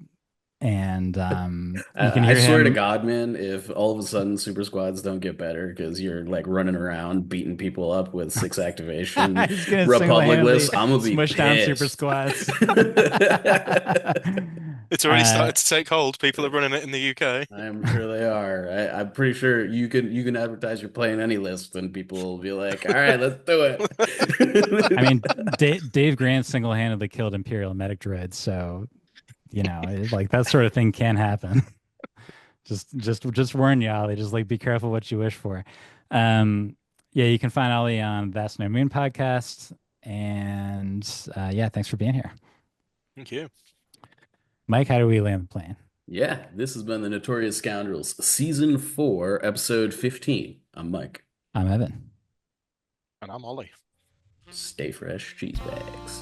and you can I hear swear to him. God, man, if all of a sudden super squads don't get better because you're like running around beating people up with six activation He's gonna Republic single-handedly lists, I'm gonna be smush down super pissed. squads. It's already uh, started to take hold. People are running it in the UK. I'm sure they are. I'm pretty sure you can advertise you're playing any list and people will be like, all right, let's do I mean, it. Dave Grant single-handedly killed Imperial medic droids, so like that sort of thing can happen. Just warn you, Ollie. Just like be careful what you wish for. Um, yeah, you can find Ollie on Vast No Moon podcast, and yeah, thanks for being here, Thank you. Mike. How do we land the plane? Yeah, this has been the Notorious Scoundrels, Season 4, Episode 15. I'm Mike. I'm Evan. And I'm Ollie. Stay fresh, cheese bags.